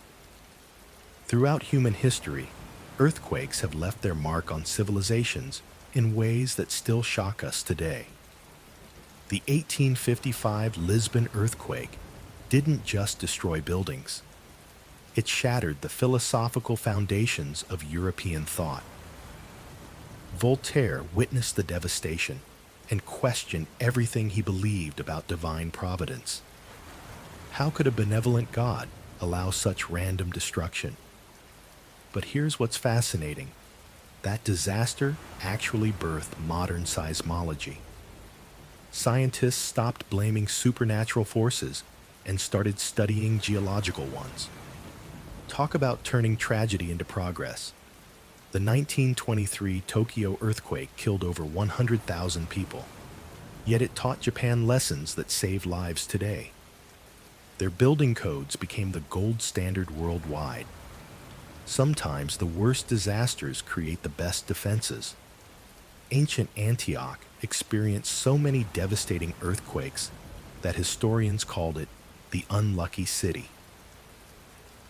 Throughout human history, earthquakes have left their mark on civilizations in ways that still shock us today. The 1855 Lisbon earthquake didn't just destroy buildings. It shattered the philosophical foundations of European thought. Voltaire witnessed the devastation and questioned everything he believed about divine providence. How could a benevolent God allow such random destruction? But here's what's fascinating. That disaster actually birthed modern seismology. Scientists stopped blaming supernatural forces and started studying geological ones. Talk about turning tragedy into progress. The 1923 Tokyo earthquake killed over 100,000 people, yet it taught Japan lessons that save lives today. Their building codes became the gold standard worldwide. Sometimes the worst disasters create the best defenses. Ancient Antioch experienced so many devastating earthquakes that historians called it the unlucky city.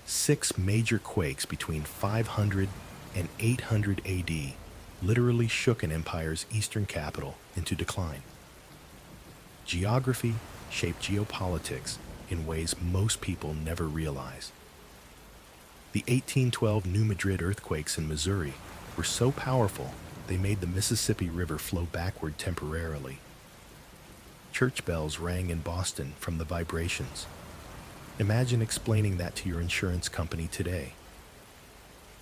6 major quakes between 500 and 800 AD literally shook an empire's eastern capital into decline. Geography shaped geopolitics in ways most people never realize. The 1812 New Madrid earthquakes in Missouri were so powerful they made the Mississippi River flow backward temporarily. Church bells rang in Boston from the vibrations. Imagine explaining that to your insurance company today.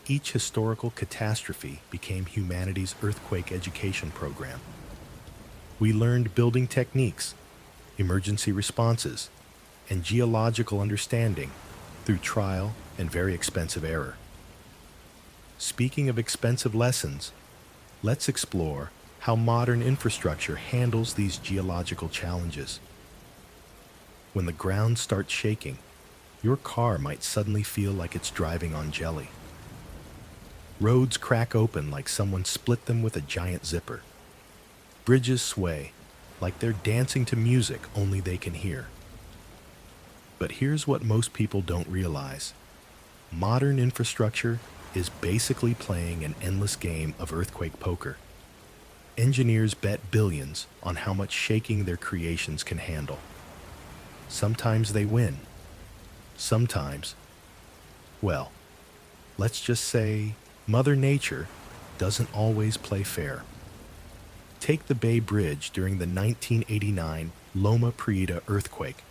Each historical catastrophe became humanity's earthquake education program. We learned building techniques, emergency responses, and geological understanding through trial and very expensive error. Speaking of expensive lessons, let's explore how modern infrastructure handles these geological challenges. When the ground starts shaking, your car might suddenly feel like it's driving on jelly. Roads crack open like someone split them with a giant zipper. Bridges sway like they're dancing to music only they can hear. But here's what most people don't realize. Modern infrastructure is basically playing an endless game of earthquake poker. Engineers bet billions on how much shaking their creations can handle. Sometimes they win. Sometimes, well, let's just say Mother Nature doesn't always play fair. Take the Bay Bridge during the 1989 Loma Prieta earthquake.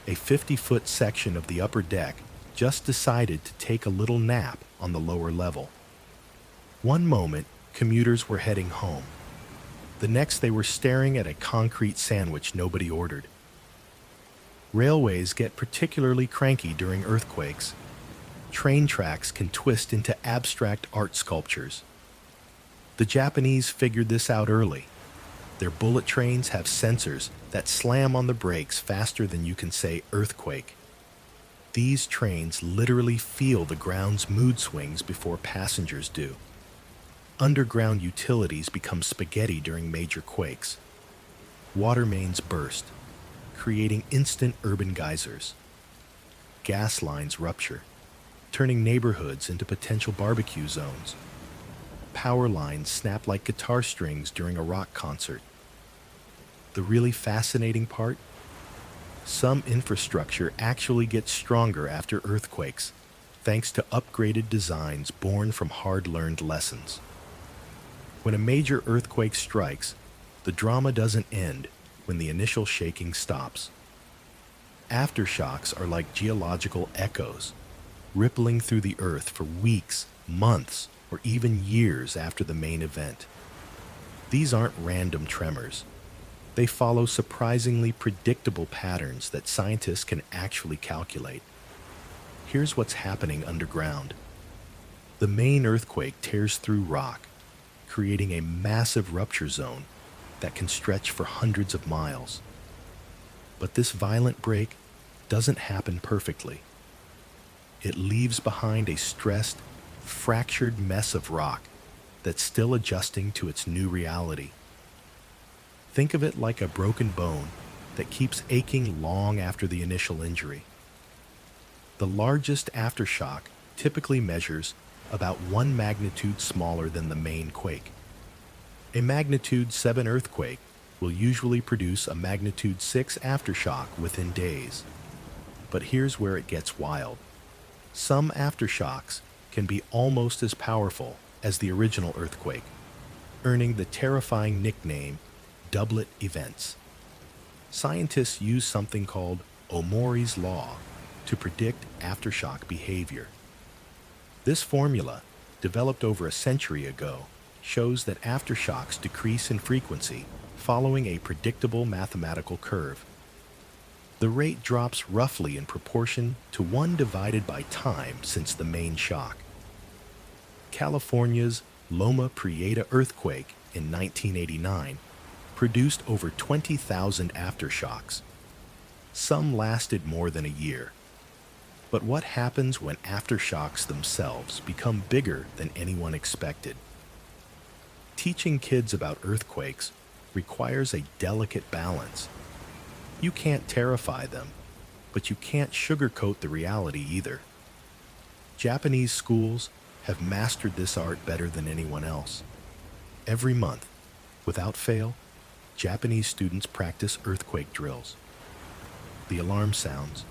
A 50-foot section of the upper deck just decided to take a little nap on the lower level. One moment, commuters were heading home. The next, they were staring at a concrete sandwich nobody ordered. Railways get particularly cranky during earthquakes. Train tracks can twist into abstract art sculptures. The Japanese figured this out early. Their bullet trains have sensors that slam on the brakes faster than you can say earthquake. These trains literally feel the ground's mood swings before passengers do. Underground utilities become spaghetti during major quakes. Water mains burst, creating instant urban geysers. Gas lines rupture, turning neighborhoods into potential barbecue zones. Power lines snap like guitar strings during a rock concert. The really fascinating part? Some infrastructure actually gets stronger after earthquakes, thanks to upgraded designs born from hard-learned lessons. When a major earthquake strikes, the drama doesn't end when the initial shaking stops. Aftershocks are like geological echoes, rippling through the earth for weeks, months, or even years after the main event. These aren't random tremors. They follow surprisingly predictable patterns that scientists can actually calculate. Here's what's happening underground. The main earthquake tears through rock, creating a massive rupture zone that can stretch for hundreds of miles. But this violent break doesn't happen perfectly. It leaves behind a stressed, fractured mess of rock that's still adjusting to its new reality. Think of it like a broken bone that keeps aching long after the initial injury. The largest aftershock typically measures about 1 magnitude smaller than the main quake. A magnitude 7 earthquake will usually produce a magnitude 6 aftershock within days. But here's where it gets wild. Some aftershocks can be almost as powerful as the original earthquake, earning the terrifying nickname doublet events. Scientists use something called Omori's Law to predict aftershock behavior. This formula, developed over a century ago, shows that aftershocks decrease in frequency following a predictable mathematical curve. The rate drops roughly in proportion to 1 divided by time since the main shock. California's Loma Prieta earthquake in 1989 produced over 20,000 aftershocks. Some lasted more than a year. But what happens when aftershocks themselves become bigger than anyone expected? Teaching kids about earthquakes requires a delicate balance. You can't terrify them, but you can't sugarcoat the reality either. Japanese schools have mastered this art better than anyone else. Every month, without fail, Japanese students practice earthquake drills. The alarm sounds,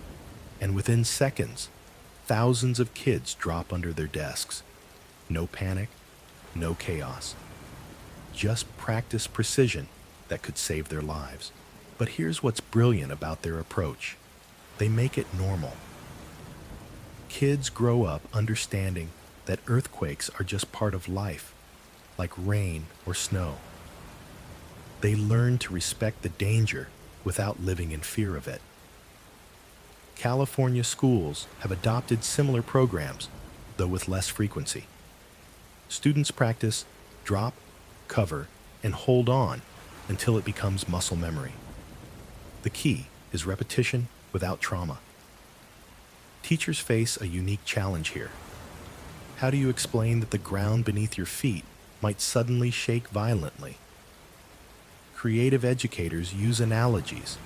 and within seconds, thousands of kids drop under their desks. No panic, no chaos. Just practice precision that could save their lives. But here's what's brilliant about their approach. They make it normal. Kids grow up understanding that earthquakes are just part of life, like rain or snow. They learn to respect the danger without living in fear of it. California schools have adopted similar programs, though with less frequency. Students practice drop, cover, and hold on until it becomes muscle memory. The key is repetition without trauma. Teachers face a unique challenge here. How do you explain that the ground beneath your feet might suddenly shake violently? Creative educators use analogies,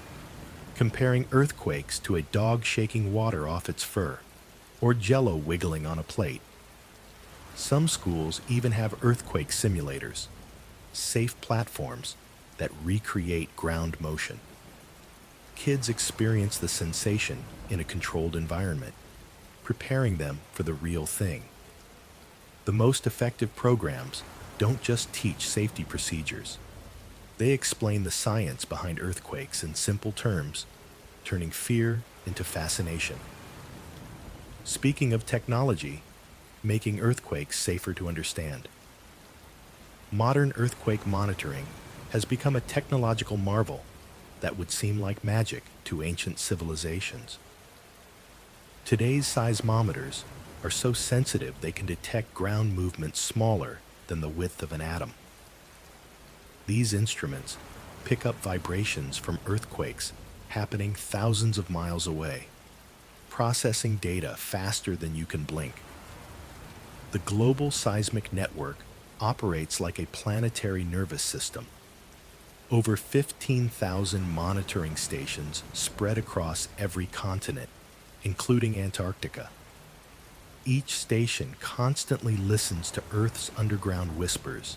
comparing earthquakes to a dog shaking water off its fur, or jello wiggling on a plate. Some schools even have earthquake simulators, safe platforms that recreate ground motion. Kids experience the sensation in a controlled environment, preparing them for the real thing. The most effective programs don't just teach safety procedures. They explain the science behind earthquakes in simple terms, turning fear into fascination. Speaking of technology, making earthquakes safer to understand. Modern earthquake monitoring has become a technological marvel that would seem like magic to ancient civilizations. Today's seismometers are so sensitive they can detect ground movements smaller than the width of an atom. These instruments pick up vibrations from earthquakes happening thousands of miles away, processing data faster than you can blink. The global seismic network operates like a planetary nervous system. Over 15,000 monitoring stations spread across every continent, including Antarctica. Each station constantly listens to Earth's underground whispers,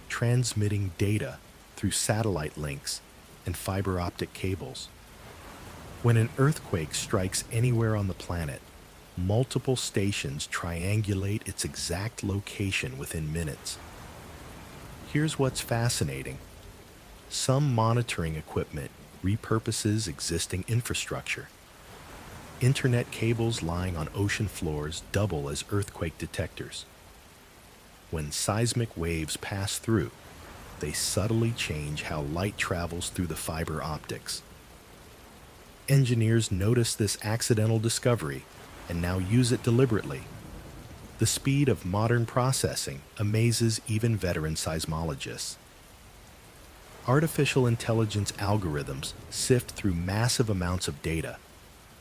transmitting data through satellite links and fiber optic cables. When an earthquake strikes anywhere on the planet, multiple stations triangulate its exact location within minutes. Here's what's fascinating. Some monitoring equipment repurposes existing infrastructure. Internet cables lying on ocean floors double as earthquake detectors. When seismic waves pass through, they subtly change how light travels through the fiber optics. Engineers notice this accidental discovery and now use it deliberately. The speed of modern processing amazes even veteran seismologists. Artificial intelligence algorithms sift through massive amounts of data,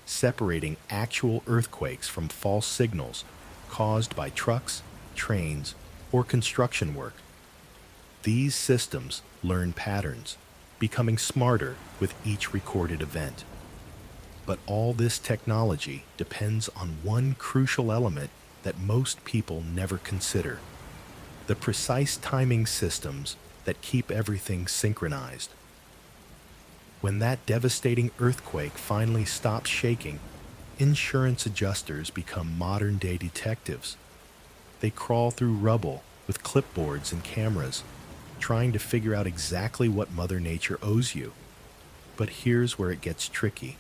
separating actual earthquakes from false signals caused by trucks, trains, or construction work. These systems learn patterns, becoming smarter with each recorded event. But all this technology depends on one crucial element that most people never consider: the precise timing systems that keep everything synchronized. When that devastating earthquake finally stops shaking, insurance adjusters become modern-day detectives. They crawl through rubble with clipboards and cameras, trying to figure out exactly what Mother Nature owes you. But here's where it gets tricky.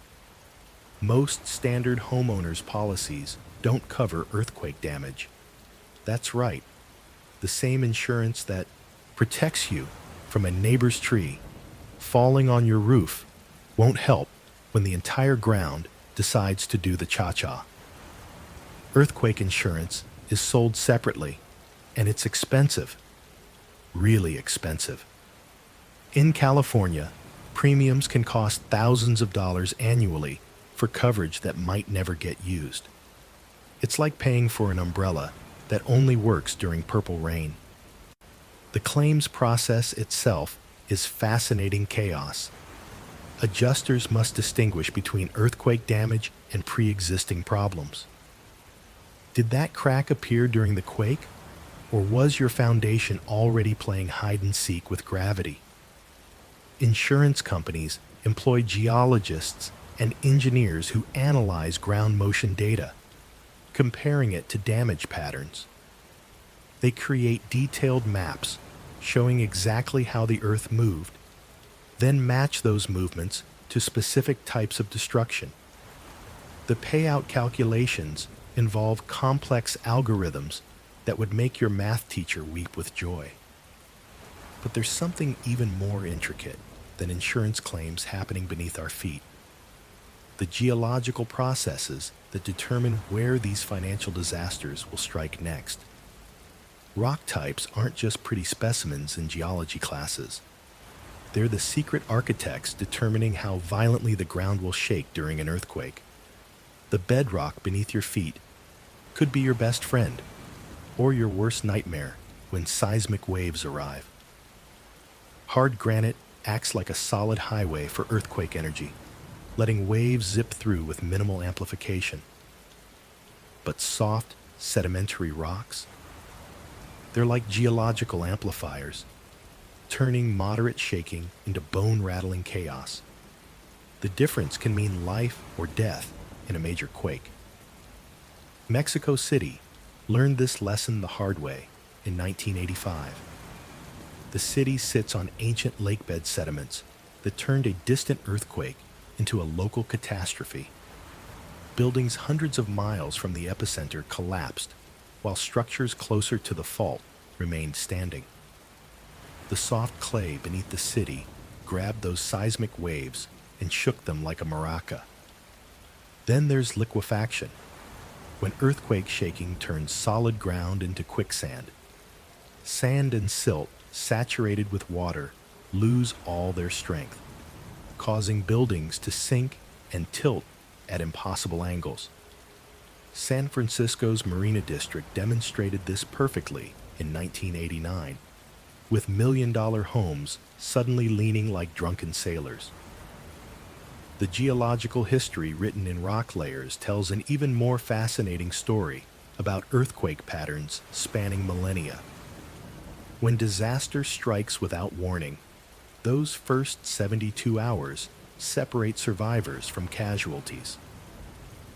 Most standard homeowners' policies don't cover earthquake damage. That's right, the same insurance that protects you from a neighbor's tree falling on your roof won't help when the entire ground decides to do the cha-cha. Earthquake insurance is sold separately And it's expensive, really expensive. In California, premiums can cost thousands of dollars annually for coverage that might never get used. It's like paying for an umbrella that only works during purple rain. The claims process itself is fascinating chaos. Adjusters must distinguish between earthquake damage and pre-existing problems. Did that crack appear during the quake, or was your foundation already playing hide-and-seek with gravity? Insurance companies employ geologists and engineers who analyze ground motion data, comparing it to damage patterns. They create detailed maps showing exactly how the Earth moved, then match those movements to specific types of destruction. The payout calculations involve complex algorithms that would make your math teacher weep with joy. But there's something even more intricate than insurance claims happening beneath our feet. The geological processes that determine where these financial disasters will strike next. Rock types aren't just pretty specimens in geology classes. They're the secret architects determining how violently the ground will shake during an earthquake. The bedrock beneath your feet could be your best friend or your worst nightmare when seismic waves arrive. Hard granite acts like a solid highway for earthquake energy, letting waves zip through with minimal amplification. But soft, sedimentary rocks? They're like geological amplifiers, turning moderate shaking into bone-rattling chaos. The difference can mean life or death in a major quake. Mexico City learned this lesson the hard way in 1985. The city sits on ancient lakebed sediments that turned a distant earthquake into a local catastrophe. Buildings hundreds of miles from the epicenter collapsed, while structures closer to the fault remained standing. The soft clay beneath the city grabbed those seismic waves and shook them like a maraca. Then there's liquefaction, when earthquake shaking turns solid ground into quicksand. Sand and silt, saturated with water, lose all their strength, causing buildings to sink and tilt at impossible angles. San Francisco's Marina District demonstrated this perfectly in 1989, with million-dollar homes suddenly leaning like drunken sailors. The geological history written in rock layers tells an even more fascinating story about earthquake patterns spanning millennia. When disaster strikes without warning, those first 72 hours separate survivors from casualties.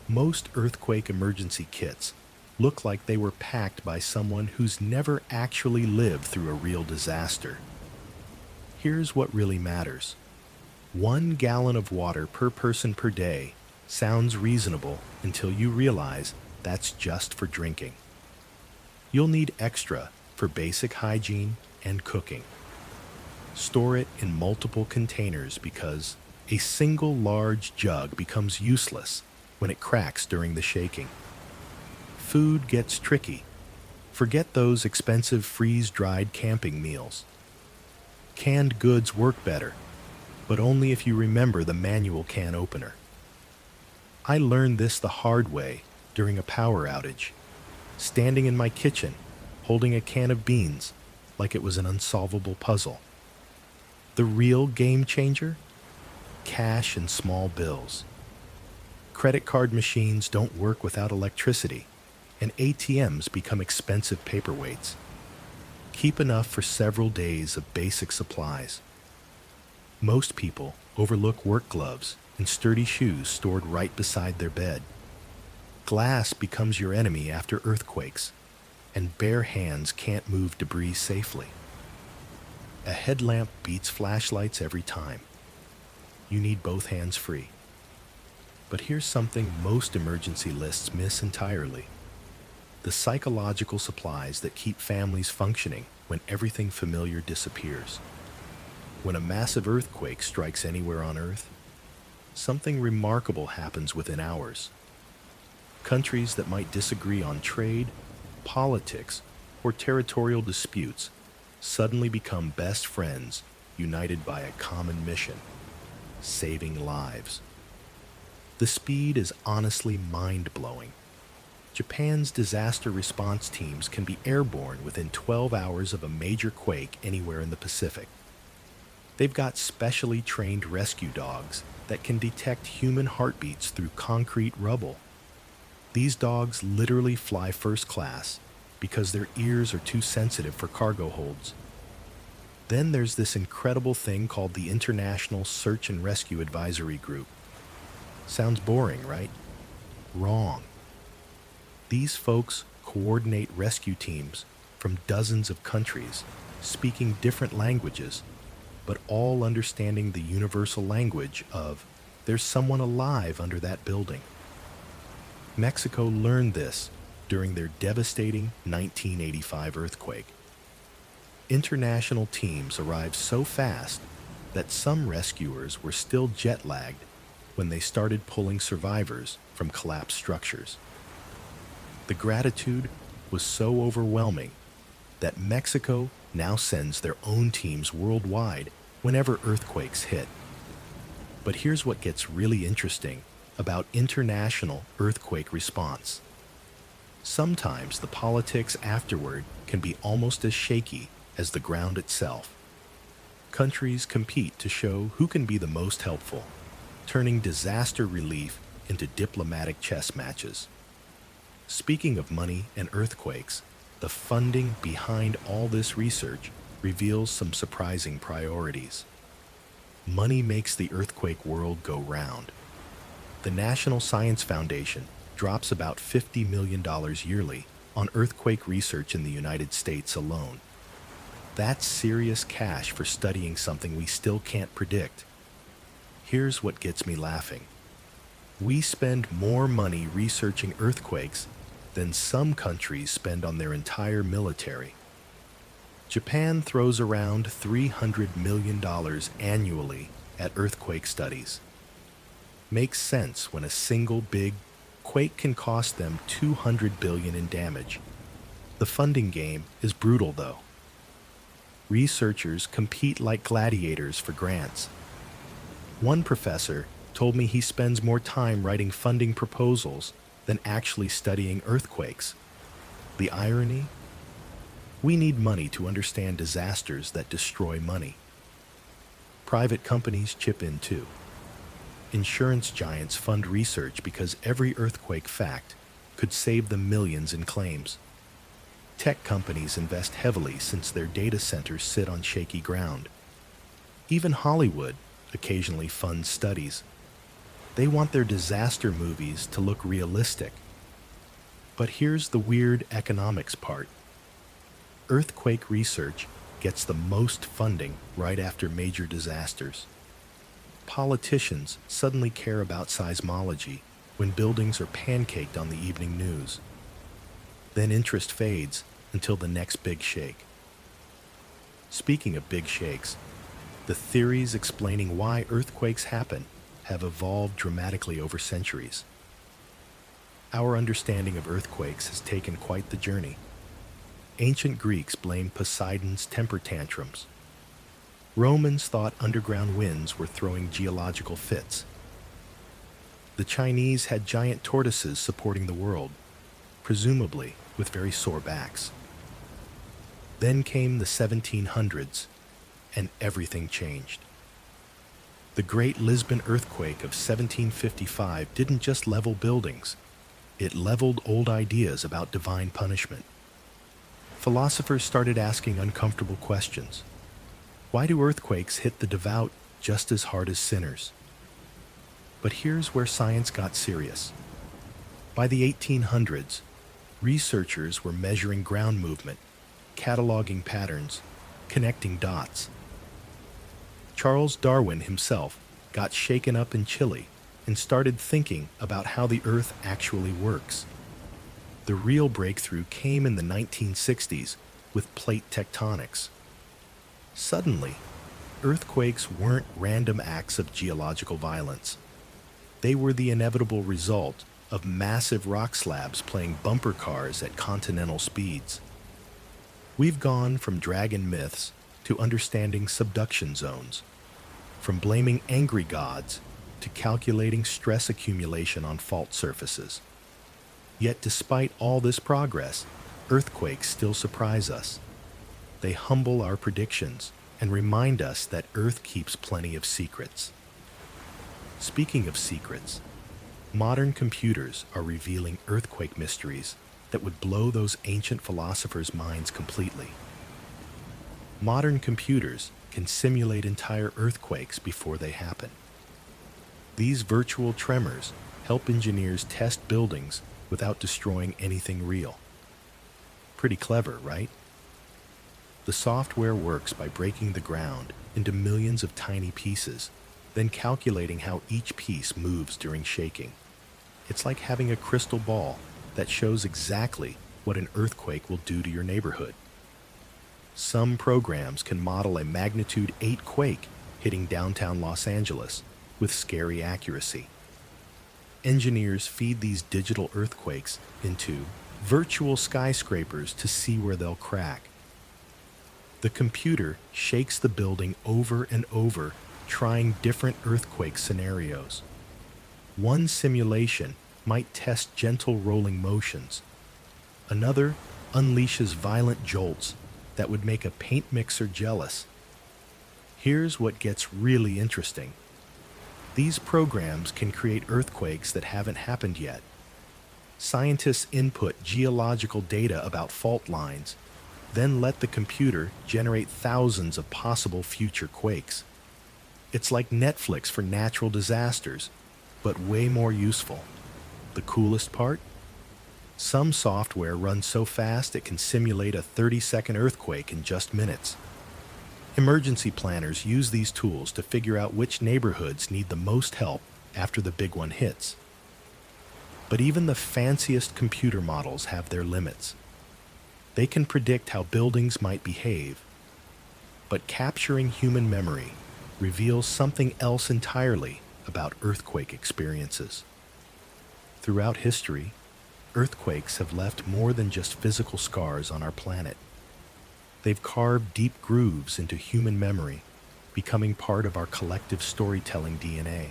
Most earthquake emergency kits look like they were packed by someone who's never actually lived through a real disaster. Here's what really matters. 1 gallon of water per person per day sounds reasonable until you realize that's just for drinking. You'll need extra for basic hygiene and cooking. Store it in multiple containers because a single large jug becomes useless when it cracks during the shaking. Food gets tricky. Forget those expensive freeze-dried camping meals. Canned goods work better, but only if you remember the manual can opener. I learned this the hard way during a power outage, standing in my kitchen, holding a can of beans like it was an unsolvable puzzle. The real game changer? Cash and small bills. Credit card machines don't work without electricity, and ATMs become expensive paperweights. Keep enough for several days of basic supplies. Most people overlook work gloves and sturdy shoes stored right beside their bed. Glass becomes your enemy after earthquakes, and bare hands can't move debris safely. A headlamp beats flashlights every time. You need both hands free. But here's something most emergency lists miss entirely. The psychological supplies that keep families functioning when everything familiar disappears. When a massive earthquake strikes anywhere on Earth, something remarkable happens within hours. Countries that might disagree on trade, politics, or territorial disputes suddenly become best friends united by a common mission: saving lives. The speed is honestly mind-blowing. Japan's disaster response teams can be airborne within 12 hours of a major quake anywhere in the Pacific. They've got specially trained rescue dogs that can detect human heartbeats through concrete rubble. These dogs literally fly first class because their ears are too sensitive for cargo holds. Then there's this incredible thing called the International Search and Rescue Advisory Group. Sounds boring, right? Wrong. These folks coordinate rescue teams from dozens of countries, speaking different languages, but all understanding the universal language of "there's someone alive under that building." Mexico learned this during their devastating 1985 earthquake. International teams arrived so fast that some rescuers were still jet-lagged when they started pulling survivors from collapsed structures. The gratitude was so overwhelming that Mexico now sends their own teams worldwide whenever earthquakes hit. But here's what gets really interesting about international earthquake response. Sometimes the politics afterward can be almost as shaky as the ground itself. Countries compete to show who can be the most helpful, turning disaster relief into diplomatic chess matches. Speaking of money and earthquakes, the funding behind all this research reveals some surprising priorities. Money makes the earthquake world go round. The National Science Foundation drops about $50 million yearly on earthquake research in the United States alone. That's serious cash for studying something we still can't predict. Here's what gets me laughing. We spend more money researching earthquakes than some countries spend on their entire military. Japan throws around $300 million annually at earthquake studies. Makes sense when a single big quake can cost them $200 billion in damage. The funding game is brutal, though. Researchers compete like gladiators for grants. One professor told me he spends more time writing funding proposals than actually studying earthquakes. The irony? We need money to understand disasters that destroy money. Private companies chip in too. Insurance giants fund research because every earthquake fact could save them millions in claims. Tech companies invest heavily since their data centers sit on shaky ground. Even Hollywood occasionally funds studies. They want their disaster movies to look realistic. But here's the weird economics part. Earthquake research gets the most funding right after major disasters. Politicians suddenly care about seismology when buildings are pancaked on the evening news. Then interest fades until the next big shake. Speaking of big shakes, the theories explaining why earthquakes happen have evolved dramatically over centuries. Our understanding of earthquakes has taken quite the journey. Ancient Greeks blamed Poseidon's temper tantrums. Romans thought underground winds were throwing geological fits. The Chinese had giant tortoises supporting the world, presumably with very sore backs. Then came the 1700s, and everything changed. The Great Lisbon Earthquake of 1755 didn't just level buildings, it leveled old ideas about divine punishment. Philosophers started asking uncomfortable questions. Why do earthquakes hit the devout just as hard as sinners? But here's where science got serious. By the 1800s, researchers were measuring ground movement, cataloging patterns, connecting dots. Charles Darwin himself got shaken up in Chile and started thinking about how the Earth actually works. The real breakthrough came in the 1960s with plate tectonics. Suddenly, earthquakes weren't random acts of geological violence. They were the inevitable result of massive rock slabs playing bumper cars at continental speeds. We've gone from dragon myths to understanding subduction zones, from blaming angry gods to calculating stress accumulation on fault surfaces. Yet despite all this progress, earthquakes still surprise us. They humble our predictions and remind us that Earth keeps plenty of secrets. Speaking of secrets, modern computers are revealing earthquake mysteries that would blow those ancient philosophers' minds completely. Modern computers can simulate entire earthquakes before they happen. These virtual tremors help engineers test buildings without destroying anything real. Pretty clever, right? The software works by breaking the ground into millions of tiny pieces, then calculating how each piece moves during shaking. It's like having a crystal ball that shows exactly what an earthquake will do to your neighborhood. Some programs can model a magnitude 8 quake hitting downtown Los Angeles with scary accuracy. Engineers feed these digital earthquakes into virtual skyscrapers to see where they'll crack. The computer shakes the building over and over, trying different earthquake scenarios. One simulation might test gentle rolling motions. Another unleashes violent jolts that would make a paint mixer jealous. Here's what gets really interesting. These programs can create earthquakes that haven't happened yet. Scientists input geological data about fault lines, then let the computer generate thousands of possible future quakes. It's like Netflix for natural disasters, but way more useful. The coolest part? Some software runs so fast it can simulate a 30-second earthquake in just minutes. Emergency planners use these tools to figure out which neighborhoods need the most help after the big one hits. But even the fanciest computer models have their limits. They can predict how buildings might behave, but capturing human memory reveals something else entirely about earthquake experiences. Throughout history, earthquakes have left more than just physical scars on our planet. They've carved deep grooves into human memory, becoming part of our collective storytelling DNA.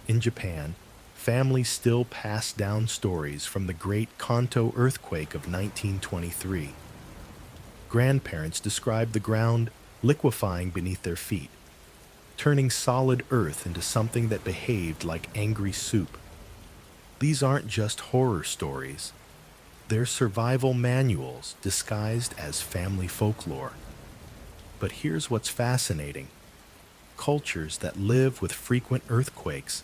In Japan, families still pass down stories from the Great Kanto earthquake of 1923. Grandparents describe the ground liquefying beneath their feet, turning solid earth into something that behaved like angry soup. These aren't just horror stories. They're survival manuals disguised as family folklore. But here's what's fascinating. Cultures that live with frequent earthquakes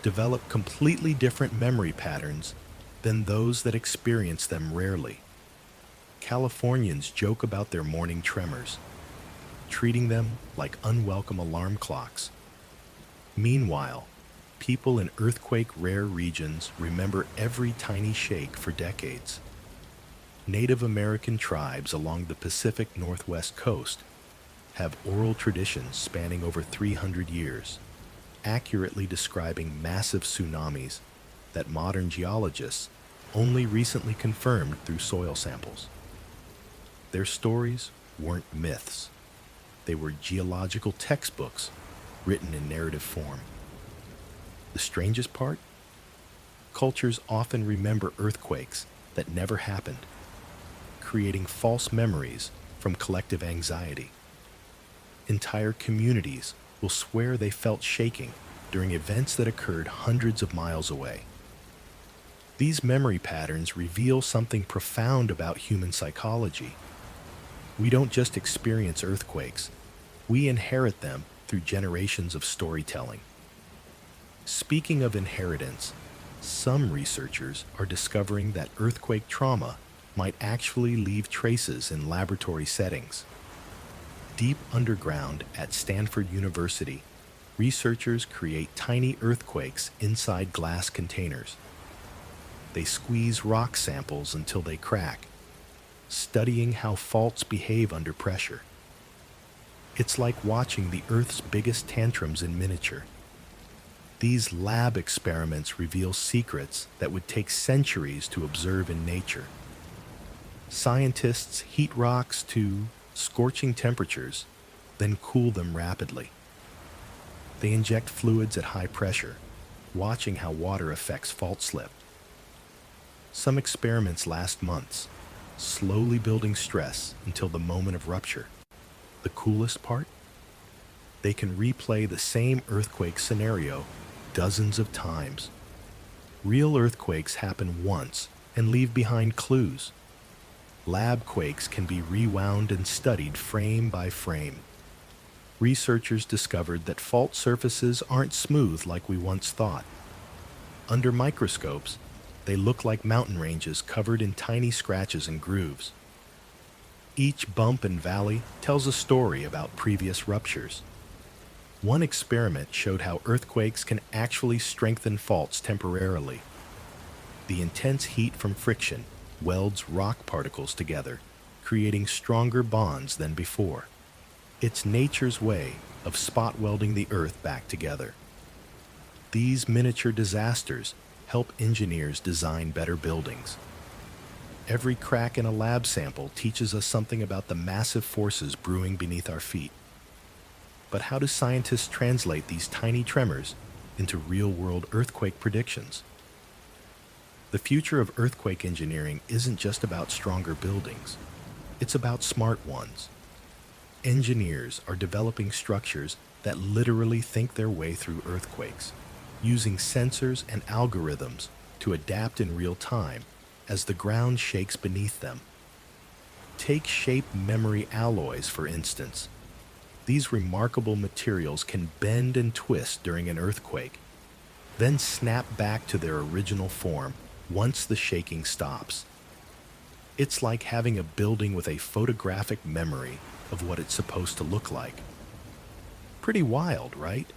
develop completely different memory patterns than those that experience them rarely. Californians joke about their morning tremors, treating them like unwelcome alarm clocks. Meanwhile, people in earthquake-rare regions remember every tiny shake for decades. Native American tribes along the Pacific Northwest coast have oral traditions spanning over 300 years, accurately describing massive tsunamis that modern geologists only recently confirmed through soil samples. Their stories weren't myths. They were geological textbooks written in narrative form. The strangest part? Cultures often remember earthquakes that never happened, creating false memories from collective anxiety. Entire communities will swear they felt shaking during events that occurred hundreds of miles away. These memory patterns reveal something profound about human psychology. We don't just experience earthquakes, we inherit them through generations of storytelling. Speaking of inheritance, some researchers are discovering that earthquake trauma might actually leave traces in laboratory settings. Deep underground at Stanford University, researchers create tiny earthquakes inside glass containers. They squeeze rock samples until they crack, studying how faults behave under pressure. It's like watching the Earth's biggest tantrums in miniature. These lab experiments reveal secrets that would take centuries to observe in nature. Scientists heat rocks to scorching temperatures, then cool them rapidly. They inject fluids at high pressure, watching how water affects fault slip. Some experiments last months, slowly building stress until the moment of rupture. The coolest part? They can replay the same earthquake scenario dozens of times. Real earthquakes happen once and leave behind clues. Lab quakes can be rewound and studied frame by frame. Researchers discovered that fault surfaces aren't smooth like we once thought. Under microscopes, they look like mountain ranges covered in tiny scratches and grooves. Each bump and valley tells a story about previous ruptures. One experiment showed how earthquakes can actually strengthen faults temporarily. The intense heat from friction welds rock particles together, creating stronger bonds than before. It's nature's way of spot welding the earth back together. These miniature disasters help engineers design better buildings. Every crack in a lab sample teaches us something about the massive forces brewing beneath our feet. But how do scientists translate these tiny tremors into real-world earthquake predictions? The future of earthquake engineering isn't just about stronger buildings. It's about smart ones. Engineers are developing structures that literally think their way through earthquakes, using sensors and algorithms to adapt in real time as the ground shakes beneath them. Take shape memory alloys, for instance. These remarkable materials can bend and twist during an earthquake, then snap back to their original form once the shaking stops. It's like having a building with a photographic memory of what it's supposed to look like. Pretty wild, right?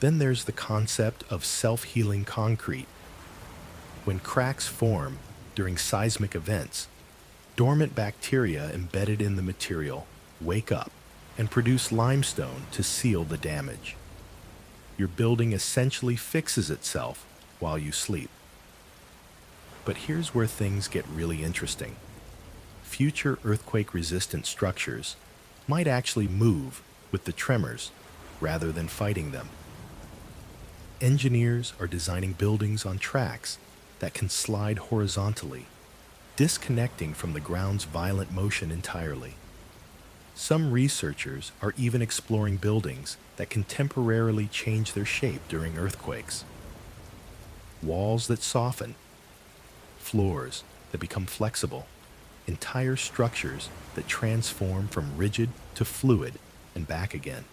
Then there's the concept of self-healing concrete. When cracks form during seismic events, dormant bacteria embedded in the material wake up and produce limestone to seal the damage. Your building essentially fixes itself while you sleep. But here's where things get really interesting. Future earthquake-resistant structures might actually move with the tremors rather than fighting them. Engineers are designing buildings on tracks that can slide horizontally, disconnecting from the ground's violent motion entirely. Some researchers are even exploring buildings that can temporarily change their shape during earthquakes. Walls that soften, floors that become flexible, entire structures that transform from rigid to fluid and back again.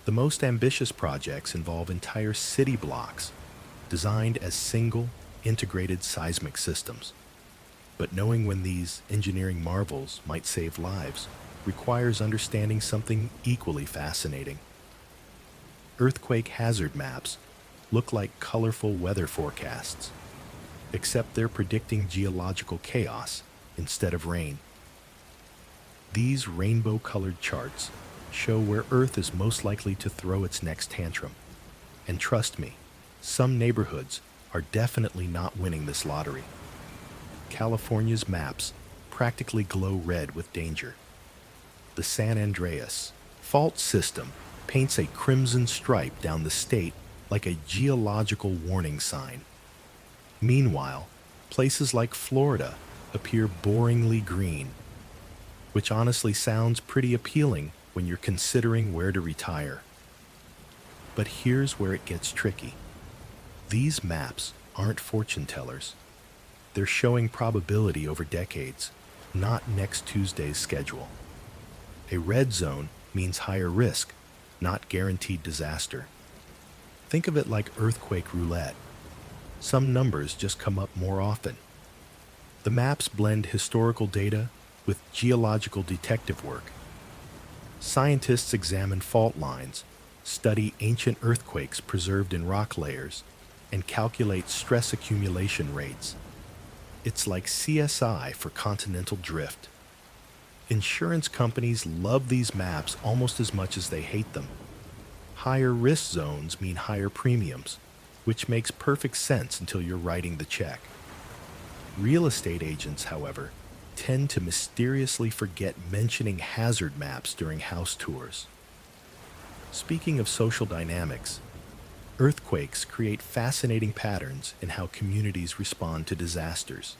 The most ambitious projects involve entire city blocks designed as single, integrated seismic systems. But knowing when these engineering marvels might save lives requires understanding something equally fascinating. Earthquake hazard maps look like colorful weather forecasts, except they're predicting geological chaos instead of rain. These rainbow-colored charts show where Earth is most likely to throw its next tantrum. And trust me, some neighborhoods are definitely not winning this lottery. California's maps practically glow red with danger. The San Andreas fault system paints a crimson stripe down the state like a geological warning sign. Meanwhile, places like Florida appear boringly green, which honestly sounds pretty appealing when you're considering where to retire. But here's where it gets tricky. These maps aren't fortune tellers. They're showing probability over decades, not next Tuesday's schedule. A red zone means higher risk, not guaranteed disaster. Think of it like earthquake roulette. Some numbers just come up more often. The maps blend historical data with geological detective work. Scientists examine fault lines, study ancient earthquakes preserved in rock layers, and calculate stress accumulation rates. It's like CSI for continental drift. Insurance companies love these maps almost as much as they hate them. Higher risk zones mean higher premiums, which makes perfect sense until you're writing the check. Real estate agents, however, tend to mysteriously forget mentioning hazard maps during house tours. Speaking of social dynamics, earthquakes create fascinating patterns in how communities respond to disasters.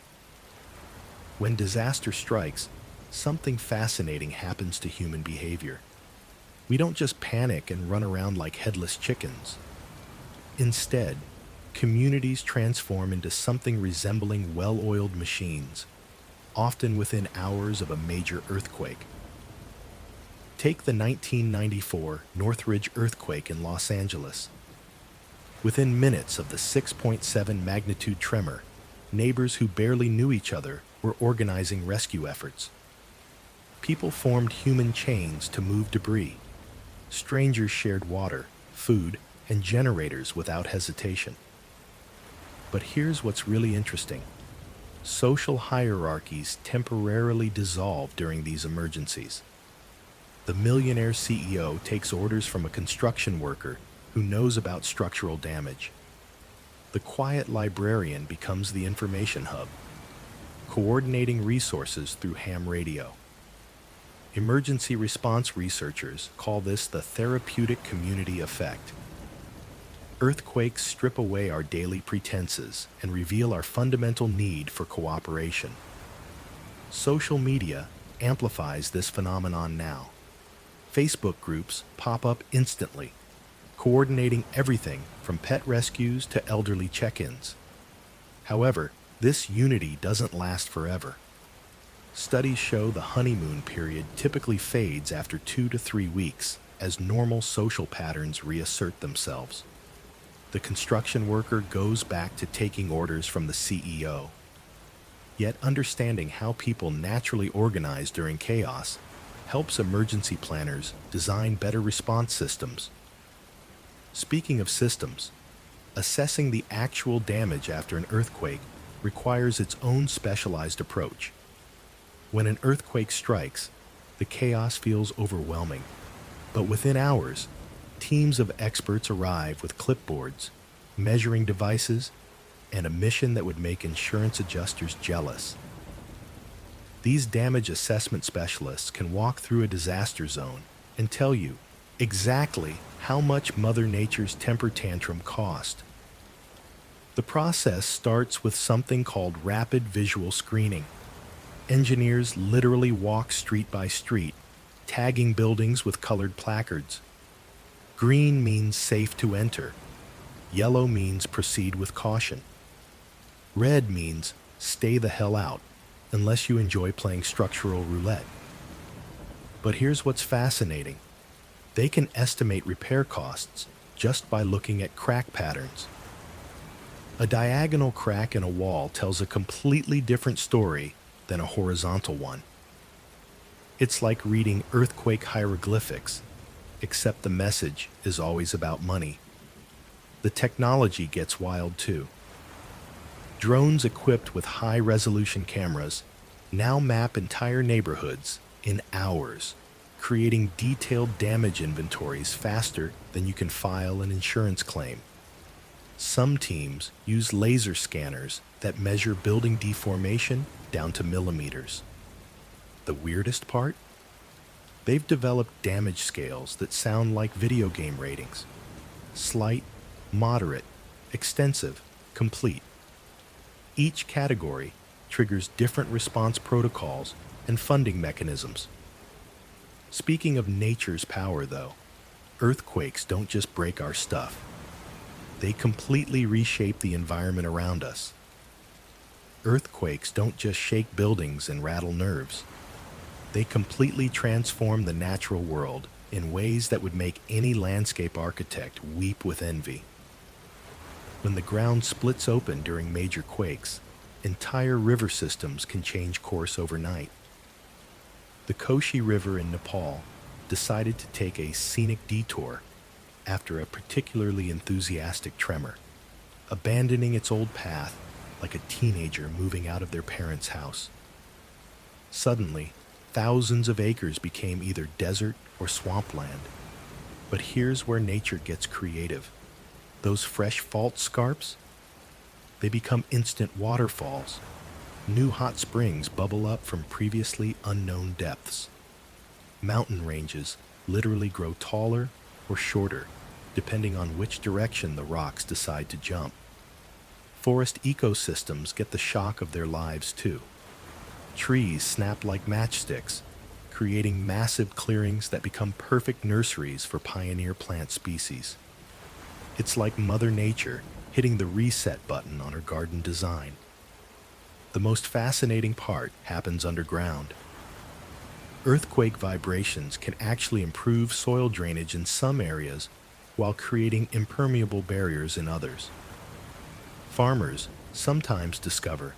When disaster strikes, something fascinating happens to human behavior. We don't just panic and run around like headless chickens. Instead, communities transform into something resembling well-oiled machines, often within hours of a major earthquake. Take the 1994 Northridge earthquake in Los Angeles. Within minutes of the 6.7 magnitude tremor, neighbors who barely knew each other were organizing rescue efforts. People formed human chains to move debris. Strangers shared water, food, and generators without hesitation. But here's what's really interesting. Social hierarchies temporarily dissolve during these emergencies. The millionaire CEO takes orders from a construction worker who knows about structural damage. The quiet librarian becomes the information hub, coordinating resources through ham radio. Emergency response researchers call this the therapeutic community effect. Earthquakes strip away our daily pretenses and reveal our fundamental need for cooperation. Social media amplifies this phenomenon now. Facebook groups pop up instantly, coordinating everything from pet rescues to elderly check-ins. However, this unity doesn't last forever. Studies show the honeymoon period typically fades after 2 to 3 weeks as normal social patterns reassert themselves. The construction worker goes back to taking orders from the CEO. Yet understanding how people naturally organize during chaos helps emergency planners design better response systems. Speaking of systems, assessing the actual damage after an earthquake requires its own specialized approach. When an earthquake strikes, the chaos feels overwhelming. But within hours, teams of experts arrive with clipboards, measuring devices, and a mission that would make insurance adjusters jealous. These damage assessment specialists can walk through a disaster zone and tell you exactly how much Mother Nature's temper tantrum cost. The process starts with something called rapid visual screening. Engineers literally walk street by street, tagging buildings with colored placards. Green means safe to enter. Yellow means proceed with caution. Red means stay the hell out, unless you enjoy playing structural roulette. But here's what's fascinating. They can estimate repair costs just by looking at crack patterns. A diagonal crack in a wall tells a completely different story than a horizontal one. It's like reading earthquake hieroglyphics, except the message is always about money. The technology gets wild too. Drones equipped with high-resolution cameras now map entire neighborhoods in hours, creating detailed damage inventories faster than you can file an insurance claim. Some teams use laser scanners that measure building deformation down to millimeters. The weirdest part? They've developed damage scales that sound like video game ratings. Slight, moderate, extensive, complete. Each category triggers different response protocols and funding mechanisms. Speaking of nature's power, though, earthquakes don't just break our stuff. They completely reshape the environment around us. Earthquakes don't just shake buildings and rattle nerves. They completely transform the natural world in ways that would make any landscape architect weep with envy. When the ground splits open during major quakes, entire river systems can change course overnight. The Koshi River in Nepal decided to take a scenic detour after a particularly enthusiastic tremor, abandoning its old path like a teenager moving out of their parents' house. Suddenly, thousands of acres became either desert or swampland. But here's where nature gets creative. Those fresh fault scarps, they become instant waterfalls. New hot springs bubble up from previously unknown depths. Mountain ranges literally grow taller or shorter, depending on which direction the rocks decide to jump. Forest ecosystems get the shock of their lives too. Trees snap like matchsticks, creating massive clearings that become perfect nurseries for pioneer plant species. It's like Mother Nature hitting the reset button on her garden design. The most fascinating part happens underground. Earthquake vibrations can actually improve soil drainage in some areas while creating impermeable barriers in others. Farmers sometimes discover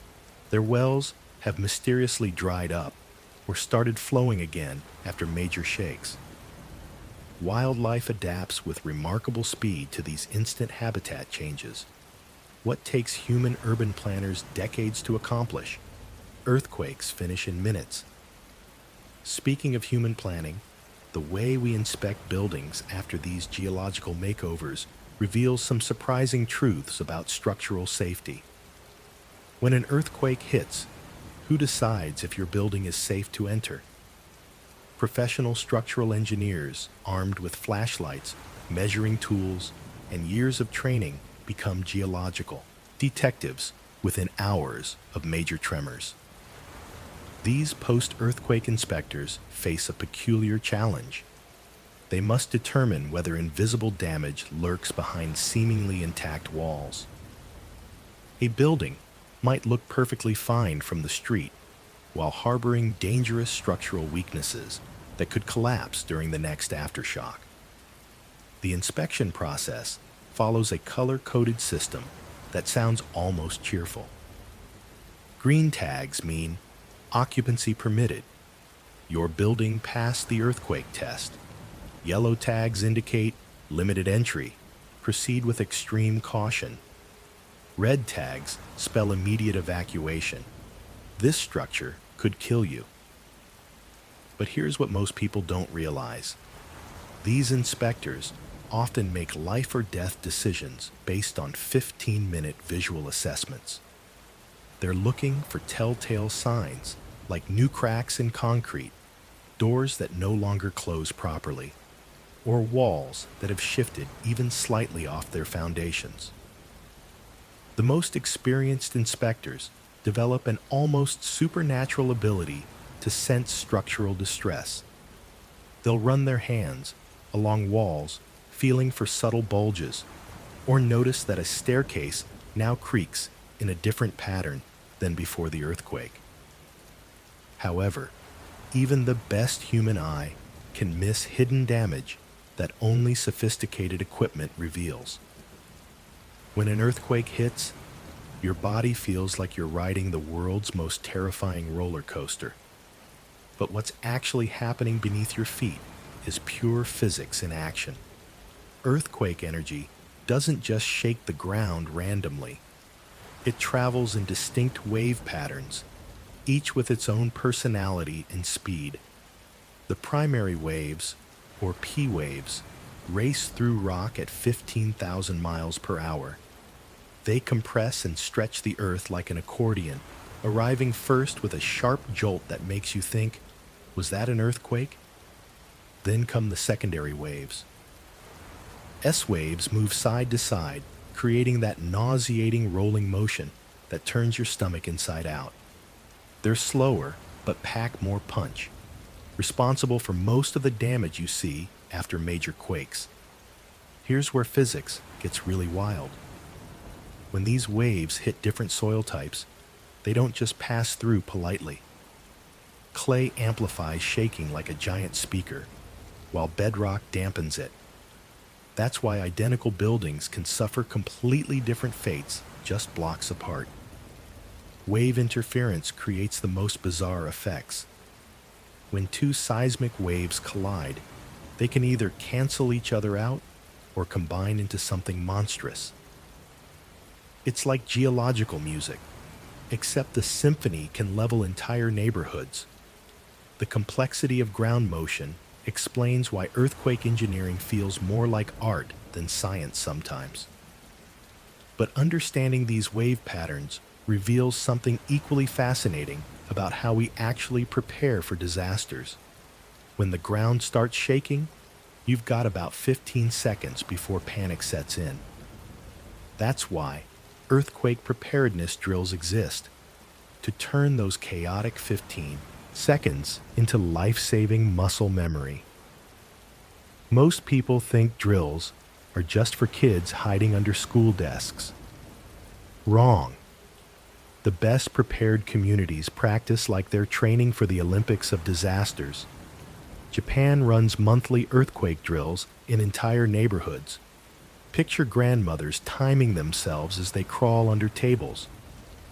their wells have mysteriously dried up or started flowing again after major shakes. Wildlife adapts with remarkable speed to these instant habitat changes. What takes human urban planners decades to accomplish, earthquakes finish in minutes. Speaking of human planning, the way we inspect buildings after these geological makeovers reveals some surprising truths about structural safety. When an earthquake hits, who decides if your building is safe to enter? Professional structural engineers, armed with flashlights, measuring tools, and years of training, become geological detectives within hours of major tremors. These post-earthquake inspectors face a peculiar challenge. They must determine whether invisible damage lurks behind seemingly intact walls. A building might look perfectly fine from the street, while harboring dangerous structural weaknesses that could collapse during the next aftershock. The inspection process follows a color-coded system that sounds almost cheerful. Green tags mean occupancy permitted. Your building passed the earthquake test. Yellow tags indicate limited entry. Proceed with extreme caution. Red tags spell immediate evacuation. This structure could kill you. But here's what most people don't realize. These inspectors often make life or death decisions based on 15-minute visual assessments. They're looking for telltale signs, like new cracks in concrete, doors that no longer close properly, or walls that have shifted even slightly off their foundations. The most experienced inspectors develop an almost supernatural ability to sense structural distress. They'll run their hands along walls, feeling for subtle bulges, or notice that a staircase now creaks in a different pattern than before the earthquake. However, even the best human eye can miss hidden damage that only sophisticated equipment reveals. When an earthquake hits, your body feels like you're riding the world's most terrifying roller coaster. But what's actually happening beneath your feet is pure physics in action. Earthquake energy doesn't just shake the ground randomly. It travels in distinct wave patterns, each with its own personality and speed. The primary waves, or P waves, race through rock at 15,000 miles per hour. They compress and stretch the earth like an accordion, arriving first with a sharp jolt that makes you think, was that an earthquake? Then come the secondary waves. S waves move side to side, creating that nauseating rolling motion that turns your stomach inside out. They're slower, but pack more punch, responsible for most of the damage you see after major quakes. Here's where physics gets really wild. When these waves hit different soil types, they don't just pass through politely. Clay amplifies shaking like a giant speaker, while bedrock dampens it. That's why identical buildings can suffer completely different fates just blocks apart. Wave interference creates the most bizarre effects. When two seismic waves collide, they can either cancel each other out or combine into something monstrous. It's like geological music, except the symphony can level entire neighborhoods. The complexity of ground motion explains why earthquake engineering feels more like art than science sometimes. But understanding these wave patterns reveals something equally fascinating about how we actually prepare for disasters. When the ground starts shaking, you've got about 15 seconds before panic sets in. That's why earthquake preparedness drills exist, to turn those chaotic 15 seconds into life-saving muscle memory. Most people think drills are just for kids hiding under school desks. Wrong. The best prepared communities practice like they're training for the Olympics of disasters. Japan runs monthly earthquake drills in entire neighborhoods. Picture grandmothers timing themselves as they crawl under tables,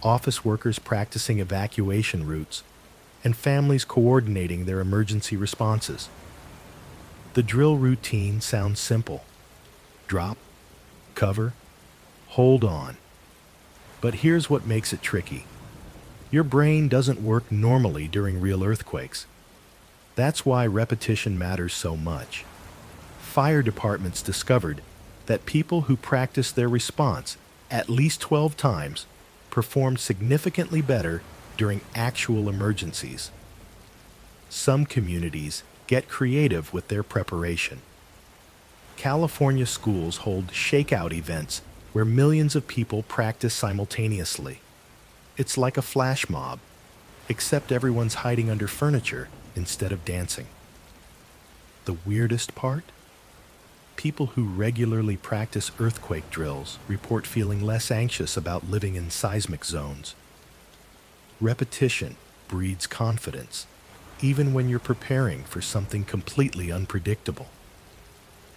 office workers practicing evacuation routes, and families coordinating their emergency responses. The drill routine sounds simple. Drop, cover, hold on. But here's what makes it tricky. Your brain doesn't work normally during real earthquakes. That's why repetition matters so much. Fire departments discovered that people who practiced their response at least 12 times performed significantly better during actual emergencies. Some communities get creative with their preparation. California schools hold shakeout events where millions of people practice simultaneously. It's like a flash mob, except everyone's hiding under furniture instead of dancing. The weirdest part? People who regularly practice earthquake drills report feeling less anxious about living in seismic zones. Repetition breeds confidence, even when you're preparing for something completely unpredictable.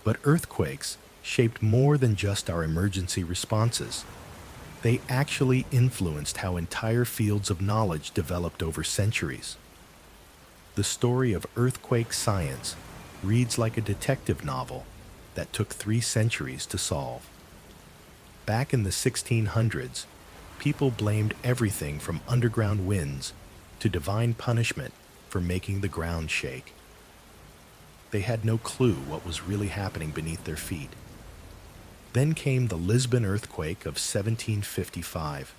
But earthquakes shaped more than just our emergency responses. They actually influenced how entire fields of knowledge developed over centuries. The story of earthquake science reads like a detective novel that took 3 centuries to solve. Back in the 1600s, people blamed everything from underground winds to divine punishment for making the ground shake. They had no clue what was really happening beneath their feet. Then came the Lisbon earthquake of 1755.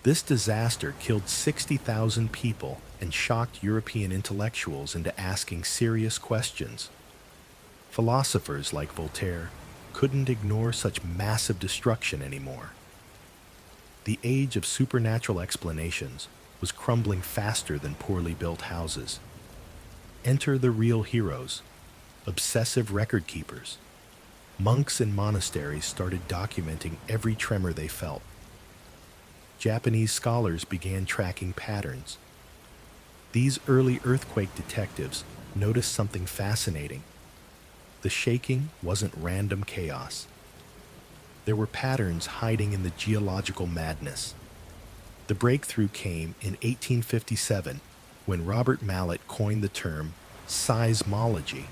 This disaster killed 60,000 people and shocked European intellectuals into asking serious questions. Philosophers like Voltaire couldn't ignore such massive destruction anymore. The age of supernatural explanations was crumbling faster than poorly built houses. Enter the real heroes, obsessive record keepers. Monks in monasteries started documenting every tremor they felt. Japanese scholars began tracking patterns. These early earthquake detectives noticed something fascinating. The shaking wasn't random chaos. There were patterns hiding in the geological madness. The breakthrough came in 1857 when Robert Mallet coined the term seismology.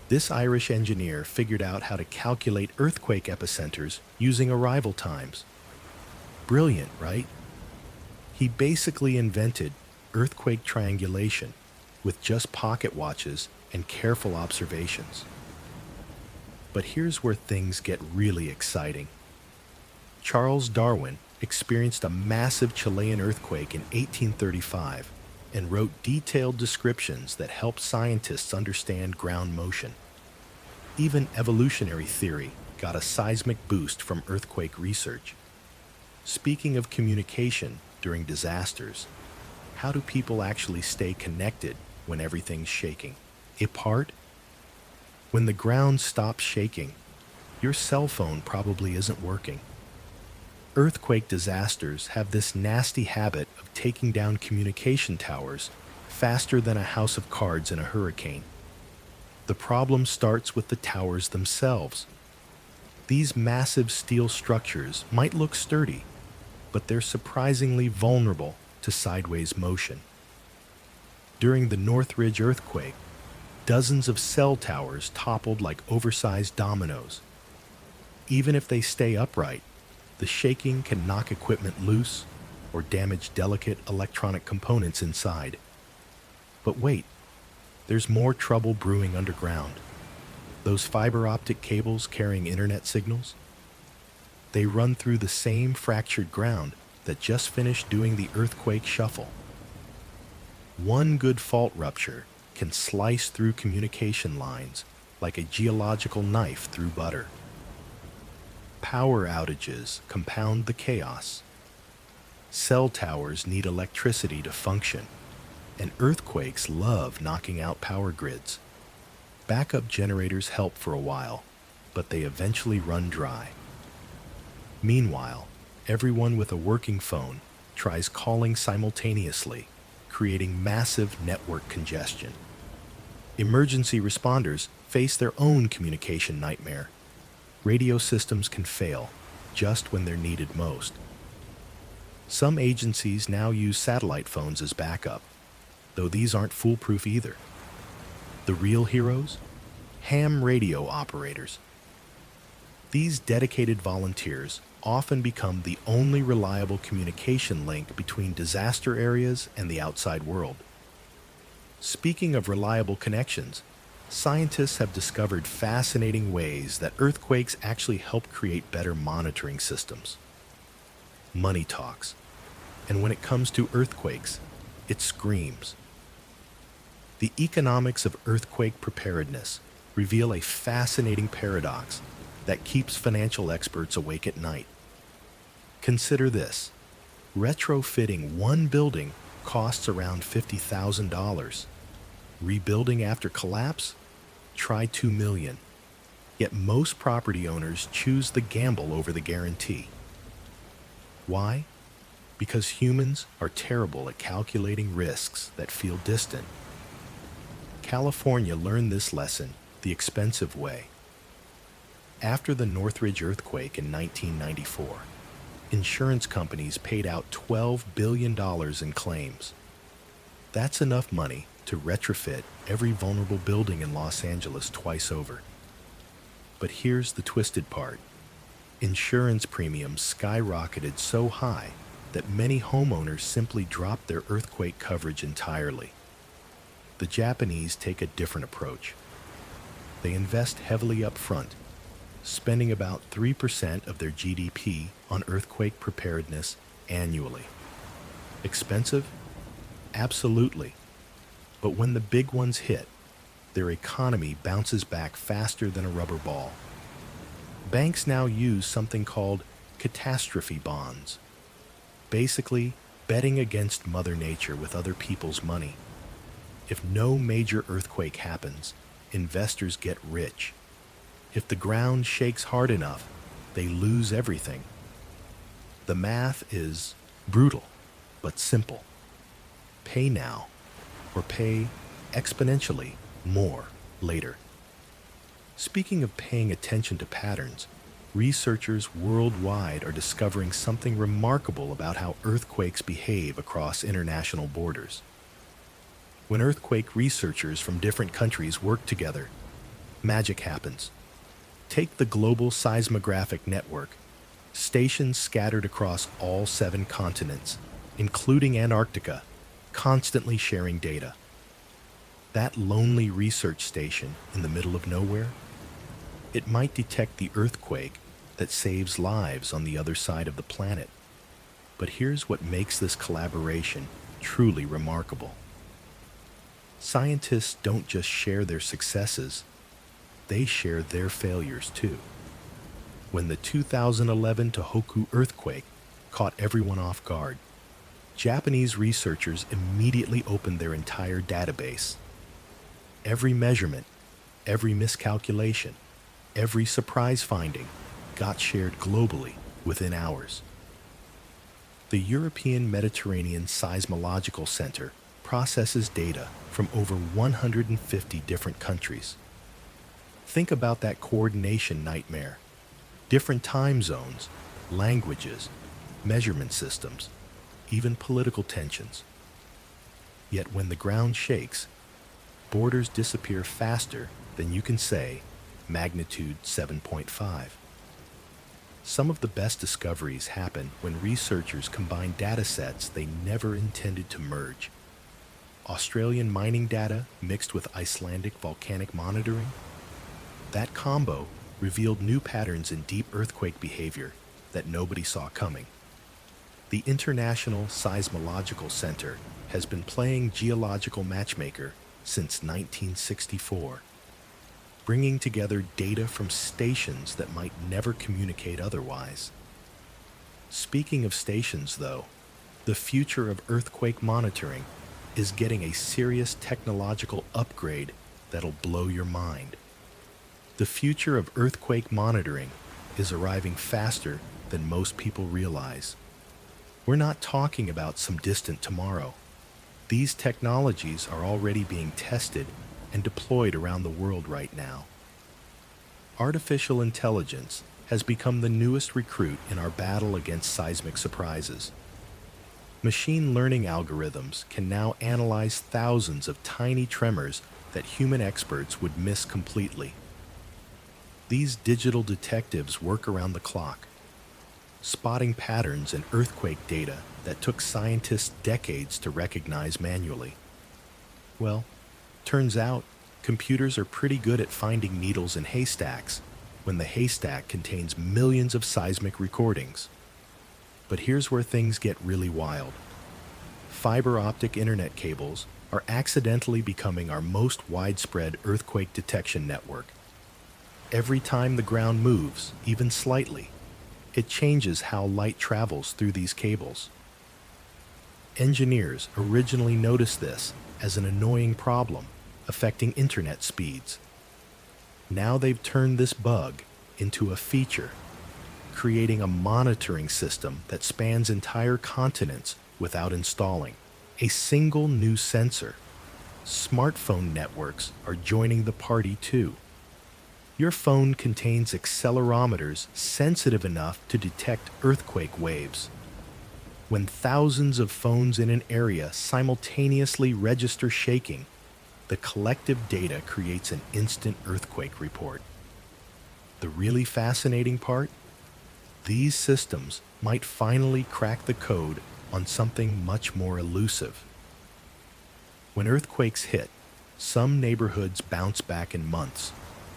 This Irish engineer figured out how to calculate earthquake epicenters using arrival times. Brilliant, right? He basically invented earthquake triangulation with just pocket watches and careful observations. But here's where things get really exciting. Charles Darwin experienced a massive Chilean earthquake in 1835 and wrote detailed descriptions that helped scientists understand ground motion. Even evolutionary theory got a seismic boost from earthquake research. Speaking of communication during disasters, how do people actually stay connected when everything's shaking? Apart? When the ground stops shaking, your cell phone probably isn't working. Earthquake disasters have this nasty habit of taking down communication towers faster than a house of cards in a hurricane. The problem starts with the towers themselves. These massive steel structures might look sturdy, but they're surprisingly vulnerable to sideways motion. During the Northridge earthquake, dozens of cell towers toppled like oversized dominoes. Even if they stay upright, the shaking can knock equipment loose or damage delicate electronic components inside. But wait, there's more trouble brewing underground. Those fiber optic cables carrying internet signals? They run through the same fractured ground that just finished doing the earthquake shuffle. One good fault rupture can slice through communication lines like a geological knife through butter. Power outages compound the chaos. Cell towers need electricity to function, and earthquakes love knocking out power grids. Backup generators help for a while, but they eventually run dry. Meanwhile, everyone with a working phone tries calling simultaneously, creating massive network congestion. Emergency responders face their own communication nightmare. Radio systems can fail just when they're needed most. Some agencies now use satellite phones as backup, though these aren't foolproof either. The real heroes? Ham radio operators. These dedicated volunteers often become the only reliable communication link between disaster areas and the outside world. Speaking of reliable connections, scientists have discovered fascinating ways that earthquakes actually help create better monitoring systems. Money talks, and when it comes to earthquakes, it screams. The economics of earthquake preparedness reveal a fascinating paradox that keeps financial experts awake at night. Consider this. Retrofitting one building costs around $50,000. Rebuilding after collapse? Try $2 million. Yet most property owners choose the gamble over the guarantee. Why? Because humans are terrible at calculating risks that feel distant. California learned this lesson the expensive way. After the Northridge earthquake in 1994, insurance companies paid out $12 billion in claims. That's enough money to retrofit every vulnerable building in Los Angeles twice over. But here's the twisted part. Insurance premiums skyrocketed so high that many homeowners simply dropped their earthquake coverage entirely. The Japanese take a different approach. They invest heavily up front, spending about 3% of their GDP on earthquake preparedness annually. Expensive? Absolutely. But when the big ones hit, their economy bounces back faster than a rubber ball. Banks now use something called catastrophe bonds, basically betting against Mother Nature with other people's money. If no major earthquake happens, investors get rich. If the ground shakes hard enough, they lose everything. The math is brutal, but simple. Pay now, or pay exponentially more later. Speaking of paying attention to patterns, researchers worldwide are discovering something remarkable about how earthquakes behave across international borders. When earthquake researchers from different countries work together, magic happens. Take the Global Seismographic Network, stations scattered across all 7 continents, including Antarctica, constantly sharing data. That lonely research station in the middle of nowhere, it might detect the earthquake that saves lives on the other side of the planet. But here's what makes this collaboration truly remarkable. Scientists don't just share their successes, they share their failures too. When the 2011 Tohoku earthquake caught everyone off guard, Japanese researchers immediately opened their entire database. Every measurement, every miscalculation, every surprise finding got shared globally within hours. The European Mediterranean Seismological Center processes data from over 150 different countries. Think about that coordination nightmare. Different time zones, languages, measurement systems, even political tensions. Yet when the ground shakes, borders disappear faster than you can say magnitude 7.5. Some of the best discoveries happen when researchers combine data sets they never intended to merge. Australian mining data mixed with Icelandic volcanic monitoring. That combo revealed new patterns in deep earthquake behavior that nobody saw coming. The International Seismological Center has been playing geological matchmaker since 1964, bringing together data from stations that might never communicate otherwise. Speaking of stations, though, the future of earthquake monitoring is getting a serious technological upgrade that'll blow your mind. The future of earthquake monitoring is arriving faster than most people realize. We're not talking about some distant tomorrow. These technologies are already being tested and deployed around the world right now. Artificial intelligence has become the newest recruit in our battle against seismic surprises. Machine learning algorithms can now analyze thousands of tiny tremors that human experts would miss completely. These digital detectives work around the clock, spotting patterns in earthquake data that took scientists decades to recognize manually. Well, turns out computers are pretty good at finding needles in haystacks when the haystack contains millions of seismic recordings. But here's where things get really wild. Fiber optic internet cables are accidentally becoming our most widespread earthquake detection network. Every time the ground moves, even slightly, it changes how light travels through these cables. Engineers originally noticed this as an annoying problem affecting internet speeds. Now they've turned this bug into a feature, creating a monitoring system that spans entire continents without installing a single new sensor. Smartphone networks are joining the party too. Your phone contains accelerometers sensitive enough to detect earthquake waves. When thousands of phones in an area simultaneously register shaking, the collective data creates an instant earthquake report. The really fascinating part? These systems might finally crack the code on something much more elusive. When earthquakes hit, some neighborhoods bounce back in months,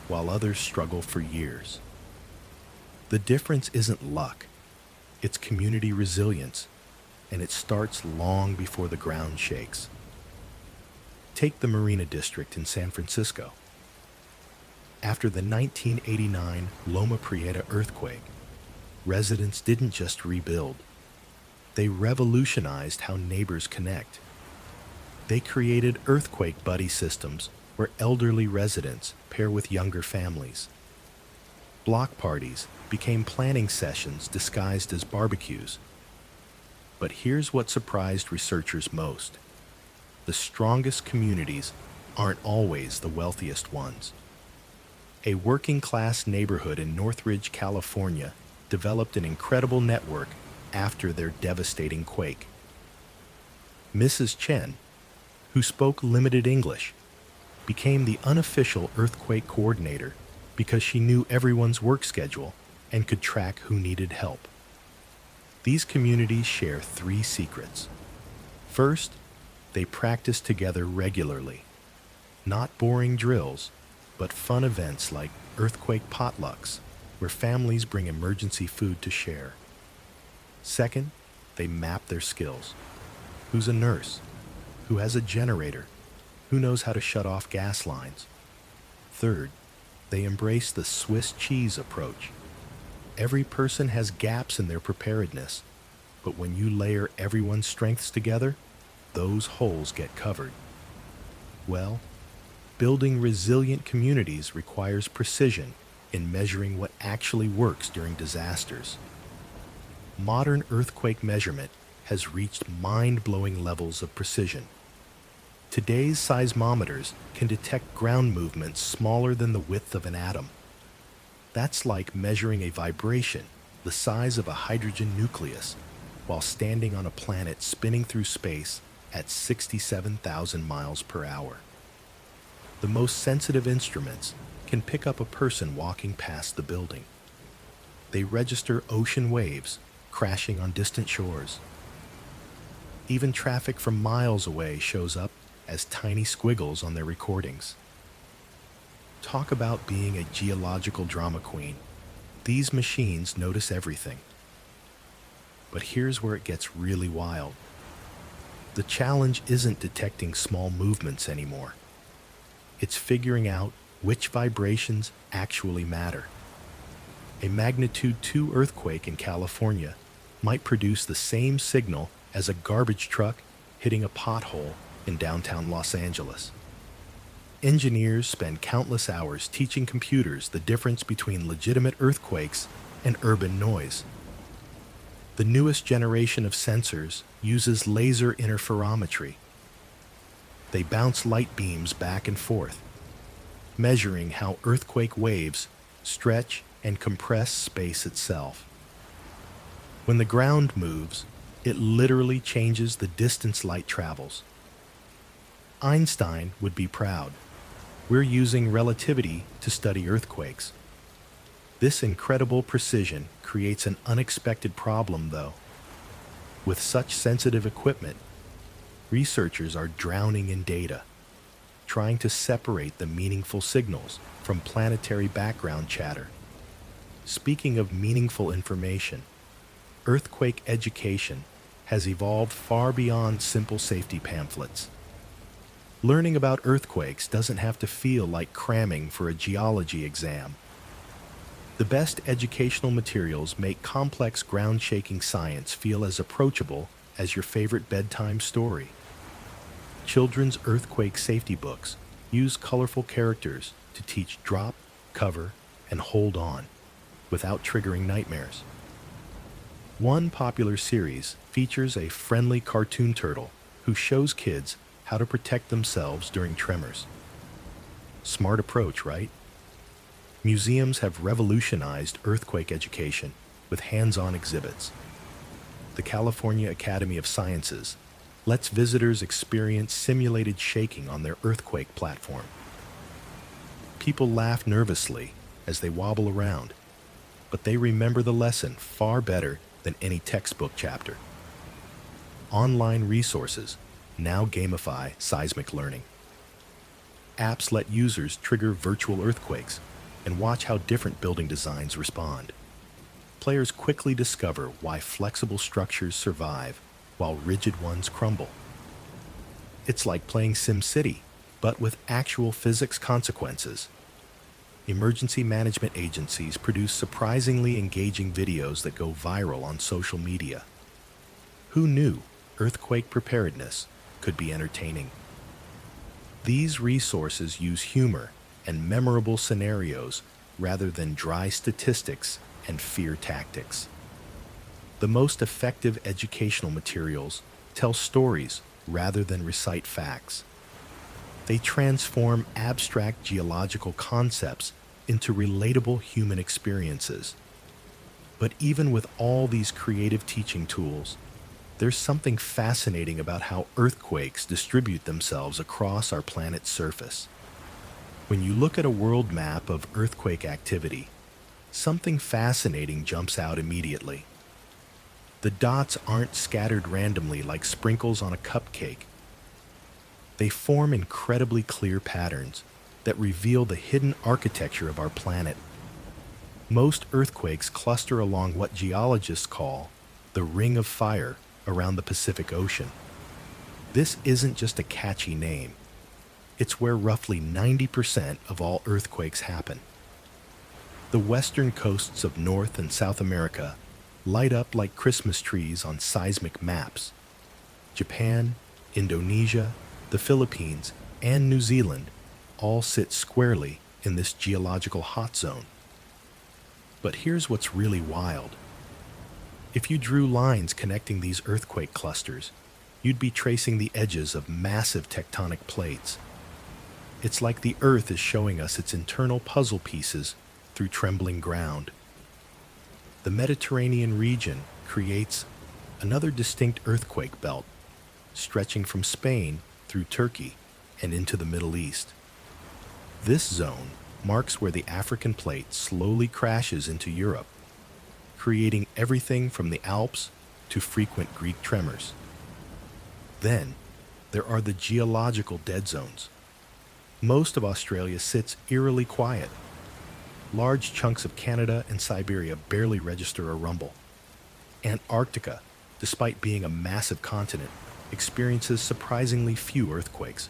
while others struggle for years. The difference isn't luck, it's community resilience, and it starts long before the ground shakes. Take the Marina District in San Francisco. After the 1989 Loma Prieta earthquake, residents didn't just rebuild. They revolutionized how neighbors connect. They created earthquake buddy systems where elderly residents pair with younger families. Block parties became planning sessions disguised as barbecues. But here's what surprised researchers most. The strongest communities aren't always the wealthiest ones. A working-class neighborhood in Northridge, California, developed an incredible network after their devastating quake. Mrs. Chen, who spoke limited English, became the unofficial earthquake coordinator because she knew everyone's work schedule and could track who needed help. These communities share 3 secrets. First, they practice together regularly. Not boring drills, but fun events like earthquake potlucks, where families bring emergency food to share. Second, they map their skills. Who's a nurse? Who has a generator? Who knows how to shut off gas lines? Third, they embrace the Swiss cheese approach. Every person has gaps in their preparedness, but when you layer everyone's strengths together, those holes get covered. Well, building resilient communities requires precision in measuring what actually works during disasters. Modern earthquake measurement has reached mind-blowing levels of precision. Today's seismometers can detect ground movements smaller than the width of an atom. That's like measuring a vibration the size of a hydrogen nucleus while standing on a planet spinning through space at 67,000 miles per hour. The most sensitive instruments can pick up a person walking past the building. They register ocean waves crashing on distant shores. Even traffic from miles away shows up as tiny squiggles on their recordings. Talk about being a geological drama queen. These machines notice everything, But here's where it gets really wild. The challenge isn't detecting small movements anymore. It's figuring out which vibrations actually matter. A magnitude 2 earthquake in California might produce the same signal as a garbage truck hitting a pothole in downtown Los Angeles. Engineers spend countless hours teaching computers the difference between legitimate earthquakes and urban noise. The newest generation of sensors uses laser interferometry. They bounce light beams back and forth, measuring how earthquake waves stretch and compress space itself. When the ground moves, it literally changes the distance light travels. Einstein would be proud. We're using relativity to study earthquakes. This incredible precision creates an unexpected problem, though. With such sensitive equipment, researchers are drowning in data, trying to separate the meaningful signals from planetary background chatter. Speaking of meaningful information, earthquake education has evolved far beyond simple safety pamphlets. Learning about earthquakes doesn't have to feel like cramming for a geology exam. The best educational materials make complex ground-shaking science feel as approachable as your favorite bedtime story. Children's earthquake safety books use colorful characters to teach drop, cover, and hold on without triggering nightmares. One popular series features a friendly cartoon turtle who shows kids how to protect themselves during tremors. Smart approach, right? Museums have revolutionized earthquake education with hands-on exhibits. The California Academy of Sciences lets visitors experience simulated shaking on their earthquake platform. People laugh nervously as they wobble around, but they remember the lesson far better than any textbook chapter. Online resources now gamify seismic learning. Apps let users trigger virtual earthquakes and watch how different building designs respond. Players quickly discover why flexible structures survive while rigid ones crumble. It's like playing SimCity, but with actual physics consequences. Emergency management agencies produce surprisingly engaging videos that go viral on social media. Who knew earthquake preparedness could be entertaining? These resources use humor and memorable scenarios rather than dry statistics and fear tactics. The most effective educational materials tell stories rather than recite facts. They transform abstract geological concepts into relatable human experiences. But even with all these creative teaching tools, there's something fascinating about how earthquakes distribute themselves across our planet's surface. When you look at a world map of earthquake activity, something fascinating jumps out immediately. The dots aren't scattered randomly like sprinkles on a cupcake. They form incredibly clear patterns that reveal the hidden architecture of our planet. Most earthquakes cluster along what geologists call the Ring of Fire around the Pacific Ocean. This isn't just a catchy name. It's where roughly 90% of all earthquakes happen. The western coasts of North and South America light up like Christmas trees on seismic maps. Japan, Indonesia, the Philippines, and New Zealand all sit squarely in this geological hot zone. But here's what's really wild. If you drew lines connecting these earthquake clusters, you'd be tracing the edges of massive tectonic plates. It's like the Earth is showing us its internal puzzle pieces through trembling ground. The Mediterranean region creates another distinct earthquake belt, stretching from Spain through Turkey and into the Middle East. This zone marks where the African plate slowly crashes into Europe, creating everything from the Alps to frequent Greek tremors. Then, there are the geological dead zones. Most of Australia sits eerily quiet. Large chunks of Canada and Siberia barely register a rumble. Antarctica, despite being a massive continent, experiences surprisingly few earthquakes.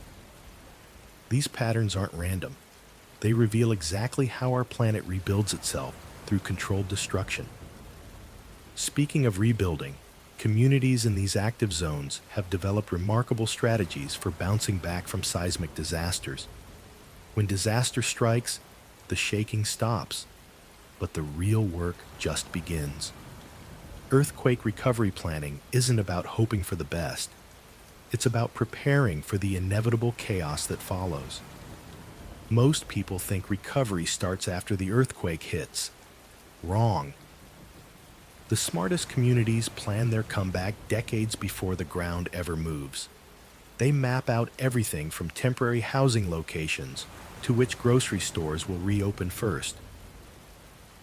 These patterns aren't random. They reveal exactly how our planet rebuilds itself through controlled destruction. Speaking of rebuilding, communities in these active zones have developed remarkable strategies for bouncing back from seismic disasters. When disaster strikes, the shaking stops, but the real work just begins. Earthquake recovery planning isn't about hoping for the best. It's about preparing for the inevitable chaos that follows. Most people think recovery starts after the earthquake hits. Wrong. The smartest communities plan their comeback decades before the ground ever moves. They map out everything from temporary housing locations to which grocery stores will reopen first.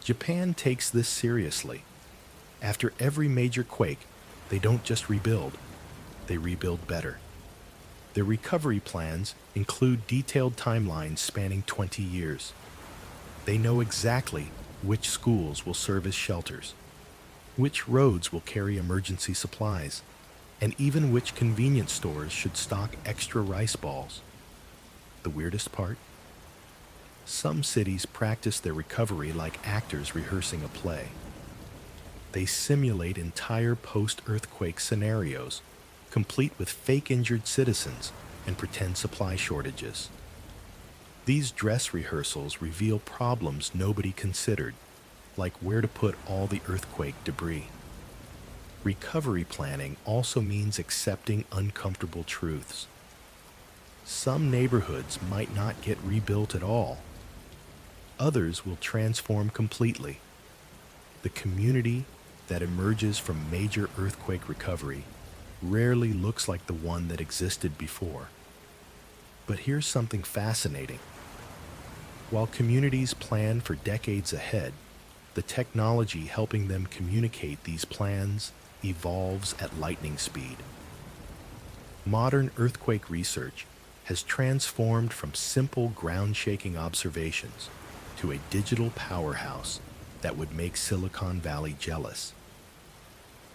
Japan takes this seriously. After every major quake, they don't just rebuild, they rebuild better. Their recovery plans include detailed timelines spanning 20 years. They know exactly which schools will serve as shelters, which roads will carry emergency supplies, and even which convenience stores should stock extra rice balls. The weirdest part? Some cities practice their recovery like actors rehearsing a play. They simulate entire post-earthquake scenarios, complete with fake injured citizens and pretend supply shortages. These dress rehearsals reveal problems nobody considered, like where to put all the earthquake debris. Recovery planning also means accepting uncomfortable truths. Some neighborhoods might not get rebuilt at all. Others will transform completely. The community that emerges from major earthquake recovery rarely looks like the one that existed before. But here's something fascinating. While communities plan for decades ahead, the technology helping them communicate these plans evolves at lightning speed. Modern earthquake research has transformed from simple ground-shaking observations to a digital powerhouse that would make Silicon Valley jealous.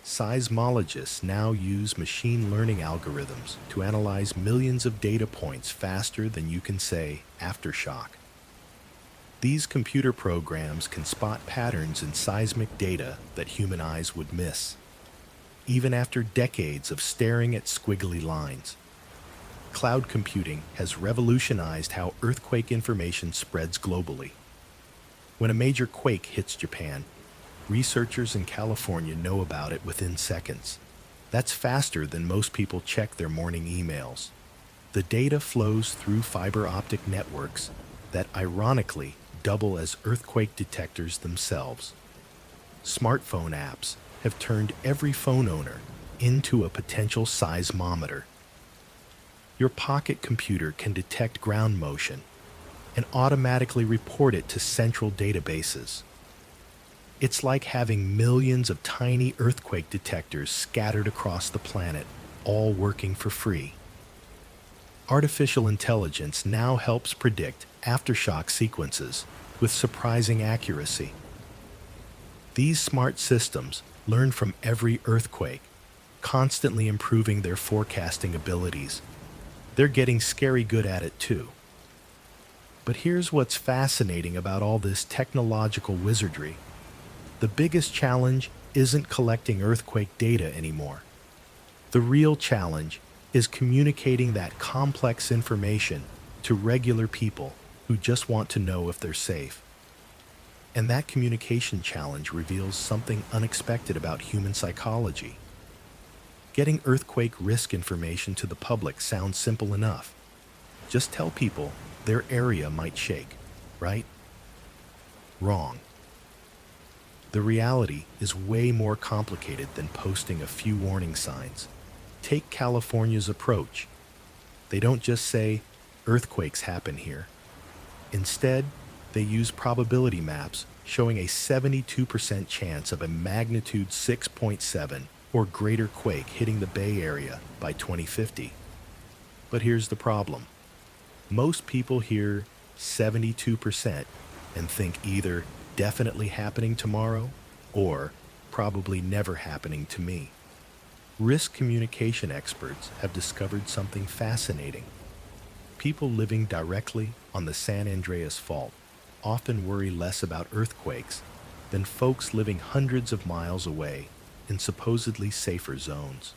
Seismologists now use machine learning algorithms to analyze millions of data points faster than you can say aftershock. These computer programs can spot patterns in seismic data that human eyes would miss, even after decades of staring at squiggly lines. Cloud computing has revolutionized how earthquake information spreads globally. When a major quake hits Japan, researchers in California know about it within seconds. That's faster than most people check their morning emails. The data flows through fiber optic networks that ironically double as earthquake detectors themselves. Smartphone apps have turned every phone owner into a potential seismometer. Your pocket computer can detect ground motion and automatically report it to central databases. It's like having millions of tiny earthquake detectors scattered across the planet, all working for free. Artificial intelligence now helps predict aftershock sequences with surprising accuracy. These smart systems learn from every earthquake, constantly improving their forecasting abilities. They're getting scary good at it too. But here's what's fascinating about all this technological wizardry. The biggest challenge isn't collecting earthquake data anymore. The real challenge is communicating that complex information to regular people who just want to know if they're safe. And that communication challenge reveals something unexpected about human psychology. Getting earthquake risk information to the public sounds simple enough. Just tell people their area might shake, right? Wrong. The reality is way more complicated than posting a few warning signs. Take California's approach. They don't just say, earthquakes happen here. Instead, they use probability maps showing a 72% chance of a magnitude 6.7 or greater quake hitting the Bay Area by 2050. But here's the problem. Most people hear 72% and think either definitely happening tomorrow or probably never happening to me. Risk communication experts have discovered something fascinating. People living directly on the San Andreas Fault often worry less about earthquakes than folks living hundreds of miles away in supposedly safer zones.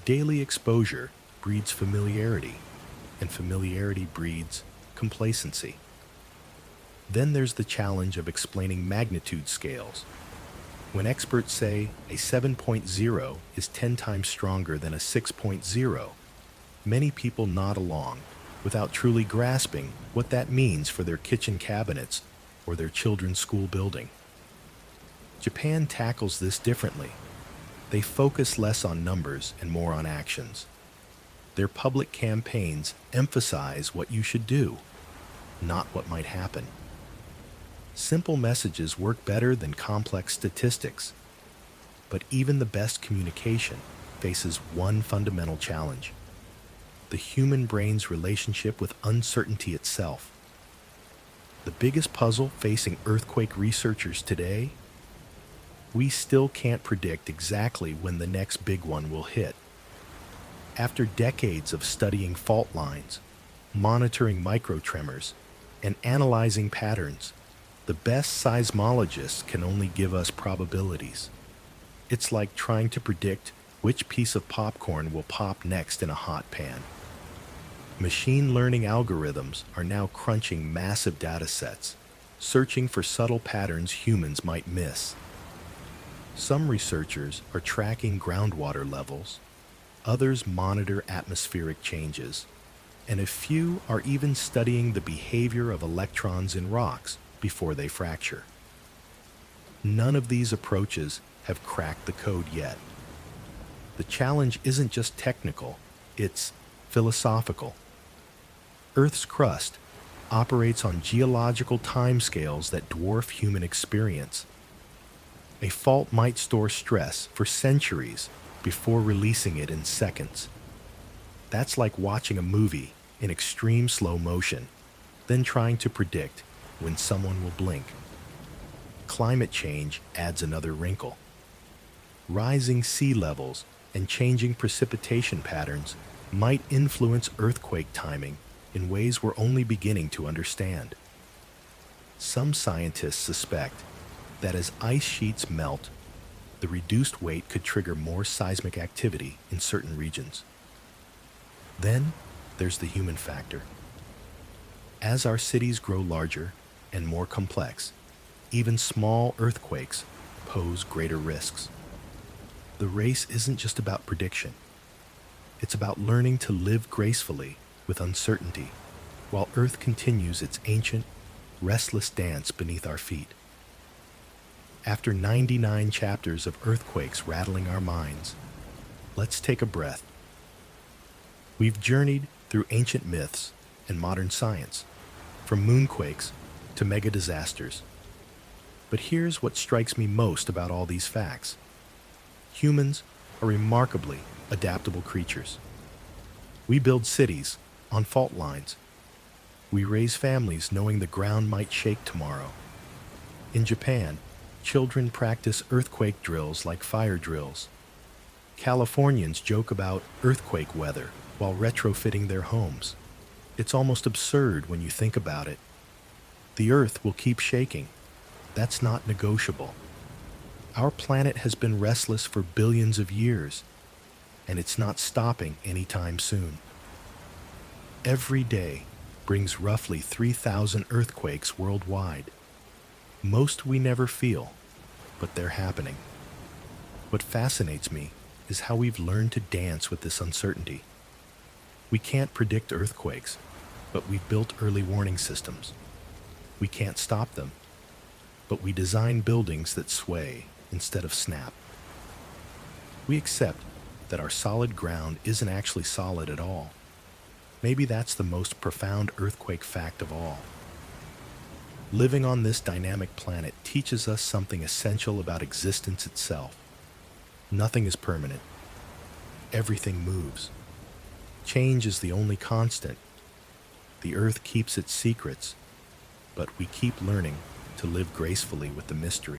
Daily exposure breeds familiarity, and familiarity breeds complacency. Then there's the challenge of explaining magnitude scales. When experts say a 7.0 is 10 times stronger than a 6.0, many people nod along without truly grasping what that means for their kitchen cabinets or their children's school building. Japan tackles this differently. They focus less on numbers and more on actions. Their public campaigns emphasize what you should do, not what might happen. Simple messages work better than complex statistics, but even the best communication faces one fundamental challenge: the human brain's relationship with uncertainty itself. The biggest puzzle facing earthquake researchers today: we still can't predict exactly when the next big one will hit. After decades of studying fault lines, monitoring microtremors, and analyzing patterns, the best seismologists can only give us probabilities. It's like trying to predict which piece of popcorn will pop next in a hot pan. Machine learning algorithms are now crunching massive data sets, searching for subtle patterns humans might miss. Some researchers are tracking groundwater levels, others monitor atmospheric changes, and a few are even studying the behavior of electrons in rocks before they fracture. None of these approaches have cracked the code yet. The challenge isn't just technical, it's philosophical. Earth's crust operates on geological timescales that dwarf human experience. A fault might store stress for centuries before releasing it in seconds. That's like watching a movie in extreme slow motion, then trying to predict when someone will blink. Climate change adds another wrinkle. Rising sea levels and changing precipitation patterns might influence earthquake timing in ways we're only beginning to understand. Some scientists suspect that as ice sheets melt, the reduced weight could trigger more seismic activity in certain regions. Then there's the human factor. As our cities grow larger and more complex, even small earthquakes pose greater risks. The race isn't just about prediction. It's about learning to live gracefully with uncertainty while Earth continues its ancient, restless dance beneath our feet. After 99 chapters of earthquakes rattling our minds, let's take a breath. We've journeyed through ancient myths and modern science, from moonquakes to mega disasters. But here's what strikes me most about all these facts. Humans are remarkably adaptable creatures. We build cities on fault lines. We raise families knowing the ground might shake tomorrow. In Japan, children practice earthquake drills like fire drills. Californians joke about earthquake weather while retrofitting their homes. It's almost absurd when you think about it. The Earth will keep shaking. That's not negotiable. Our planet has been restless for billions of years, and it's not stopping anytime soon. Every day brings roughly 3,000 earthquakes worldwide. Most we never feel, but they're happening. What fascinates me is how we've learned to dance with this uncertainty. We can't predict earthquakes, but we've built early warning systems. We can't stop them, but we design buildings that sway instead of snap. We accept that our solid ground isn't actually solid at all. Maybe that's the most profound earthquake fact of all. Living on this dynamic planet teaches us something essential about existence itself. Nothing is permanent. Everything moves. Change is the only constant. The Earth keeps its secrets, but we keep learning to live gracefully with the mystery.